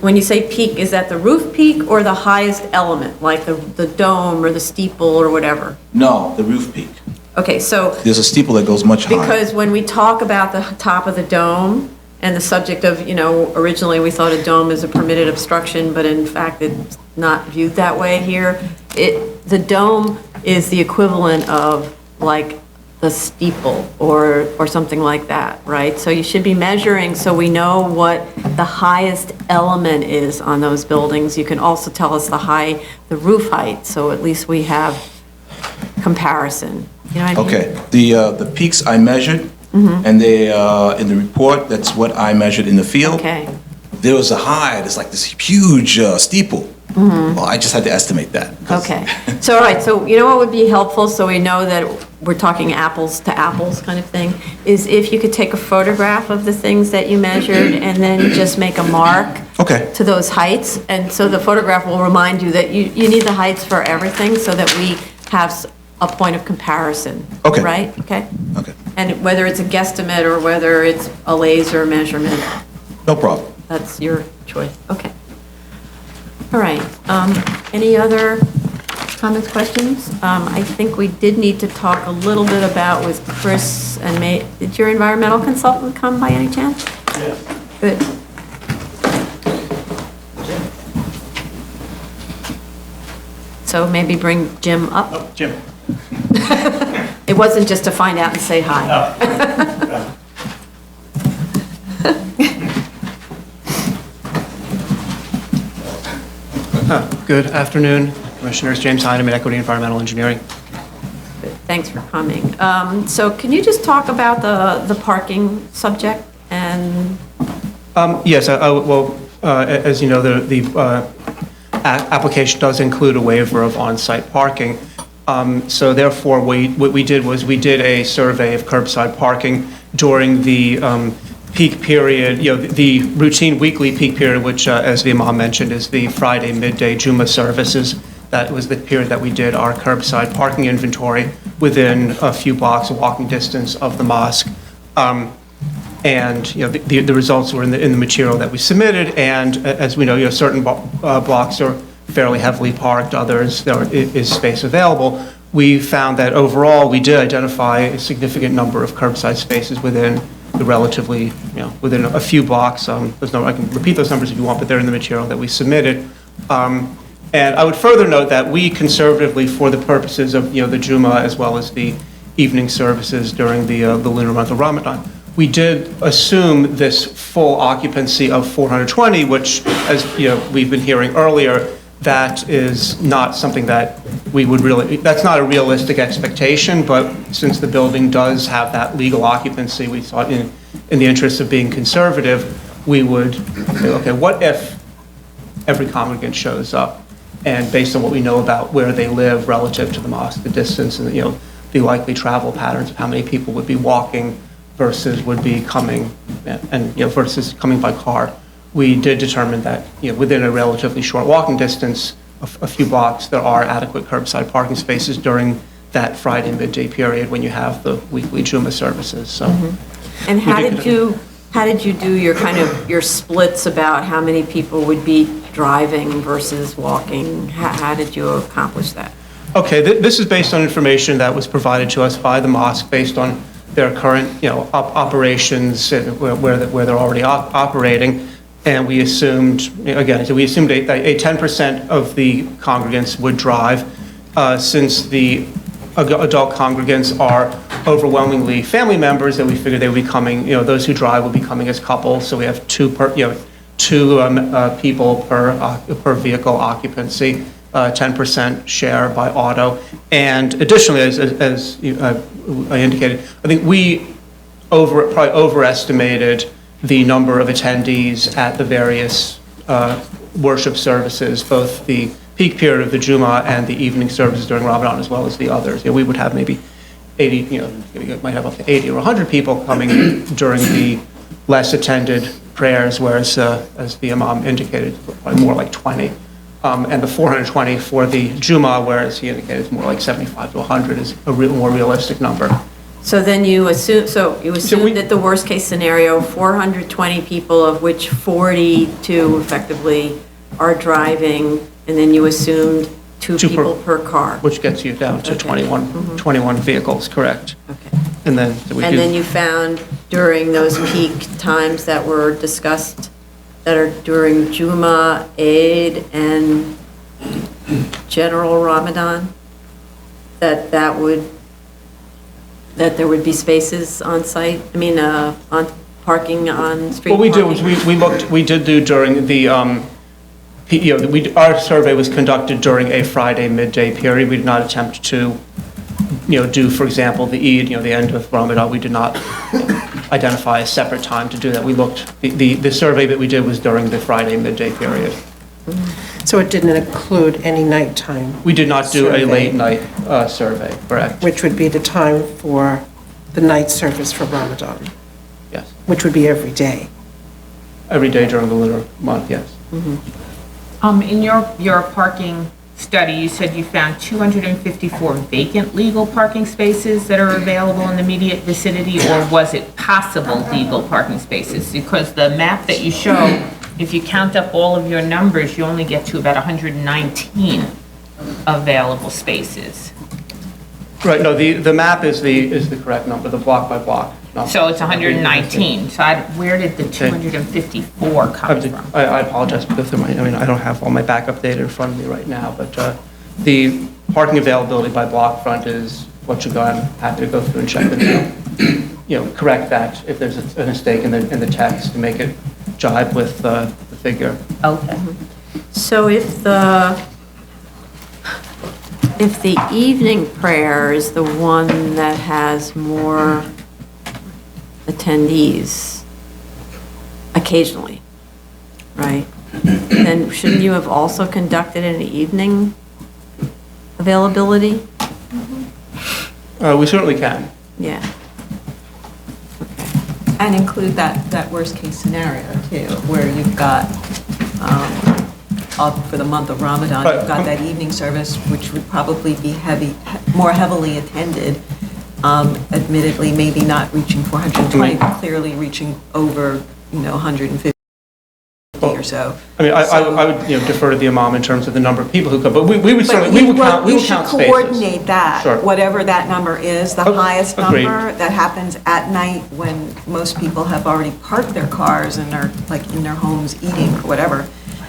When you say peak, is that the roof peak or the highest element, like the dome or the steeple or whatever? no, the roof peak. Okay, so There's a steeple that goes much higher. because when we talk about the top of the dome and the subject of, originally we thought a dome is a permitted obstruction, but in fact it's not viewed that way here. The dome is the equivalent of like the steeple or something like that, right? So you should be measuring so we know what the highest element is on those buildings. You can also tell us the roof height, so at least we have comparison. You know what I mean? Okay, the peaks I measured, and they, in the report, that's what I measured in the field. Okay. There was a high, there's like this huge steeple. Well, I just had to estimate that. Okay. So, all right, so you know what would be helpful, so we know that we're talking apples to apples kind of thing, is if you could take a photograph of the things that you measured and then just make a mark to those heights. And so the photograph will remind you that you need the heights for everything so that we have a point of comparison. Okay. Right? Okay? Okay. And whether it's a guesstimate or whether it's a laser measurement, No problem. that's your choice. Okay. All right. Any other comments, questions? I think we did need to talk a little bit about with Chris and May. Did your environmental consultant come by any chance? Yes. Good. So maybe bring Jim up? Oh, Jim. It wasn't just to find out and say hi. Good afternoon, Commissioners. James Heineman, Equity Environmental Engineering. Thanks for coming. So can you just talk about the parking subject and? Yes, well, as you know, the application does include a waiver of on-site parking. So therefore, what we did was we did a survey of curbside parking during the peak period, the routine weekly peak period, which, as the Imam mentioned, is the Friday midday Juma services. That was the period that we did our curbside parking inventory within a few blocks of walking distance of the mosque. And the results were in the material that we submitted. And as we know, certain blocks are fairly heavily parked, others there is space available. We found that overall we did identify a significant number of curbside spaces within the relatively, within a few blocks. I can repeat those numbers if you want, but they're in the material that we submitted. And I would further note that we conservatively, for the purposes of the Juma as well as the evening services during the lunar month of Ramadan, we did assume this full occupancy of 420, which, as we've been hearing earlier, that is not something that we would really, that's not a realistic expectation, but since the building does have that legal occupancy, we thought in the interest of being conservative, we would say, okay, what if every congregant shows up? And based on what we know about where they live relative to the mosque, the distance and the likely travel patterns of how many people would be walking versus would be coming and versus coming by car, we did determine that within a relatively short walking distance, a few blocks, there are adequate curbside parking spaces during that Friday midday period when you have the weekly Juma services. So, And how did you do your splits about how many people would be driving versus walking? How did you accomplish that? Okay, this is based on information that was provided to us by the mosque based on their current, operations where they're already operating. And we assumed, again, we assumed a 10% of the congregants would drive. Since the adult congregants are overwhelmingly family members, that we figured they would be coming, those who drive will be coming as couples. So we have two people per vehicle occupancy, 10% share by auto. And additionally, as I indicated, I think we probably overestimated the number of attendees at the various worship services, both the peak period of the Jummah and the evening services during Ramadan, as well as the others. We would have maybe 80, we might have up to 80 or 100 people coming during the less attended prayers, whereas, as the Imam indicated, probably more like 20. And the 420 for the Jummah, whereas he indicated it's more like 75 to 100 is a more realistic number. So then you assume that the worst case scenario, 420 people, of which 42 effectively are driving, and then you assumed two people per car. Which gets you down to 21 vehicles, correct. Okay. And then you found during those peak times that were discussed, that are during Jummah, Eid, and general Ramadan, that there would be spaces on site? I mean, on parking on street What we parking? did was we did do during the, our survey was conducted during a Friday midday period. We did not attempt to, do, for example, the Eid, the end of Ramadan. We did not identify a separate time to do that. We looked, the survey that we did was during the Friday midday period. So it didn't include any nighttime? We did not do survey, a late night survey, correct? Which would be the time for the night service for Ramadan? Yes. Which would be every day? Every day during the lunar month, yes. In your parking study, you said you found 254 vacant legal parking spaces that are available in the immediate vicinity, or was it possible legal parking spaces? Because the map that you show, if you count up all of your numbers, you only get to about 119 available spaces. Right, no, the map is the correct number, the block by block number. So it's 119. So where did the 254 come from? I apologize, because I don't have all my backup data in front of me right now, but the parking availability by block front is what you got. I'm happy to go through and check it out. Correct that if there's a mistake in the text to make it jibe with the figure. Okay. So if the evening prayer is the one that has more attendees occasionally, right? Then shouldn't you have also conducted an evening availability? We certainly can. Yeah. And include that worst-case scenario, too, where you've got, for the month of Ramadan, you've got that evening service, which would probably be more heavily attended, admittedly, maybe not reaching 420, but clearly reaching over, 150 or so. I would defer to the Imam in terms of the number of people who come, but we would certainly, we would count spaces. You should coordinate that, Sure. whatever that number is, the highest agreed. number that happens at night when most people have already parked their cars and are like in their homes eating or whatever.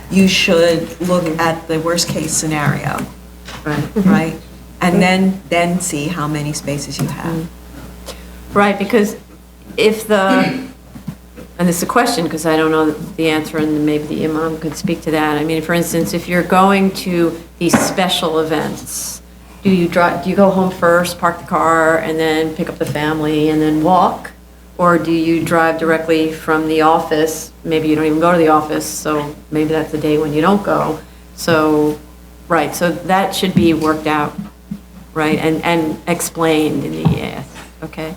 You should look at the worst-case scenario, right? And then see how many spaces you have. Right, because if and it's a question because I don't know the answer, and maybe the Imam could speak to that. I mean, for instance, if you're going to these special events, do you go home first, park the car, and then pick up the family and then walk? Or do you drive directly from the office? Maybe you don't even go to the office, so maybe that's the day when you don't go. So, right, so that should be worked out, right, and explained in the EAS, okay?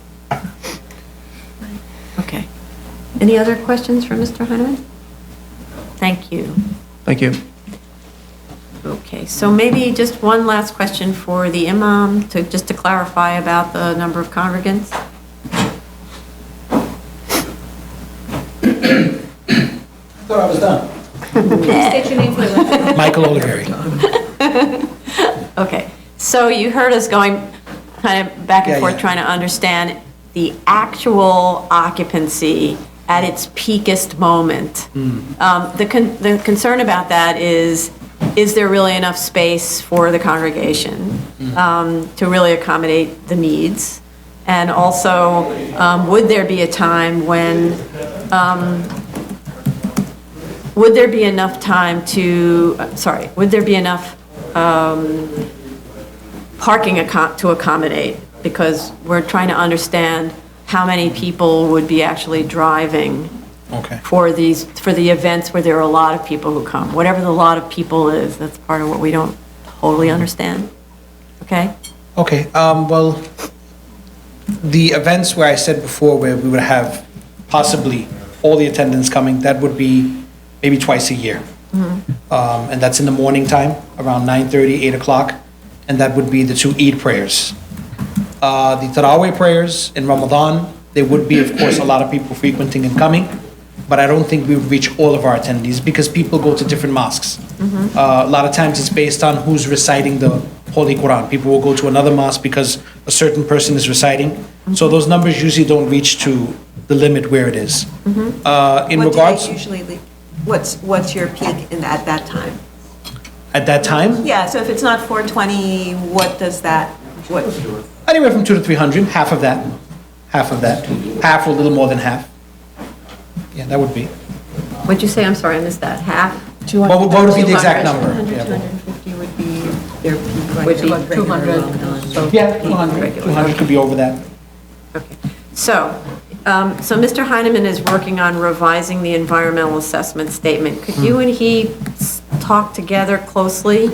Okay. Any other questions for Mr. Heineman? Thank you. Thank you. Okay, so maybe just one last question for the Imam, just to clarify about the number of congregants. I thought I was done. State your name for the record. Michael Oliveri. Okay, so you heard us going kind of back and Yeah, forth yeah. trying to understand the actual occupancy at its peakest moment. The concern about that is there really enough space for the congregation to really accommodate the needs? And also, would there be a time when, would there be enough time to, would there be enough parking to accommodate? Because we're trying to understand how many people would be actually driving for the events where there are a lot of people who come. Whatever the lot of people is, that's part of what we don't totally understand. Okay? Okay, well, the events where I said before where we would have possibly all the attendants coming, that would be maybe twice a year. And that's in the morning time, around 9:30, 8 o'clock, and that would be the 2 Eid prayers. The Tarawih prayers in Ramadan, there would be, of course, a lot of people frequenting and coming, but I don't think we would reach all of our attendees because people go to different mosques. A lot of times it's based on who's reciting the Holy Quran. People will go to another mosque because a certain person is reciting. So those numbers usually don't reach to the limit where it is. In regards, What do they usually leave? What's your peak at that time? at that time, Yeah, so if it's not 420, what does that, what? anywhere from 200 to 300, half of that, half or a little more than half. Yeah, that would be. What'd you say? I'm sorry, I missed that. Half? What would be the exact number? 200, Yeah, 250 would be their peak, right? Would be About 200. So Yeah, 200 could be over that. So Mr. Heineman is working on revising the environmental assessment statement. Could you and he talk together closely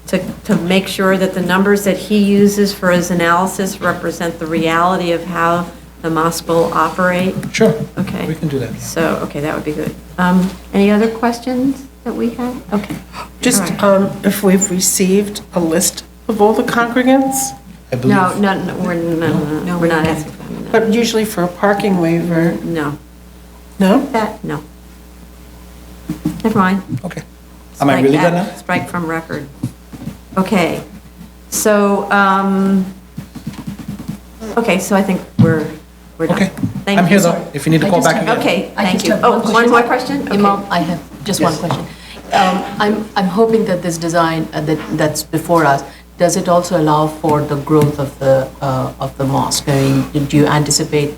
to make sure that the numbers that he uses for his analysis represent the reality of how the mosque will operate? Sure. Okay. We can do that. So, okay, that would be good. Any other questions that we have? Okay. Just if we've received a list of all the congregants? I believe. No, we're not asking for that. But usually for a parking waiver, No. no? No. Never mind. Okay. Am I really done now? Strike from record. Okay. So, so I think we're done. Okay. Thank I'm you. here though, if you need to call back again. Okay, I thank just you. have Oh, one more question. question? Okay. Imam, I have just one question. I'm hoping that this design that's before us, does it also allow for the growth of the mosque? I mean, do you anticipate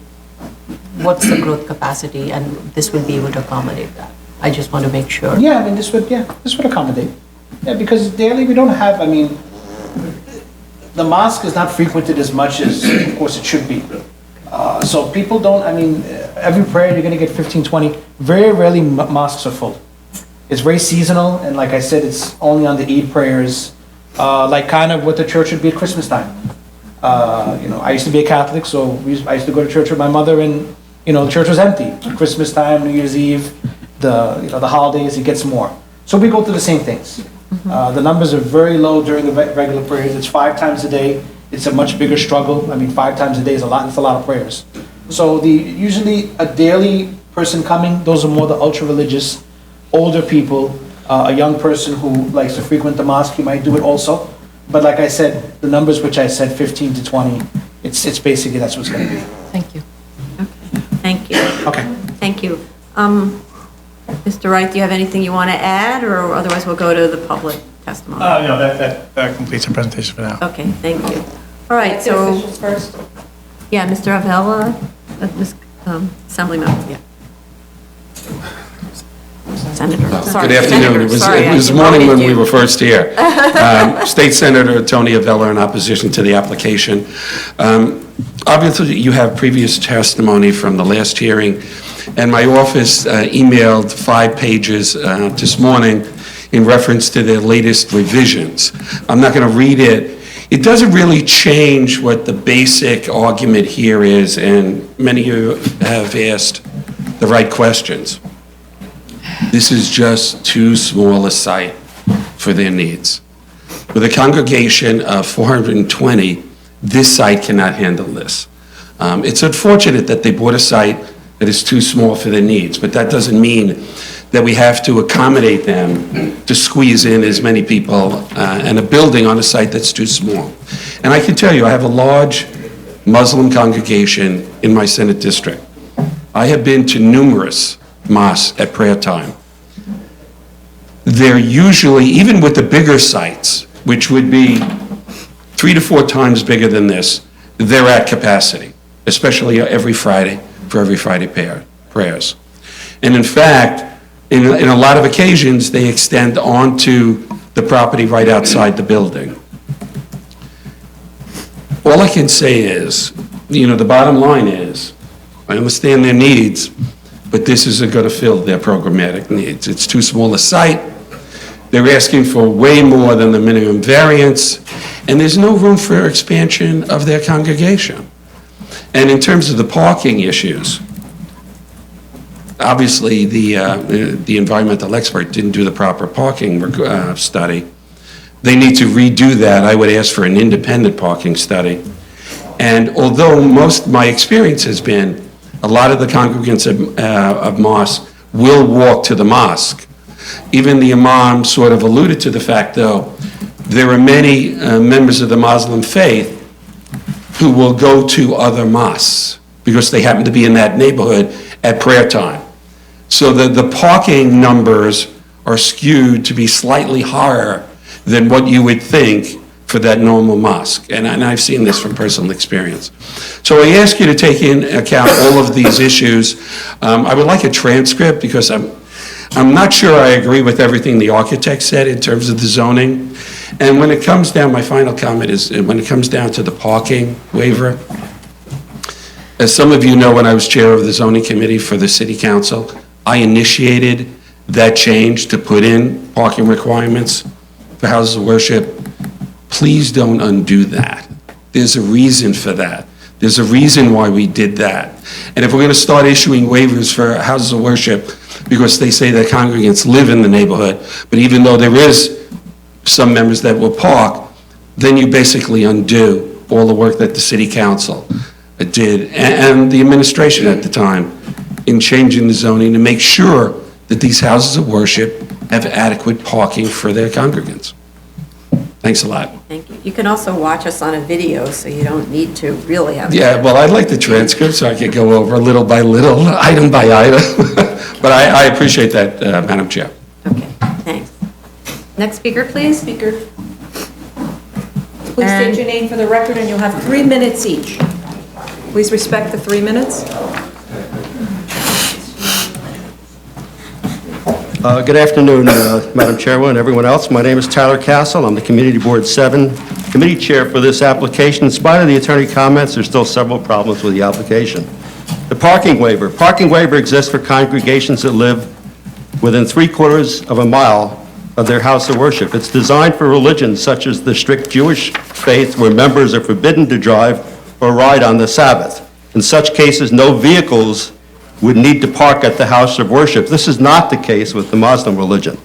what's the growth capacity, and this will be able to accommodate that? I just want to make sure. Yeah, I mean, this would accommodate. Yeah, because daily we don't have, I mean, the mosque is not frequented as much as, of course, it should be. So people don't, I mean, every prayer you're gonna get 15, 20. Very rarely mosques are full. It's very seasonal, and like I said, it's only on the Eid prayers, like kind of what the church would be at Christmas time. I used to be a Catholic, so I used to go to church with my mother, and the church was empty. Christmas time, New Year's Eve, the holidays, it gets more. So we go through the same things. The numbers are very low during the regular prayers. It's 5 times a day. It's a much bigger struggle. I mean, 5 times a day is a lot. It's a lot of prayers. So usually a daily person coming, those are more the ultra-religious, older people. A young person who likes to frequent the mosque, he might do it also. But like I said, the numbers which I said, 15 to 20, it's basically that's what's going to be. Thank you. Thank you. Okay. Thank you. Mr. Wright, do you have anything you want to add, or otherwise we'll go to the public testimony? No, that completes the presentation for now. Okay, thank you. All right, so... Officials first. Yeah, Mr. Avella, Assemblyman, yeah. Senator, sorry. Good afternoon. Senator, It was sorry, I morning when demoted we you. were first here. State Senator Tony Avella in opposition to the application. Obviously, you have previous testimony from the last hearing, and my office emailed 5 pages this morning in reference to the latest revisions. I'm not going to read it. It doesn't really change what the basic argument here is, and many of you have asked the right questions. This is just too small a site for their needs. With a congregation of 420, this site cannot handle this. It's unfortunate that they bought a site that is too small for their needs, but that doesn't mean that we have to accommodate them to squeeze in as many people and a building on a site that's too small. And I can tell you, I have a large Muslim congregation in my Senate district. I have been to numerous mosques at prayer time. They're usually, even with the bigger sites, which would be 3 to 4 times bigger than this, they're at capacity, especially every Friday, for every Friday prayers. And in fact, in a lot of occasions, they extend onto the property right outside the building. All I can say is, the bottom line is, I understand their needs, but this isn't going to fill their programmatic needs. It's too small a site. They're asking for way more than the minimum variance, and there's no room for expansion of their congregation. And in terms of the parking issues, obviously the environmental expert didn't do the proper parking study. They need to redo that. I would ask for an independent parking study. And although my experience has been a lot of the congregants of mosques will walk to the mosque. Even the imam sort of alluded to the fact, though, there are many members of the Muslim faith who will go to other mosques because they happen to be in that neighborhood at prayer time. So the parking numbers are skewed to be slightly higher than what you would think for that normal mosque. And I've seen this from personal experience. So I ask you to take into account all of these issues. I would like a transcript because I'm not sure I agree with everything the architect said in terms of the zoning. And when it comes down, my final comment is when it comes down to the parking waiver, as some of you know, when I was chair of the zoning committee for the city council, I initiated that change to put in parking requirements for houses of worship. Please don't undo that. There's a reason for that. There's a reason why we did that. And if we're going to start issuing waivers for houses of worship because they say that congregants live in the neighborhood, but even though there is some members that will park, then you basically undo all the work that the city council did and the administration at the time in changing the zoning to make sure that these houses of worship have adequate parking for their congregants. Thanks a lot. Thank you. You can also watch us on a video, so you don't need to really have. Yeah, well, I'd like the transcript so I could go over little by little, item by item. But I appreciate that, Madam Chair. Okay, thanks. Next speaker, please. Please state your name for the record, and you'll have 3 minutes each. Please respect the 3 minutes. Good afternoon, Madam Chairwoman and everyone else. My name is Tyler Castle. I'm the Community Board 7 Committee Chair for this application. In spite of the attorney comments, there's still several problems with the application. The parking waiver. Parking waiver exists for congregations that live within 3/4 of a mile of their house of worship. It's designed for religions such as the strict Jewish faith where members are forbidden to drive or ride on the Sabbath. In such cases, no vehicles would need to park at the house of worship. This is not the case with the Muslim religion.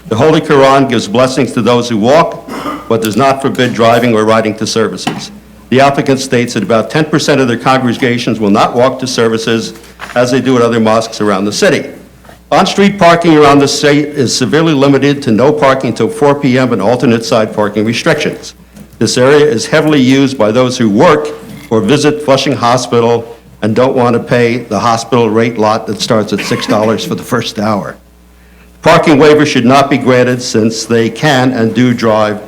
The Holy Quran gives blessings to those who walk, but does not forbid driving or riding to services. The applicant states that about 10% of their congregations will not walk to services as they do at other mosques around the city. On-street parking around the state is severely limited to no parking until 4 p.m. and alternate side parking restrictions. This area is heavily used by those who work or visit Flushing Hospital and don't want to pay the hospital rate lot that starts at $6 for the first hour. Parking waiver should not be granted since they can and do drive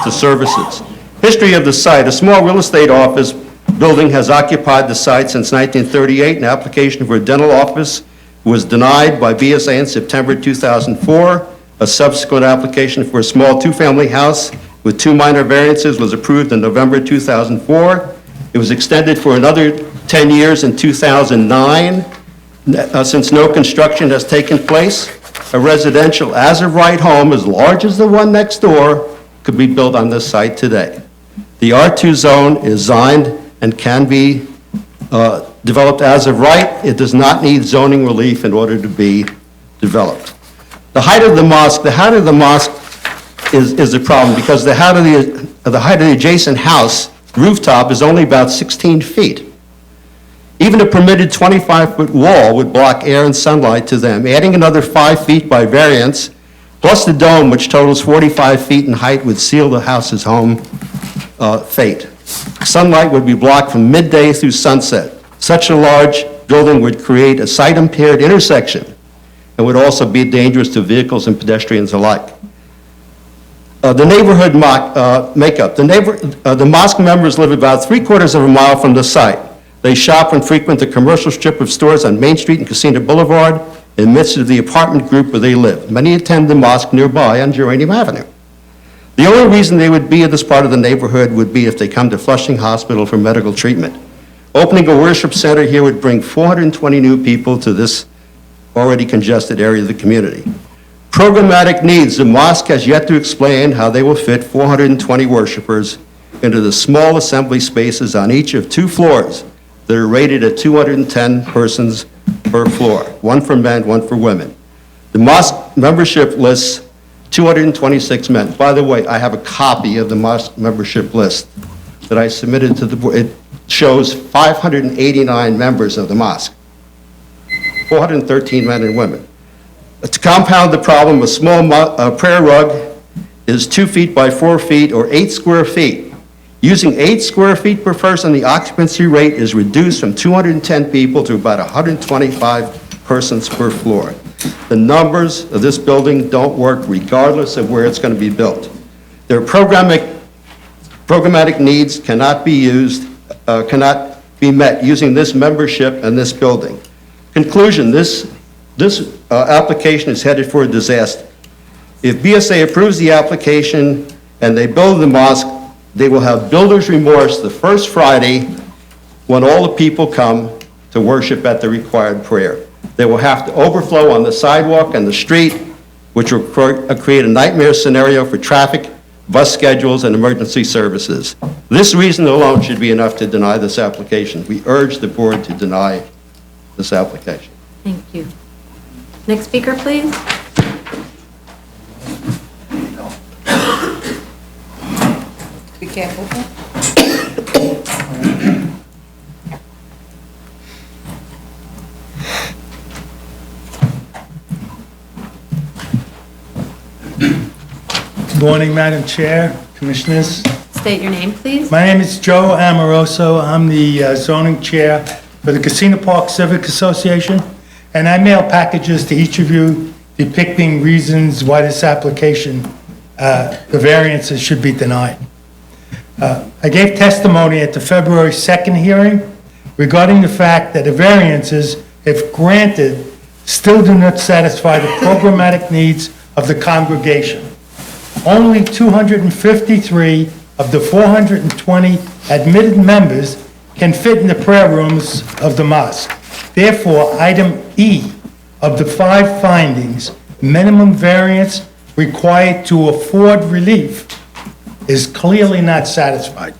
to services. History of the site. A small real estate office building has occupied the site since 1938. An application for a dental office was denied by BSA in September 2004. A subsequent application for a small two-family house with 2 minor variances was approved in November 2004. It was extended for another 10 years in 2009. Since no construction has taken place, a residential as-of-right home as large as the one next door could be built on this site today. The R2 zone is designed and can be developed as of right. It does not need zoning relief in order to be developed. The height of the mosque is a problem because the height of the adjacent house rooftop is only about 16 feet. Even a permitted 25-foot wall would block air and sunlight to them. Adding another 5 feet by variance, plus the dome, which totals 45 feet in height, would seal the house's home fate. Sunlight would be blocked from midday through sunset. Such a large building would create a sight-impaired intersection and would also be dangerous to vehicles and pedestrians alike. The neighborhood makeup. The mosque members live about 3/4 of a mile from the site. They shop and frequent the commercial strip of stores on Main Street and Casino Boulevard in the midst of the apartment group where they live. Many attend the mosque nearby on Geranium Avenue. The only reason they would be in this part of the neighborhood would be if they come to Flushing Hospital for medical treatment. Opening a worship center here would bring 420 new people to this already congested area of the community. Programmatic needs. The mosque has yet to explain how they will fit 420 worshipers into the small assembly spaces on each of 2 floors that are rated at 210 persons per floor, one for men, one for women. The mosque membership lists 226 men. By the way, I have a copy of the mosque membership list that I submitted to the board. It shows 589 members of the mosque, 413 men and women. To compound the problem, a small prayer rug is 2 feet by 4 feet or 8 square feet. Using 8 square feet per person, the occupancy rate is reduced from 210 people to about 125 persons per floor. The numbers of this building don't work regardless of where it's going to be built. Their programmatic needs cannot be met using this membership and this building. Conclusion, this application is headed for a disaster. If BSA approves the application and they build the mosque, they will have builder's remorse the first Friday when all the people come to worship at the required prayer. They will have to overflow on the sidewalk and the street, which will create a nightmare scenario for traffic, bus schedules, and emergency services. This reason alone should be enough to deny this application. We urge the board to deny this application. Thank you. Next speaker, please. Be careful. Good morning, Madam Chair, Commissioners. State your name, please. My name is Joe Amoroso. I'm the zoning chair for the Casino Park Civic Association, and I mail packages to each of you depicting reasons why this application, the variances should be denied. I gave testimony at the February 2nd hearing regarding the fact that the variances, if granted, still do not satisfy the programmatic needs of the congregation. Only 253 of the 420 admitted members can fit in the prayer rooms of the mosque. Therefore, item E of the 5 findings, minimum variance required to afford relief, is clearly not satisfied.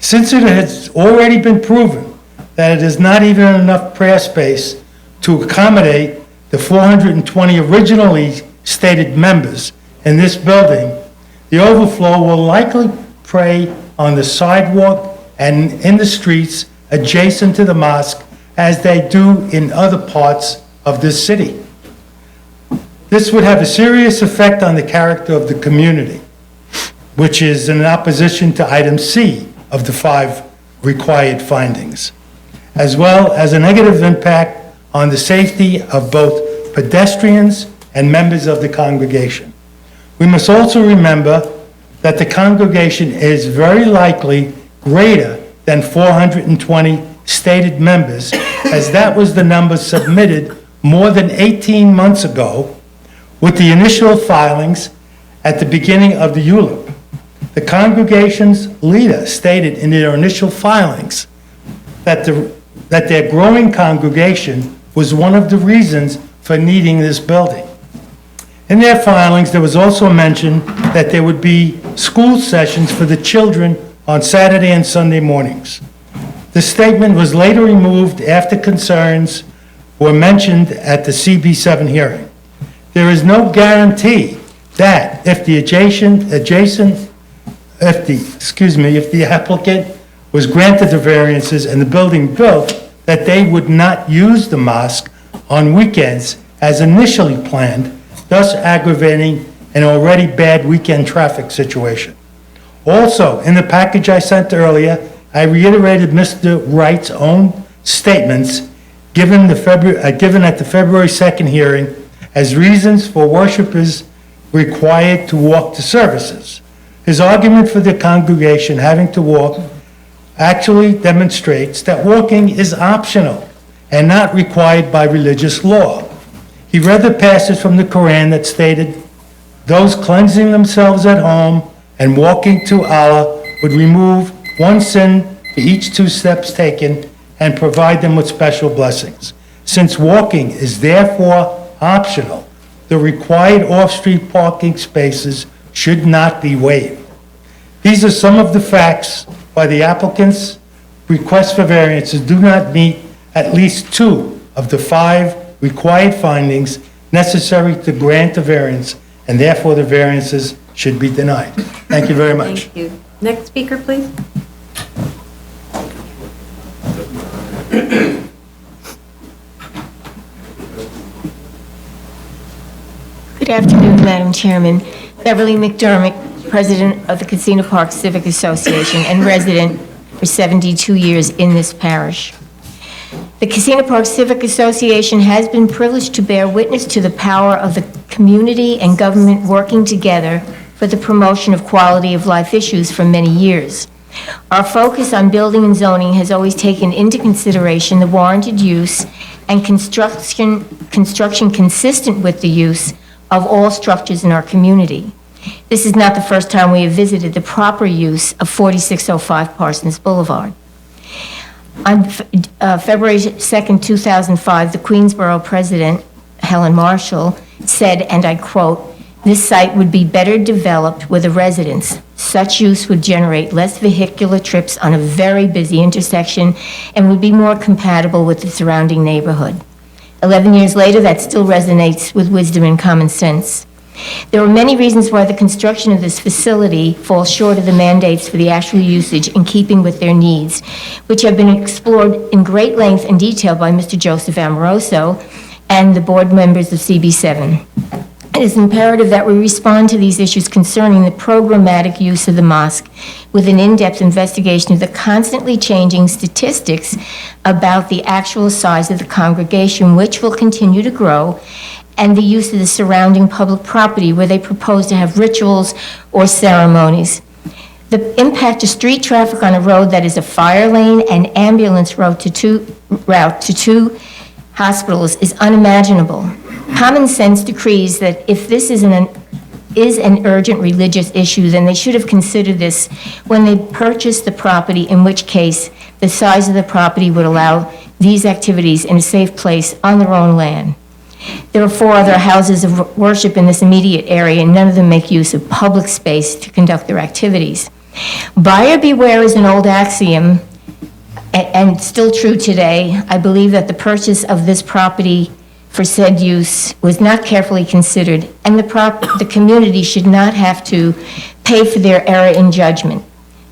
Since it has already been proven that it is not even enough prayer space to accommodate the 420 originally stated members in this building, the overflow will likely pray on the sidewalk and in the streets adjacent to the mosque as they do in other parts of this city. This would have a serious effect on the character of the community, which is in opposition to item C of the 5 required findings, as well as a negative impact on the safety of both pedestrians and members of the congregation. We must also remember that the congregation is very likely greater than 420 stated members, as that was the number submitted more than 18 months ago with the initial filings at the beginning of the ULUP. The congregation's leader stated in their initial filings that their growing congregation was one of the reasons for needing this building. In their filings, there was also mention that there would be school sessions for the children on Saturday and Sunday mornings. The statement was later removed after concerns were mentioned at the CB7 hearing. There is no guarantee that if the applicant was granted the variances and the building built, that they would not use the mosque on weekends as initially planned, thus aggravating an already bad weekend traffic situation. Also, in the package I sent earlier, I reiterated Mr. Wright's own statements given at the February 2nd hearing as reasons for worshipers required to walk to services. His argument for the congregation having to walk actually demonstrates that walking is optional and not required by religious law. He read the passage from the Quran that stated, "Those cleansing themselves at home and walking to Allah would remove one sin for each 2 steps taken and provide them with special blessings." Since walking is therefore optional, the required off-street parking spaces should not be waived. These are some of the facts why the applicant's request for variances do not meet at least 2 of the 5 required findings necessary to grant a variance, and therefore the variances should be denied. Thank you very much. Thank you. Next speaker, please. Good afternoon, Madam Chairman. Beverly McDermott, President of the Casino Park Civic Association and resident for 72 years in this parish. The Casino Park Civic Association has been privileged to bear witness to the power of the community and government working together for the promotion of quality of life issues for many years. Our focus on building and zoning has always taken into consideration the warranted use and construction consistent with the use of all structures in our community. This is not the first time we have visited the proper use of 4605 Parsons Boulevard. On February 2nd, 2005, the Queensborough president, Helen Marshall, said, and I quote, "This site would be better developed with a residence. Such use would generate less vehicular trips on a very busy intersection and would be more compatible with the surrounding neighborhood." 11 years later, that still resonates with wisdom and common sense. There are many reasons why the construction of this facility falls short of the mandates for the actual usage in keeping with their needs, which have been explored in great length and detail by Mr. Joseph Amoroso and the board members of CB7. It is imperative that we respond to these issues concerning the programmatic use of the mosque with an in-depth investigation of the constantly changing statistics about the actual size of the congregation, which will continue to grow, and the use of the surrounding public property where they propose to have rituals or ceremonies. The impact to street traffic on a road that is a fire lane and ambulance route to two hospitals is unimaginable. Common sense decrees that if this is an urgent religious issue, then they should have considered this when they purchased the property, in which case the size of the property would allow these activities in a safe place on their own land. There are 4 other houses of worship in this immediate area, and none of them make use of public space to conduct their activities. Buyer beware is an old axiom, and still true today. I believe that the purchase of this property for said use was not carefully considered, and the community should not have to pay for their error in judgment.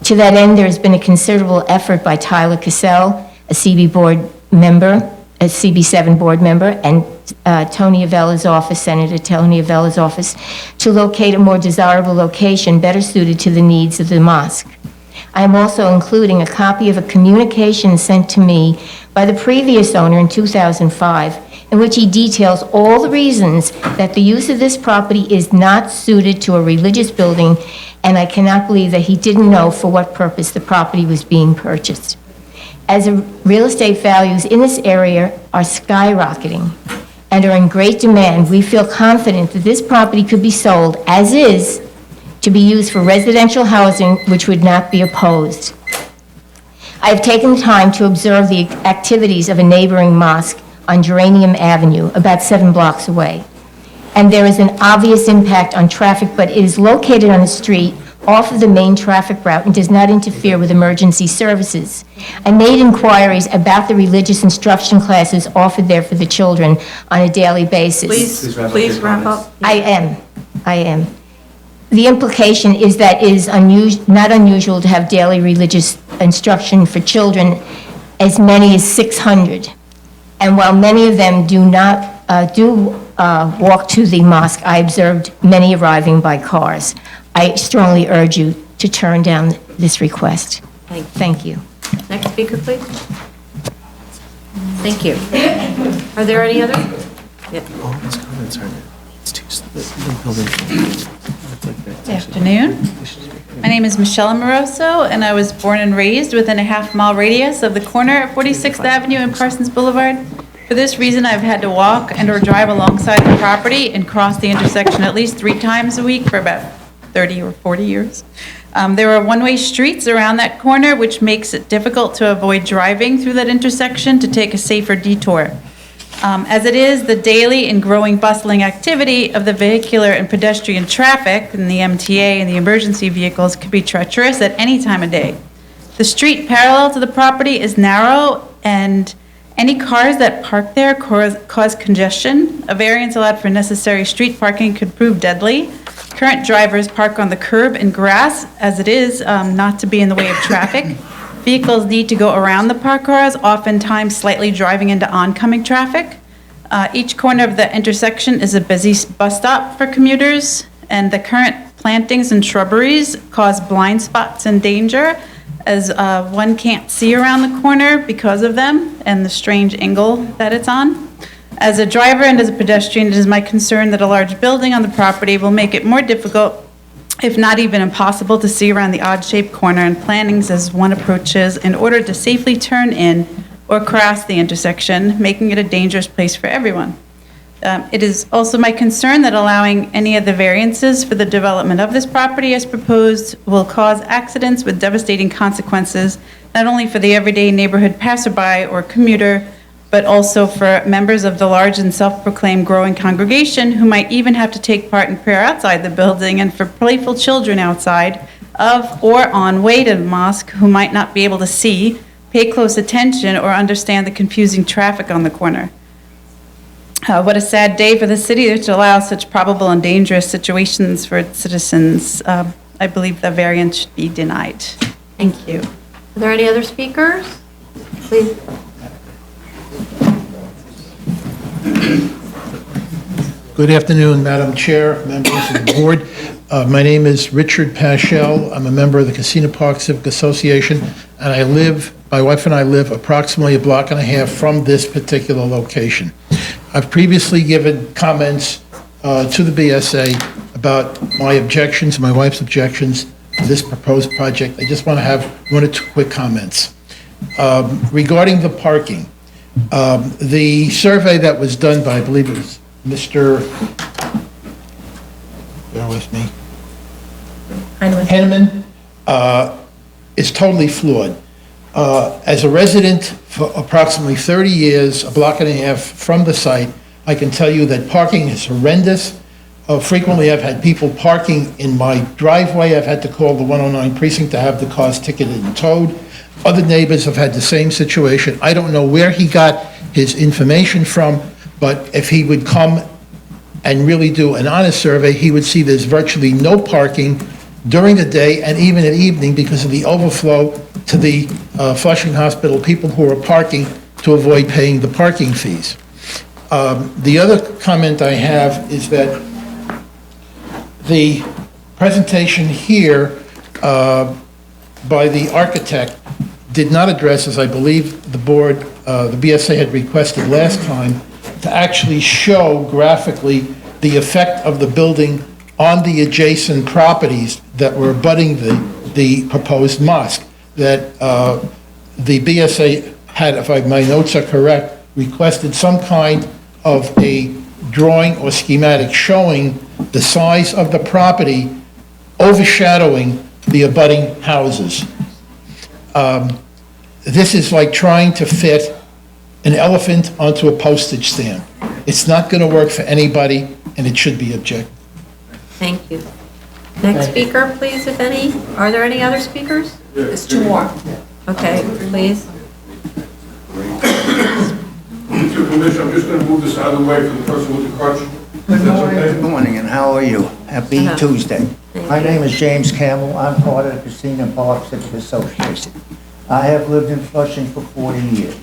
To that end, there has been a considerable effort by Tyler Cassell, a CB board member, a CB7 board member, and Tony Avella's office, Senator Tony Avella's office, to locate a more desirable location better suited to the needs of the mosque. I am also including a copy of a communication sent to me by the previous owner in 2005, in which he details all the reasons that the use of this property is not suited to a religious building, and I cannot believe that he didn't know for what purpose the property was being purchased. As real estate values in this area are skyrocketing and are in great demand, we feel confident that this property could be sold as is to be used for residential housing, which would not be opposed. I have taken the time to observe the activities of a neighboring mosque on Geranium Avenue, about 7 blocks away. And there is an obvious impact on traffic, but it is located on a street off of the main traffic route and does not interfere with emergency services. I made inquiries about the religious instruction classes offered there for the children on a daily basis. Please wrap up. I am. The implication is that it is not unusual to have daily religious instruction for children as many as 600. And while many of them do walk to the mosque, I observed many arriving by cars. I strongly urge you to turn down this request. Thank you. Next speaker, please. Thank you. Are there any other? All these comments are, it's too, the building. Good afternoon. My name is Michelle Amoroso, and I was born and raised within a half-mile radius of the corner of 46th Avenue and Parsons Boulevard. For this reason, I've had to walk and/or drive alongside the property and cross the intersection at least 3 times a week for about 30 or 40 years. There are one-way streets around that corner, which makes it difficult to avoid driving through that intersection to take a safer detour. As it is, the daily and growing bustling activity of the vehicular and pedestrian traffic and the MTA and the emergency vehicles could be treacherous at any time of day. The street parallel to the property is narrow, and any cars that park there cause congestion. A variance allowed for necessary street parking could prove deadly. Current drivers park on the curb and grass, as it is, not to be in the way of traffic. Vehicles need to go around the parked cars, oftentimes slightly driving into oncoming traffic. Each corner of the intersection is a busy bus stop for commuters, and the current plantings and shrubberies cause blind spots and danger, as one can't see around the corner because of them and the strange angle that it's on. As a driver and as a pedestrian, it is my concern that a large building on the property will make it more difficult, if not even impossible, to see around the odd-shaped corner and plantings as one approaches in order to safely turn in or cross the intersection, making it a dangerous place for everyone. It is also my concern that allowing any of the variances for the development of this property as proposed will cause accidents with devastating consequences, not only for the everyday neighborhood passerby or commuter, but also for members of the large and self-proclaimed growing congregation who might even have to take part in prayer outside the building, and for playful children outside of or on way to the mosque who might not be able to see, pay close attention, or understand the confusing traffic on the corner. What a sad day for the city to allow such probable and dangerous situations for its citizens. I believe the variance should be denied. Thank you. Are there any other speakers? Please. Good afternoon, Madam Chair, members of the board. My name is Richard Paschel. I'm a member of the Casino Park Civic Association, and my wife and I live approximately a block and a half from this particular location. I've previously given comments to the BSA about my objections, my wife's objections to this proposed project. I just want to have 1 or 2 quick comments. Regarding the parking, the survey that was done by, I believe it was Mr. Bear with me. Henneman is totally flawed. As a resident for approximately 30 years, a block and a half from the site, I can tell you that parking is horrendous. Frequently, I've had people parking in my driveway. I've had to call the 109 precinct to have the cars ticketed and towed. Other neighbors have had the same situation. I don't know where he got his information from, but if he would come and really do an honest survey, he would see there's virtually no parking during the day and even at evening because of the overflow to the Flushing Hospital, people who are parking to avoid paying the parking fees. The other comment I have is that the presentation here by the architect did not address, as I believe the board, the BSA had requested last time, to actually show graphically the effect of the building on the adjacent properties that were abutting the proposed mosque. That the BSA had, if my notes are correct, requested some kind of a drawing or schematic showing the size of the property overshadowing the abutting houses. This is like trying to fit an elephant onto a postage stamp. It's not going to work for anybody, and it should be objected. Thank you. Next speaker, please, if any. Are there any other speakers? There's 2 more. Okay, please. With your permission, I'm just going to move this out of the way for the person with the crutch. Good morning, and how are you? Happy Tuesday. My name is James Campbell. I'm part of the Casino Park Civic Association. I have lived in Flushing for 40 years.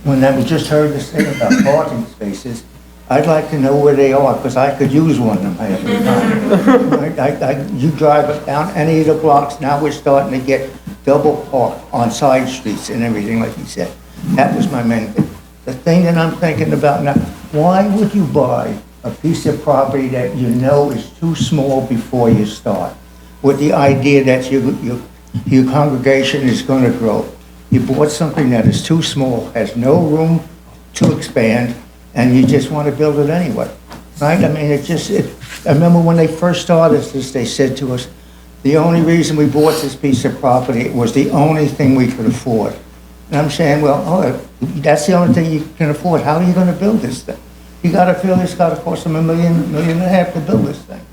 When I just heard this thing about parking spaces, I'd like to know where they are, because I could use one of them every time. You drive down any of the blocks, now we're starting to get double parked on side streets and everything, like you said. That was my main thing. The thing that I'm thinking about now, why would you buy a piece of property that you know is too small before you start, with the idea that your congregation is going to grow? You bought something that is too small, has no room to expand, and you just want to build it anyway, right? I mean, I remember when they first started this, they said to us, the only reason we bought this piece of property, it was the only thing we could afford. And I'm saying, well, that's the only thing you can afford. How are you going to build this thing? You got to feel it's got to cost them $1.5 million to build this thing.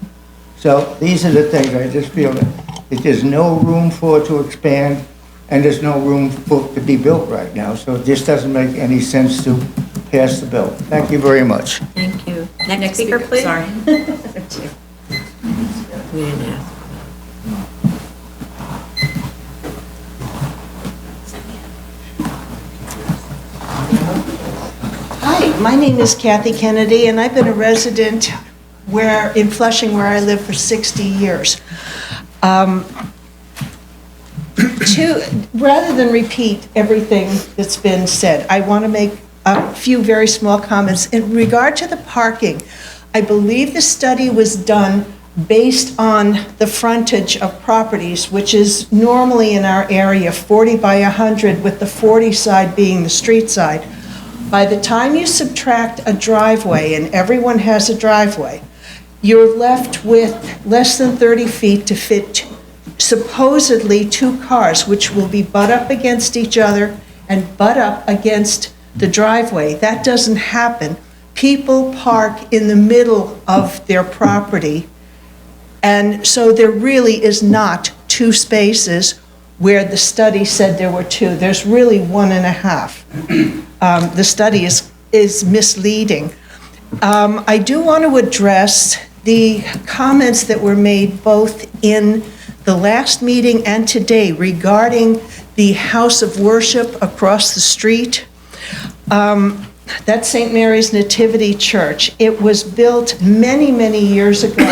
So these are the things I just feel that there's no room for it to expand, and there's no room for it to be built right now. So it just doesn't make any sense to pass the bill. Thank you very much. Thank you. Next speaker, please. Sorry. We didn't ask. Hi, my name is Kathy Kennedy, and I've been a resident in Flushing, where I live for 60 years. Rather than repeat everything that's been said, I want to make a few very small comments. In regard to the parking, I believe the study was done based on the frontage of properties, which is normally in our area 40 by 100, with the 40 side being the street side. By the time you subtract a driveway, and everyone has a driveway, you're left with less than 30 feet to fit supposedly 2 cars, which will be butt up against each other and butt up against the driveway. That doesn't happen. People park in the middle of their property, and so there really is not 2 spaces where the study said there were 2. There's really 1.5. The study is misleading. I do want to address the comments that were made both in the last meeting and today regarding the house of worship across the street. That's St. Mary's Nativity Church. It was built many, many years ago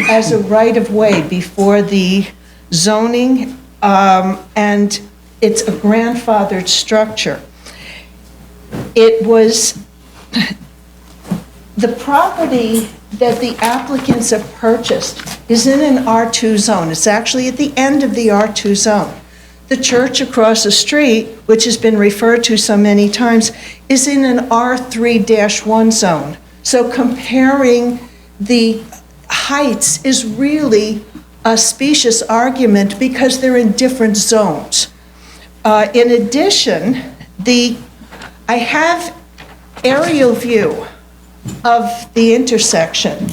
as a right-of-way before the zoning, and it's a grandfathered structure. It was the property that the applicants have purchased is in an R2 zone. It's actually at the end of the R2 zone. The church across the street, which has been referred to so many times, is in an R3-1 zone. So comparing the heights is really a specious argument because they're in different zones. In addition, I have aerial view of the intersection,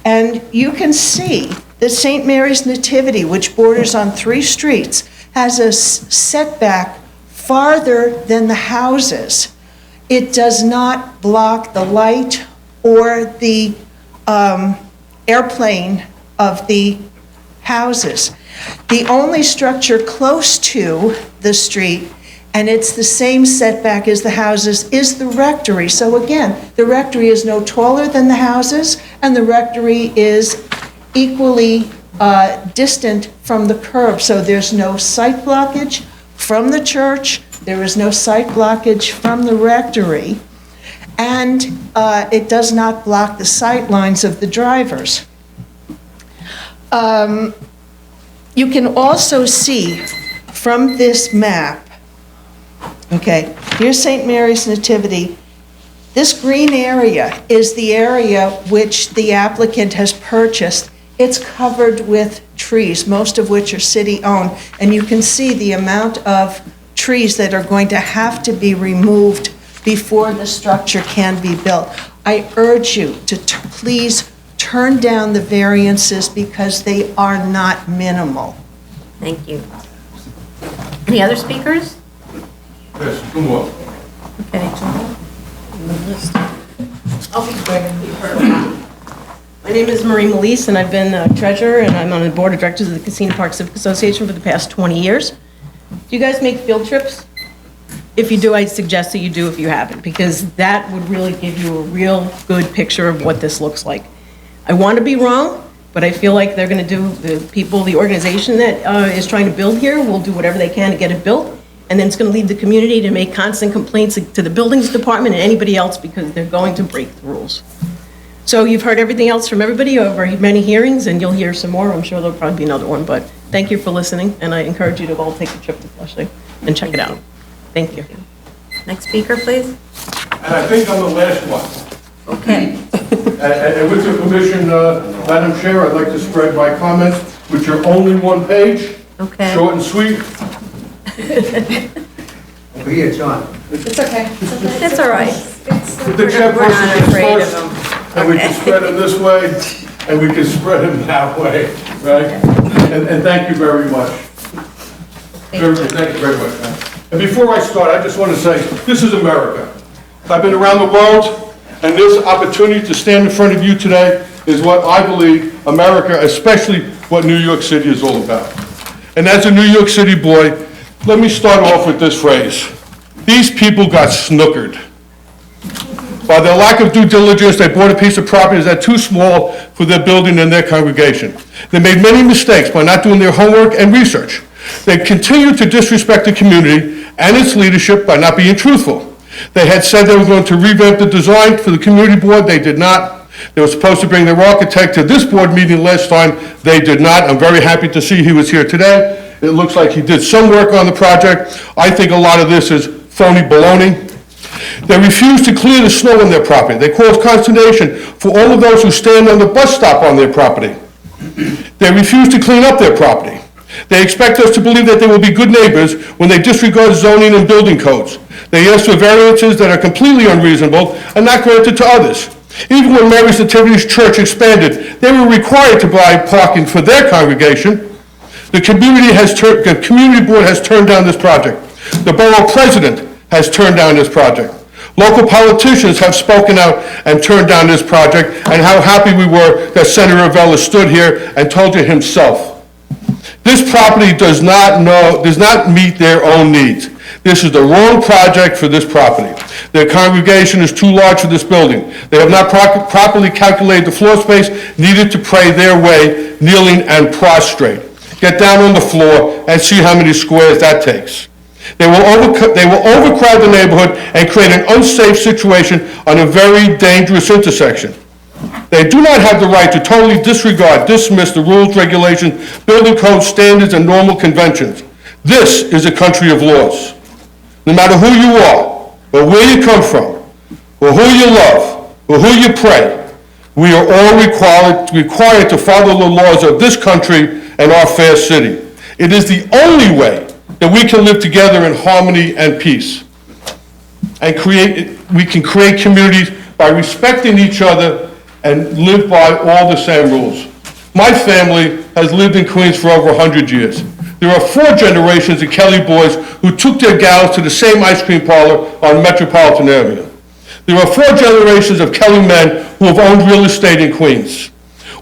and you can see that St. Mary's Nativity, which borders on 3 streets, has a setback farther than the houses. It does not block the light or the airplane of the houses. The only structure close to the street, and it's the same setback as the houses, is the rectory. So again, the rectory is no taller than the houses, and the rectory is equally distant from the curb. So there's no sight blockage from the church, there is no sight blockage from the rectory, and it does not block the sight lines of the drivers. You can also see from this map, okay, here's St. Mary's Nativity. This green area is the area which the applicant has purchased. It's covered with trees, most of which are city-owned, and you can see the amount of trees that are going to have to be removed before the structure can be built. I urge you to please turn down the variances because they are not minimal. Thank you. Any other speakers? Yes, 2 more. Okay. I'll be quick. My name is Marie Melise, and I've been treasurer, and I'm on the board of directors of the Casino Park Civic Association for the past 20 years. Do you guys make field trips? If you do, I suggest that you do if you haven't, because that would really give you a real good picture of what this looks like. I want to be wrong, but I feel like they're going to do, the organization that is trying to build here will do whatever they can to get it built, and then it's going to leave the community to make constant complaints to the buildings department and anybody else because they're going to break the rules. So you've heard everything else from everybody over many hearings, and you'll hear some more. I'm sure there'll probably be another one, but thank you for listening, and I encourage you to all take a trip to Flushing and check it out. Thank you. Next speaker, please. And I think I'm the last one. Okay. And with your permission, Madam Chair, I'd like to spread my comments, which are only one page. Okay. Short and sweet. Over here, John. It's okay. It's all right. With the We're chairperson not is afraid of first, them. and we can spread them this way, and we can spread them that way, right? And thank you very much. Thank you very much. And before I start, I just want to say, this is America. I've been around the world, and this opportunity to stand in front of you today is what I believe America, especially what New York City is all about. And as a New York City boy, let me start off with this phrase. These people got snookered. By their lack of due diligence, they bought a piece of property that's too small for their building and their congregation. They made many mistakes by not doing their homework and research. They continued to disrespect the community and its leadership by not being truthful. They had said they were going to revamp the design for the community board. They did not. They were supposed to bring their architect to this board meeting last time. They did not. I'm very happy to see he was here today. It looks like he did some work on the project. I think a lot of this is phony baloney. They refuse to clear the snow on their property. They cause consternation for all of those who stand on the bus stop on their property. They refuse to clean up their property. They expect us to believe that they will be good neighbors when they disregard zoning and building codes. They ask for variances that are completely unreasonable and not granted to others. Even when Mary's Nativity's church expanded, they were required to provide parking for their congregation. The community board has turned down this project. The borough president has turned down this project. Local politicians have spoken out and turned down this project, and how happy we were that Senator Avella stood here and told you himself. This property does not meet their own needs. This is the wrong project for this property. Their congregation is too large for this building. They have not properly calculated the floor space needed to pray their way, kneeling and prostrate. Get down on the floor and see how many squares that takes. They will overcrowd the neighborhood and create an unsafe situation on a very dangerous intersection. They do not have the right to totally disregard, dismiss the rules, regulations, building code standards, and normal conventions. This is a country of laws. No matter who you are, or where you come from, or who you love, or who you pray, we are all required to follow the laws of this country and our fair city. It is the only way that we can live together in harmony and peace. And we can create communities by respecting each other and live by all the same rules. My family has lived in Queens for over 100 years. There are 4 generations of Kelly boys who took their gals to the same ice cream parlor on Metropolitan Avenue. There are 4 generations of Kelly men who have owned real estate in Queens.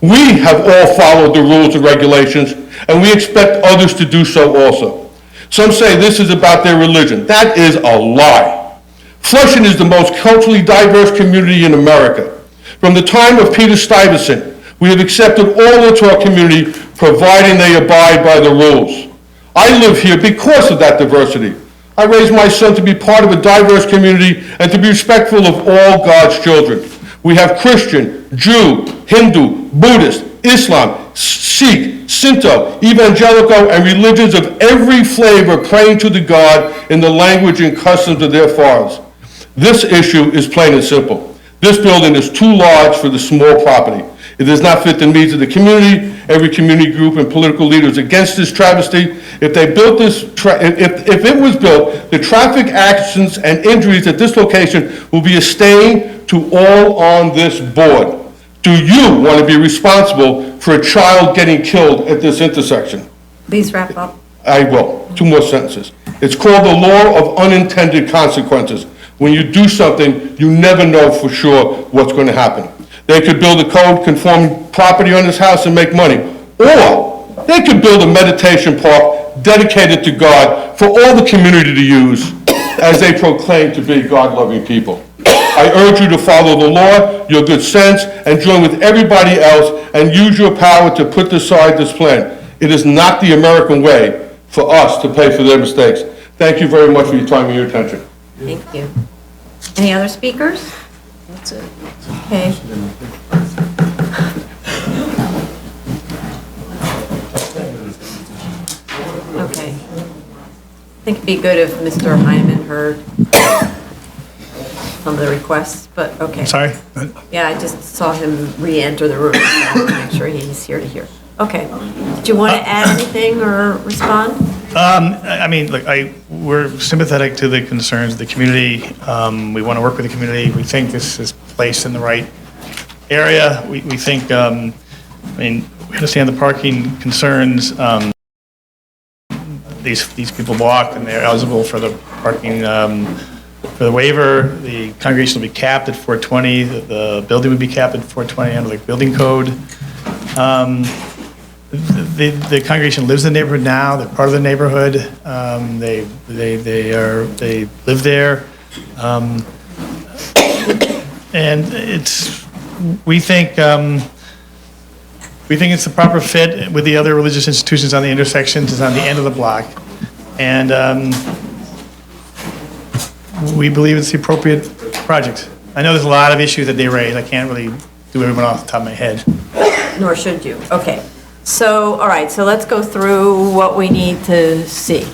We have all followed the rules and regulations, and we expect others to do so also. Some say this is about their religion. That is a lie. Flushing is the most culturally diverse community in America. From the time of Peter Stuyvesant, we have accepted all into our community, providing they abide by the rules. I live here because of that diversity. I raised my son to be part of a diverse community and to be respectful of all God's children. We have Christian, Jew, Hindu, Buddhist, Islam, Sikh, Shinto, evangelical, and religions of every flavor praying to the God in the language and customs of their fathers. This issue is plain and simple. This building is too large for the small property. It does not fit the needs of the community. Every community group and political leader is against this travesty. If it was built, the traffic accidents and injuries at this location will be a stain to all on this board. Do you want to be responsible for a child getting killed at this intersection? Please wrap up. I will. 2 more sentences. It's called the law of unintended consequences. When you do something, you never know for sure what's going to happen. They could build a code-conforming property on this house and make money. Or they could build a meditation park dedicated to God for all the community to use as they proclaim to be God-loving people. I urge you to follow the law, your good sense, and join with everybody else and use your power to put aside this plan. It is not the American way for us to pay for their mistakes. Thank you very much for your time and your attention. Thank you. Any other speakers? That's it. Okay. Okay. I think it'd be good if Mr. Heineman heard some of the requests, but okay. Sorry? Yeah, I just saw him re-enter the room, so I want to make sure he's here to hear. Okay. Do you want to add anything or respond? I mean, look, we're sympathetic to the concerns of the community. We want to work with the community. We think this is placed in the right area. We think, I mean, we understand the parking concerns. These people walk and they're eligible for the parking, for the waiver. The congregation will be capped at 420. The building would be capped at 420 under the building code. The congregation lives in the neighborhood now. They're part of the neighborhood. They live there, and we think it's the proper fit with the other religious institutions on the intersections. It's on the end of the block, and we believe it's the appropriate project. I know there's a lot of issues that they raise. I can't really do everyone off the top of my head. Nor should you. Okay. So, all right, so let's go through what we need to see.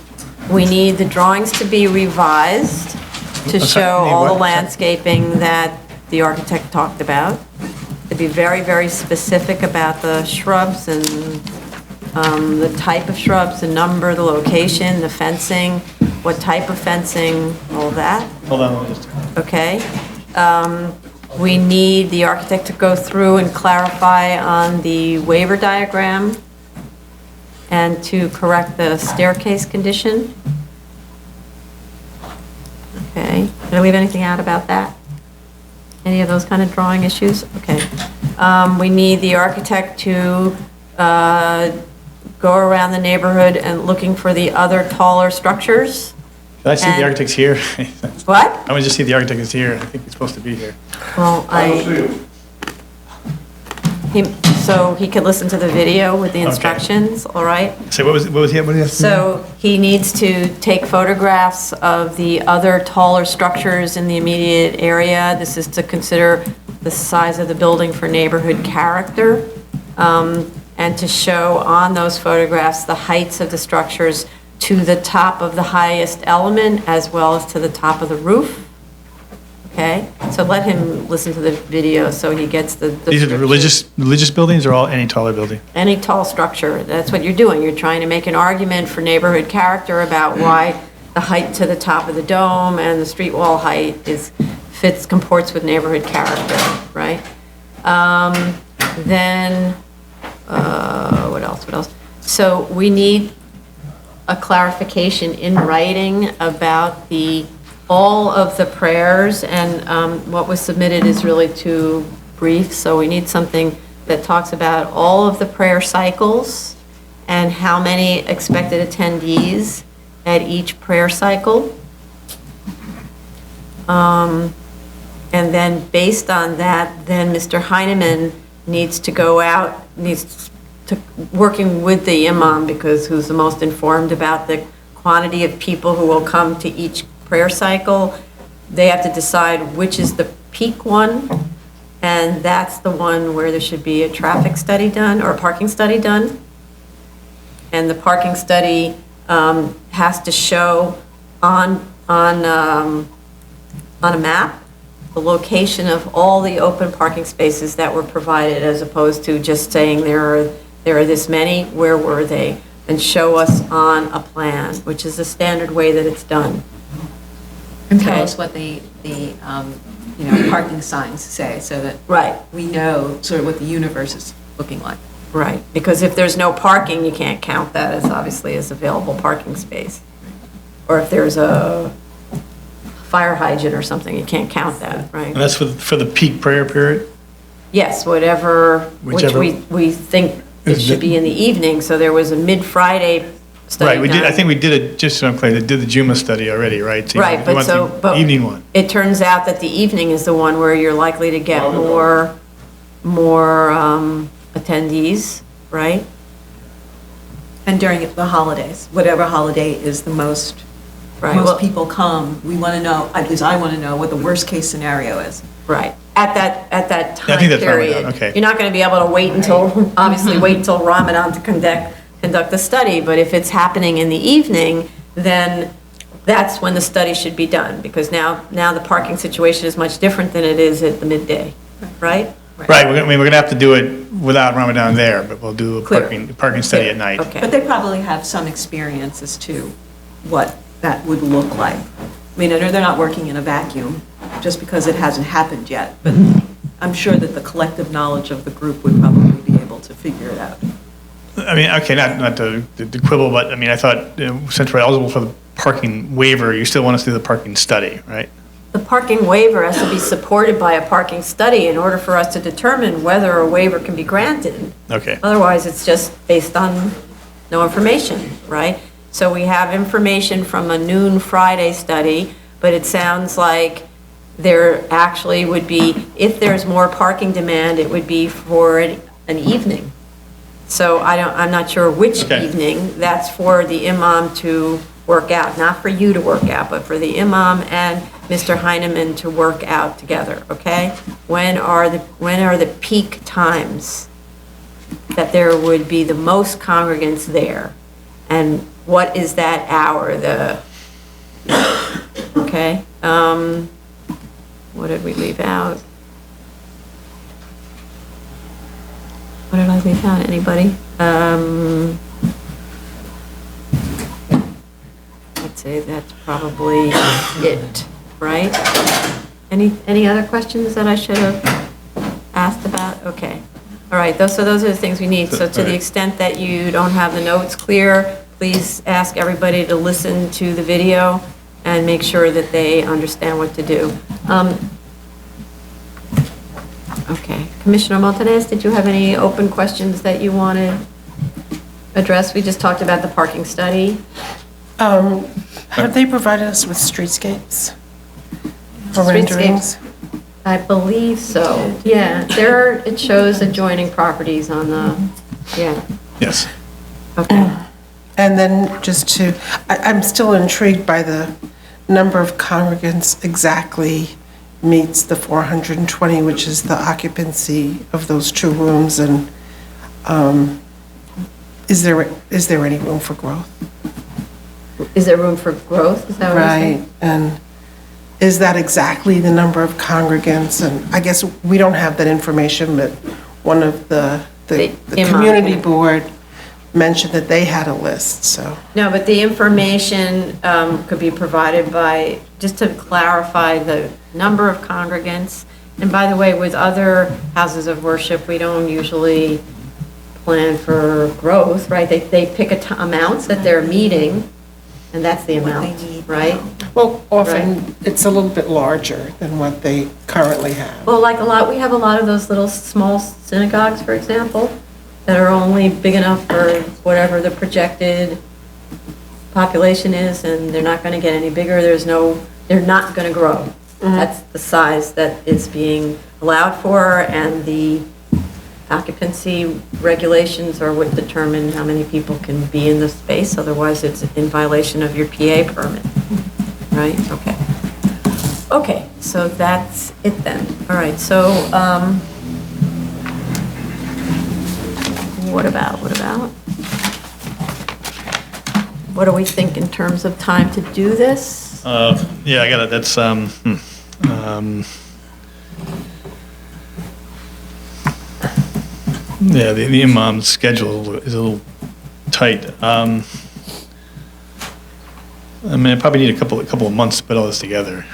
We need the drawings to be revised to show all the landscaping that the architect talked about. To be very, very specific about the shrubs and the type of shrubs, the number, the location, the fencing, what type of fencing, all that. Hold on. Okay. We need the architect to go through and clarify on the waiver diagram and to correct the staircase condition. Okay. Did I leave anything out about that? Any of those kind of drawing issues? Okay. We need the architect to go around the neighborhood and looking for the other taller structures. Did I see the architect's here? What? I want to just see the architect is here. I think he's supposed to be here. Well, so he could listen to the video with the instructions, all right? So what was he have to do? So he needs to take photographs of the other taller structures in the immediate area. This is to consider the size of the building for neighborhood character, and to show on those photographs the heights of the structures to the top of the highest element as well as to the top of the roof. Okay, so let him listen to the video so he gets the These are the religious buildings or any taller building? any tall structure. That's what you're doing. You're trying to make an argument for neighborhood character about why the height to the top of the dome and the street wall height comports with neighborhood character, right? Then, what else? So we need a clarification in writing about all of the prayers, and what was submitted is really too brief, so we need something that talks about all of the prayer cycles and how many expected attendees at each prayer cycle. And then based on that, then Mr. Heineman needs to go out, working with the imam, because who's the most informed about the quantity of people who will come to each prayer cycle. They have to decide which is the peak one, and that's the one where there should be a traffic study done or a parking study done. And the parking study has to show on a map the location of all the open parking spaces that were provided, as opposed to just saying there are this many, where were they? And show us on a plan, which is the standard way that it's done. And tell us what the parking signs say, so that we know sort of what the universe is looking like. Right, because if there's no parking, you can't count that as obviously as available parking space. Or if there's a fire hydrant or something, you can't count that, right? And that's for the peak prayer period? Yes, which we think it should be in the evening. So there was a mid-Friday study Right, we did, I done. think we did it, just so I'm clear, they did the Juma study already, right? So you Right, but want so, the but evening one. it turns out that the evening is the one where you're likely to get more attendees, right? And during the holidays, whatever holiday is the most, Right, well- most people come, we want to know, at least I want to know what the worst-case scenario is. Right, at that Yeah, I time think that's period. Ramadan, okay. You're not going to be able to wait until, obviously, wait until Ramadan to conduct the study, but if it's happening in the evening, then that's when the study should be done, because now the parking situation is much different than it is at the midday, right? Right, we're gonna have to do it without Ramadan there, but we'll do a Clear. parking study at night. Okay. But they probably have some experience as to what that would look like. I mean, I know they're not working in a vacuum, just because it hasn't happened yet, but I'm sure that the collective knowledge of the group would probably be able to figure it out. I mean, okay, not to quibble, but I mean, I thought since we're eligible for the parking waiver, you still want us to do the parking study, right? The parking waiver has to be supported by a parking study in order for us to determine whether a waiver can be granted. Okay. Otherwise, it's just based on no information, right? So we have information from a noon Friday study, but it sounds like there actually would be, if there's more parking demand, it would be for an evening. So I'm not sure which Okay. evening. That's for the imam to work out, not for you to work out, but for the imam and Mr. Heineman to work out together, okay? When are the peak times that there would be the most congregants there? And what is that hour, okay? What did we leave out? What did I leave out, anybody? I'd say that's probably it, right? Any other questions that I should have asked about? Okay. All right, so those are the things we need. So to the extent that you don't have the notes clear, please ask everybody to listen to the video and make sure that they understand what to do. Okay. Commissioner Montanez, did you have any open questions that you want to address? We just talked about the parking study. Have they provided us with streetscapes for renderings? I believe so, yeah. It shows adjoining properties on the, yeah. Yes. Okay. And then I'm still intrigued by the number of congregants exactly meets the 420, which is the occupancy of those two rooms, and is there any room for growth? Is there room for growth? Is that what you're saying? Right, and is that exactly the number of congregants? And I guess we don't have that information, but one of the community board mentioned that they had a list, so. No, but the information could be provided by, just to clarify the number of congregants. And by the way, with other houses of worship, we don't usually plan for growth, right? They pick amounts that they're meeting, and that's the amount, right? Well, often it's a little bit larger than what they currently have. Well, we have a lot of those little small synagogues, for example, that are only big enough for whatever the projected population is, and they're not going to get any bigger. They're not going to grow. That's the size that is being allowed for, and the occupancy regulations are what determine how many people can be in the space. Otherwise, it's in violation of your PA permit, right? Okay. Okay, so that's it then. All right, so what about? What do we think in terms of time to do this? Yeah, I got it, that's, yeah, the imam's schedule is a little tight. I mean, I probably need a couple of months to put all this together.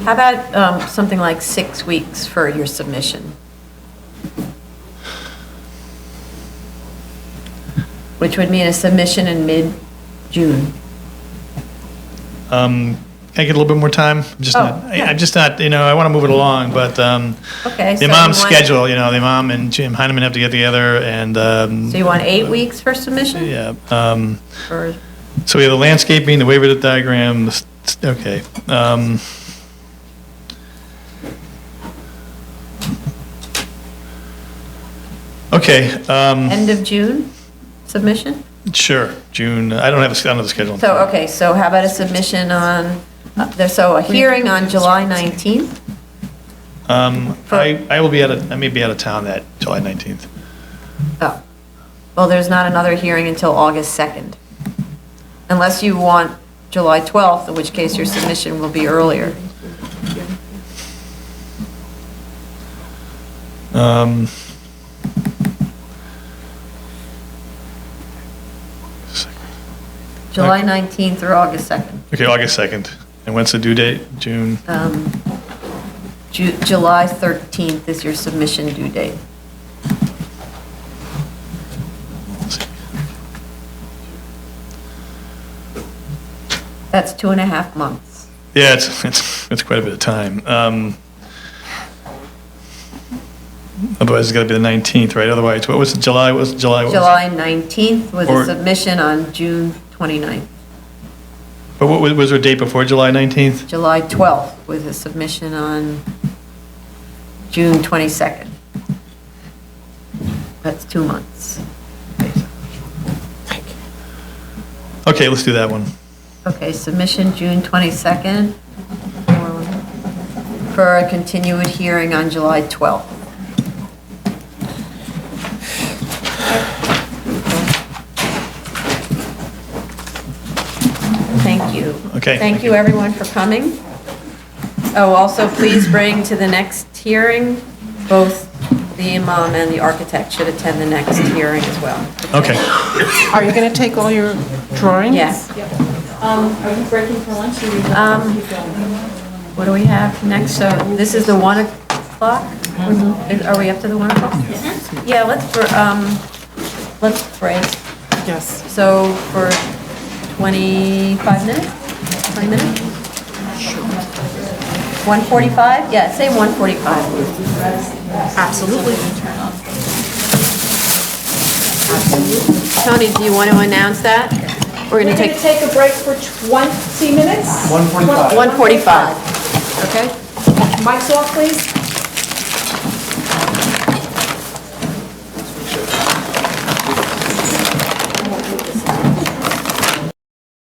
How about something like 6 weeks for your submission? Which would mean a submission in mid-June. I get a little bit more time? I'm just not, I want to move it along, but Okay, so the you imam's want- schedule, the imam and Jim Heineman have to get together, and, So you want 8 weeks for submission? yeah. Or- So we have the landscaping, the waiver diagram, okay. Okay, End of June submission? sure, June, I don't have the schedule. So, okay, so how about a submission on, so a hearing on July 19th? I may be out of town that July 19th. Oh, well, there's not another hearing until August 2nd. Unless you want July 12th, in which case your submission will be earlier. July 19th or August 2nd. Okay, August 2nd. And when's the due date? June? July 13th is your submission due date. That's 2.5 months. Yeah, it's quite a bit of time. Otherwise, it's got to be the 19th, right? Otherwise, what was July? What was July? July 19th with Or- a submission on June 29th. But what was there a date before July 19th? July 12th with a submission on June 22nd. That's 2 months. Okay, let's do that one. Okay, submission June 22nd for a continued hearing on July 12th. Thank you. Okay. Thank you, everyone, for coming. Oh, also, please bring to the next hearing, both the imam and the architect should attend the next hearing as well. Okay. Are you going to take all your drawings? Yes. Are you breaking for lunch? What do we have next? So this is the 1 o'clock? Are we up to the 1 o'clock? Yeah, let's break. Yes. So for 25 minutes? 20 minutes? 1:45? Yeah, say 1:45. Absolutely. Tony, do you want to announce that? We're going to take a break for 20 minutes? 1:45. 1:45. Okay? Mics off, please.